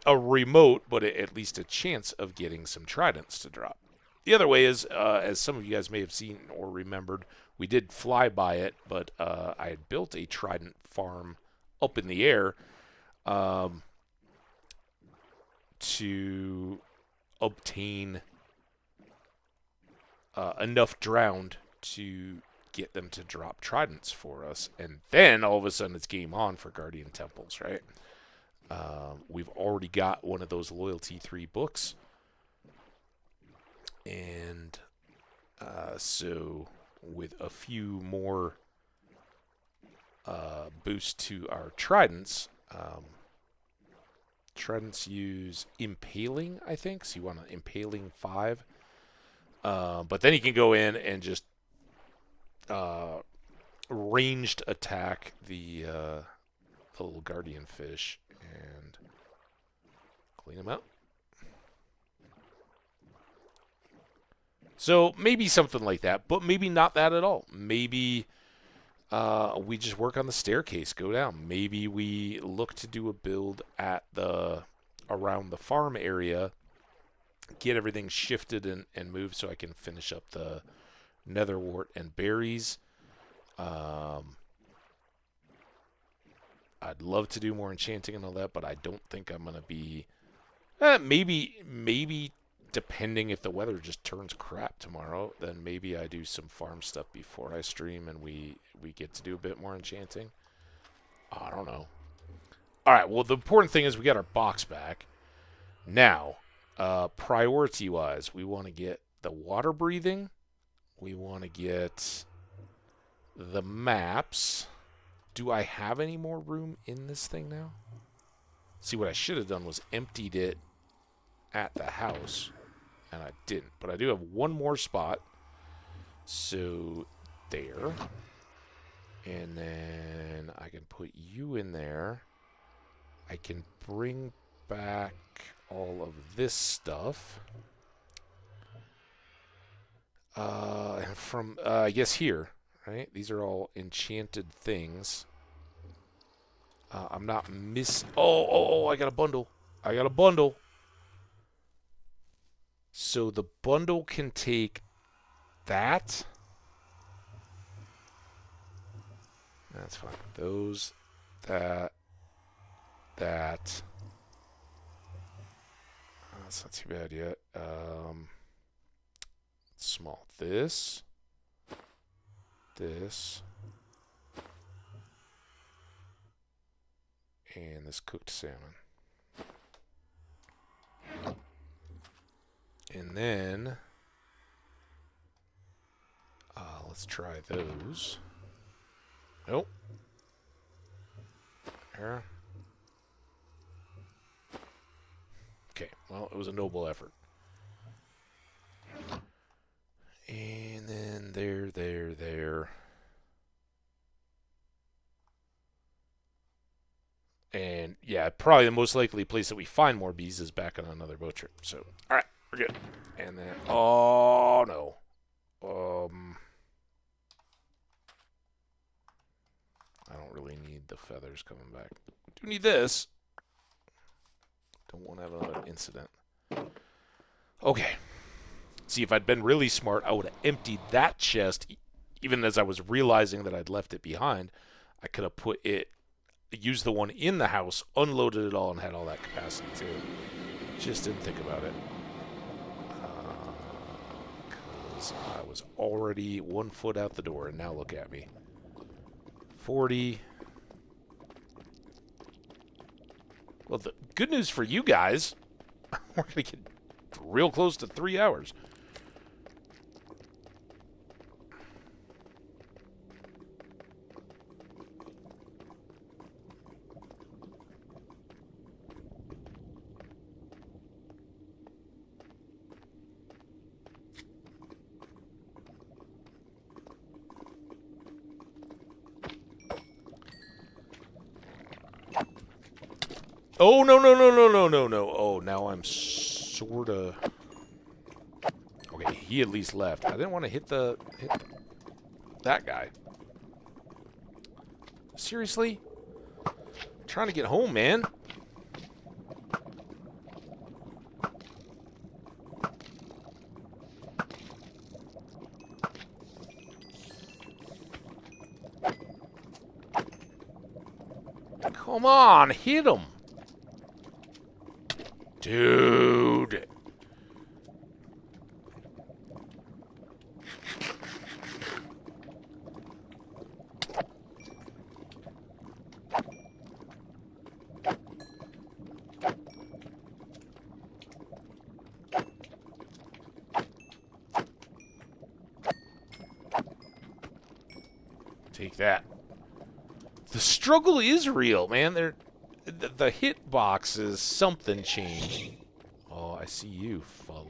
a remote, but at least a chance of getting some tridents to drop. The other way is, as some of you guys may have seen or remembered, we did fly by it, but I had built a trident farm up in the air to obtain enough drowned to get them to drop tridents for us, and then all of a sudden it's game on for guardian temples, right? We've already got one of those loyalty 3 books, and so with a few more boosts to our tridents, tridents use impaling, I think, so you want an impaling 5. But then you can go in and just ranged attack the little guardian fish and clean them out. So maybe something like that, but maybe not that at all. Maybe we just work on the staircase, go down. Maybe we look to do a build at around the farm area, get everything shifted and moved so I can finish up the netherwort and berries. I'd love to do more enchanting and all that, but I don't think I'm going to be... maybe depending if the weather just turns crap tomorrow, then maybe I do some farm stuff before I stream and we get to do a bit more enchanting. I don't know. All right, well, the important thing is we got our box back. Now, priority-wise, we want to get the water breathing. We want to get the maps. Do I have any more room in this thing now? See, what I should have done was emptied it at the house, and I didn't. But I do have one more spot. So, there. And then I can put you in there. I can bring back all of this stuff. And from, I guess here, right? These are all enchanted things. I'm not Oh, I got a bundle. I got a bundle. So the bundle can take that. That's fine. Those, that. That's not too bad yet. Small this. this. And this cooked salmon. And then, let's try those. Nope. There. Okay, well, it was a noble effort. And then there. And, yeah, probably the most likely place that we find more bees is back on another boat trip. So, alright, we're good. And then, oh, no. I don't really need the feathers coming back. Do need this. Don't want to have another incident. Okay. See, if I'd been really smart, I would have emptied that chest. Even as I was realizing that I'd left it behind, I could have put it, used the one in the house, unloaded it all, and had all that capacity too. Just didn't think about it. Because I was already 1 foot out the door, and now look at me. 40. Well, the good news for you guys, we're going to get real close to 3 hours. Oh, no. Oh, now I'm sort of... Okay, he at least left. I didn't want to hit that guy. Seriously? I'm trying to get home, man. Come on, hit him. Dude. Take that. The struggle is real, man. The hitbox is something changed. Oh, I see you, fella.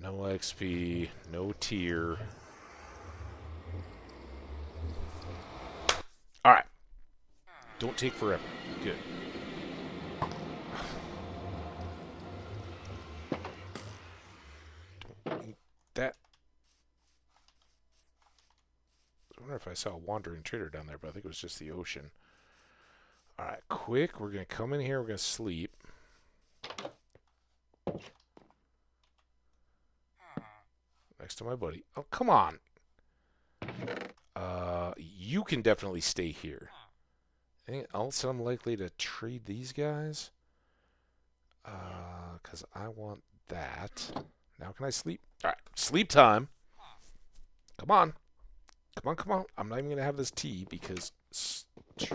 No XP, no tier. Alright. Don't take forever. Good. Don't eat that. I wonder if I saw a wandering trader down there, but I think it was just the ocean. Alright, quick. We're going to come in here. We're going to sleep. Next to my buddy. Oh, come on. You can definitely stay here. Anything else I'm likely to trade these guys? Because I want that. Now can I sleep? Alright, sleep time. Come on. Come on. I'm not even going to have this tea because... Dude.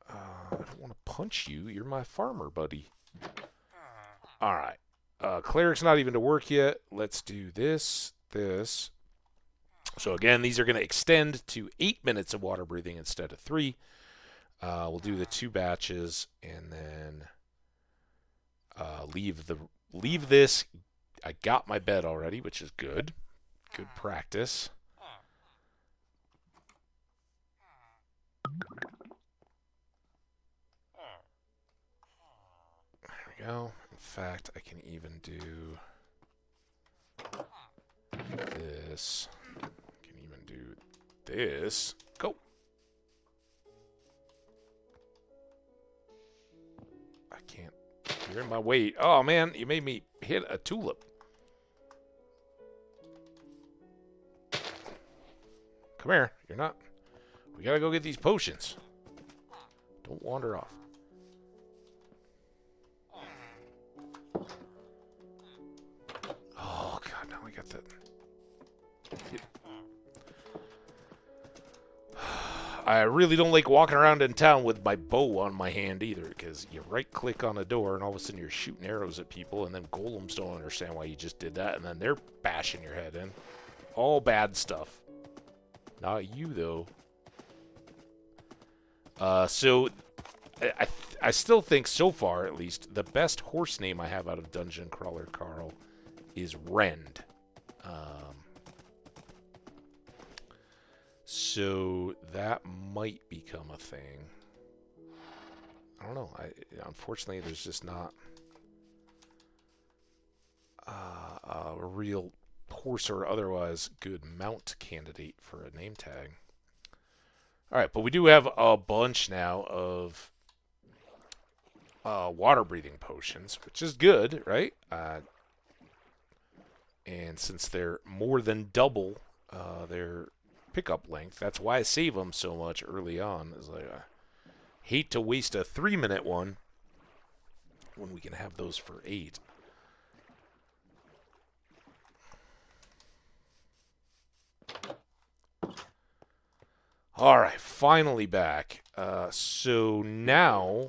I don't want to punch you. You're my farmer, buddy. Alright. Cleric's not even to work yet. Let's do this. So again, these are going to extend to 8 minutes of water breathing instead of 3. We'll do the 2 batches and then leave this. I got my bed already, which is good. Good practice. There we go. In fact, I can even do this. I can even do this. Go. I can't. You're in my way. Oh, man. You made me hit a tulip. Come here. You're not. We gotta go get these potions. Don't wander off. we got that. I really don't like walking around in town with my bow on my hand either, because you right-click on a door and all of a sudden you're shooting arrows at people, and then golems don't understand why you just did that, and then they're bashing your head in. All bad stuff. Not you, though. So, I still think, so far at least, the best horse name I have out of Dungeon Crawler Carl is Rend. So that might become a thing. I don't know. Unfortunately, there's just not a real horse or otherwise good mount candidate for a name tag. All right, but we do have a bunch now of water-breathing potions, which is good, right? And since they're more than double their pickup length, that's why I save them so much early on. Is like, I hate to waste a 3-minute one when we can have those for 8. All right, finally back. So now,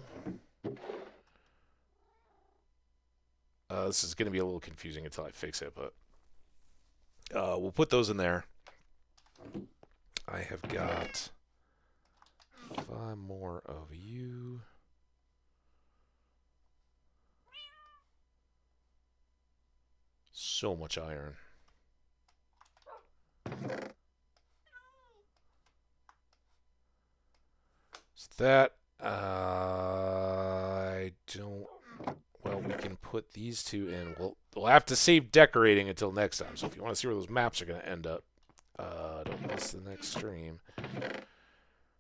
this is going to be a little confusing until I fix it, but we'll put those in there. I have got 5 more of you. So much iron. So that, I don't... Well, we can put these 2 in. We'll have to save decorating until next time. So if you want to see where those maps are going to end up, don't miss the next stream.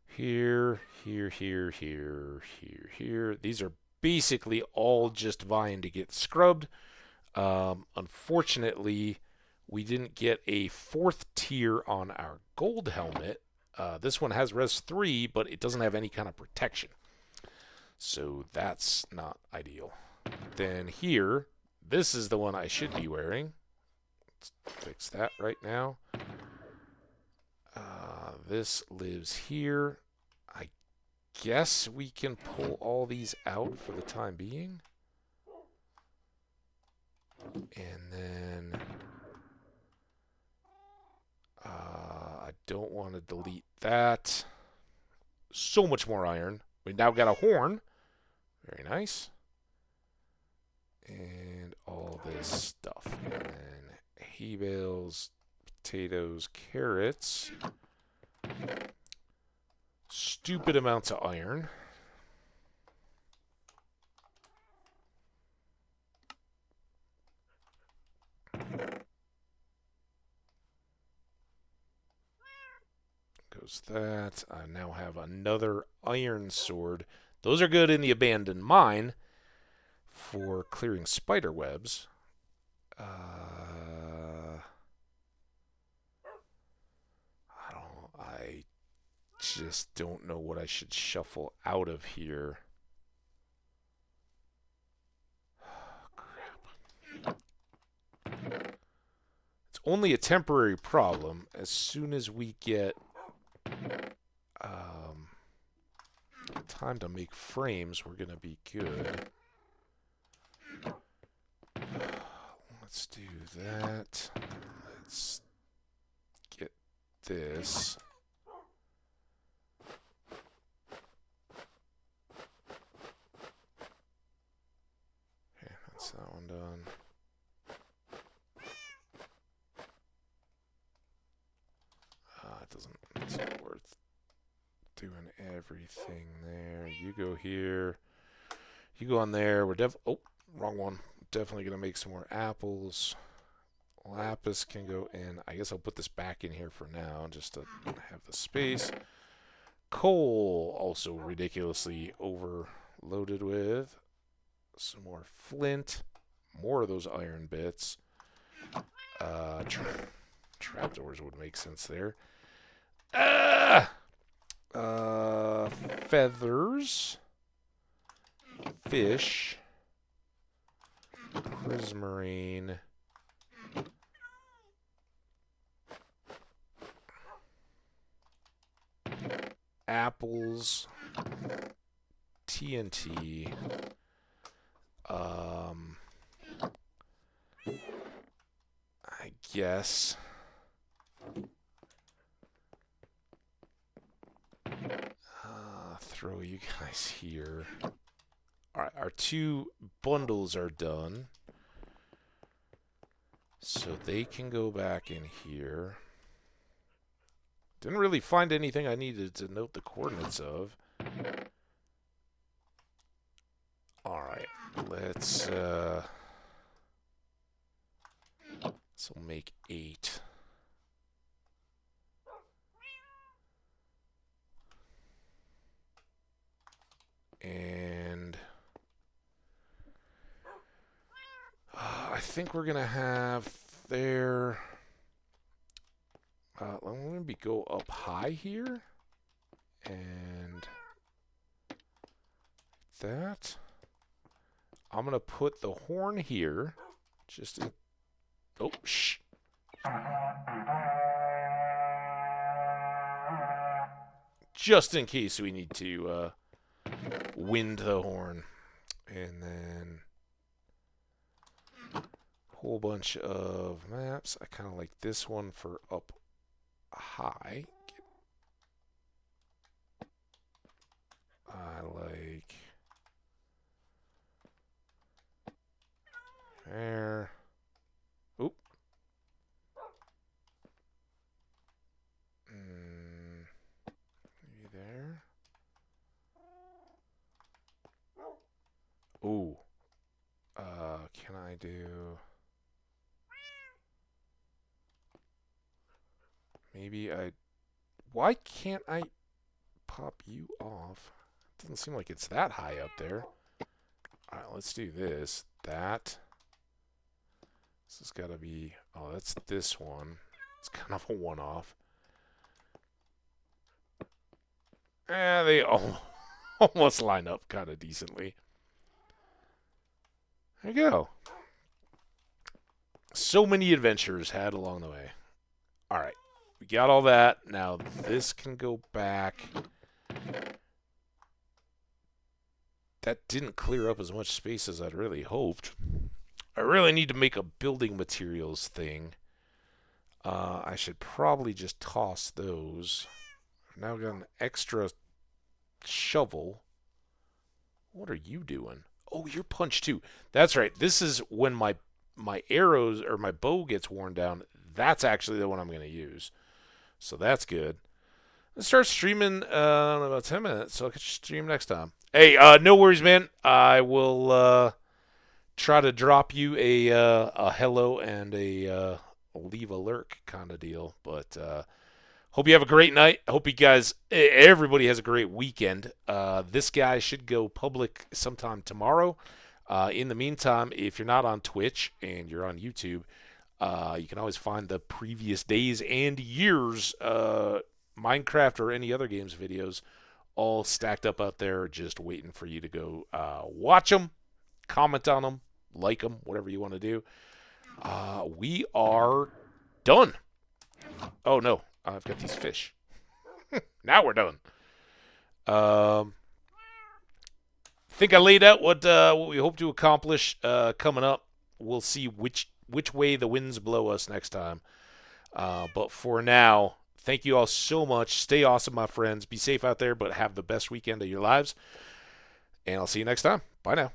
Here, here, here, here, here, here. These are basically all just vying to get scrubbed. Unfortunately, we didn't get a 4th tier on our gold helmet. This one has res 3, but it doesn't have any kind of protection. So that's not ideal. Then here, this is the one I should be wearing. Let's fix that right now. This lives here. I guess we can pull all these out for the time being. And then I don't want to delete that. So much more iron. We now got a horn. Very nice. And all this stuff. And then hay bales, potatoes, carrots. Stupid amounts of iron. Goes that. I now have another iron sword. Those are good in the abandoned mine for clearing spider webs. I just don't know what I should shuffle out of here. Crap. It's only a temporary problem. As soon as we get time to make frames, we're going to be good. Let's do that. Let's get this. Okay, that's that one done. It's not worth doing everything there. You go here. You go on there. We're oh, wrong one. Definitely going to make some more apples. Lapis can go in. I guess I'll put this back in here for now just to have the space. Coal, also ridiculously overloaded with. Some more flint. More of those iron bits. Trapdoors would make sense there. Feathers. Fish. Prismarine. apples, TNT, I guess. Throw you guys here. Alright, our 2 bundles are done. So they can go back in here. Didn't really find anything I needed to note the coordinates of. Alright, let's so make 8. And I think we're going to have there. Let me maybe go up high here. And that. I'm going to put the horn here. Just in. Oh, shh. Just in case we need to wind the horn. And then a whole bunch of maps. I kind of like this one for up high. I like there. Oop. Maybe there. Ooh. Can I do... Maybe I... Why can't I pop you off? Doesn't seem like it's that high up there. Alright, let's do this. That. This has got to be... Oh, that's this one. It's kind of a one-off. They almost line up kind of decently. There you go. So many adventures had along the way. Alright. We got all that. Now this can go back. That didn't clear up as much space as I'd really hoped. I really need to make a building materials thing. I should probably just toss those. Now I've got an extra shovel. What are you doing? Oh, you're punched too. That's right. This is when my arrows or my bow gets worn down. That's actually the one I'm going to use. So that's good. Let's start streaming in about 10 minutes, so I can stream next time. Hey, no worries, man. I will try to drop you a hello and a leave a lurk kind of deal. But hope you have a great night. I hope you guys, everybody has a great weekend. This guy should go public sometime tomorrow. In the meantime, if you're not on Twitch and you're on YouTube, you can always find the previous days and years Minecraft or any other games videos all stacked up out there just waiting for you to go watch them, comment on them, like them, whatever you want to do. We are done. Oh, no. I've got these fish. Now we're done. Think I laid out what we hope to accomplish coming up. We'll see which way the winds blow us next time. But for now, thank you all so much. Stay awesome, my friends. Be safe out there, but have the best weekend of your lives. And I'll see you next time. Bye now.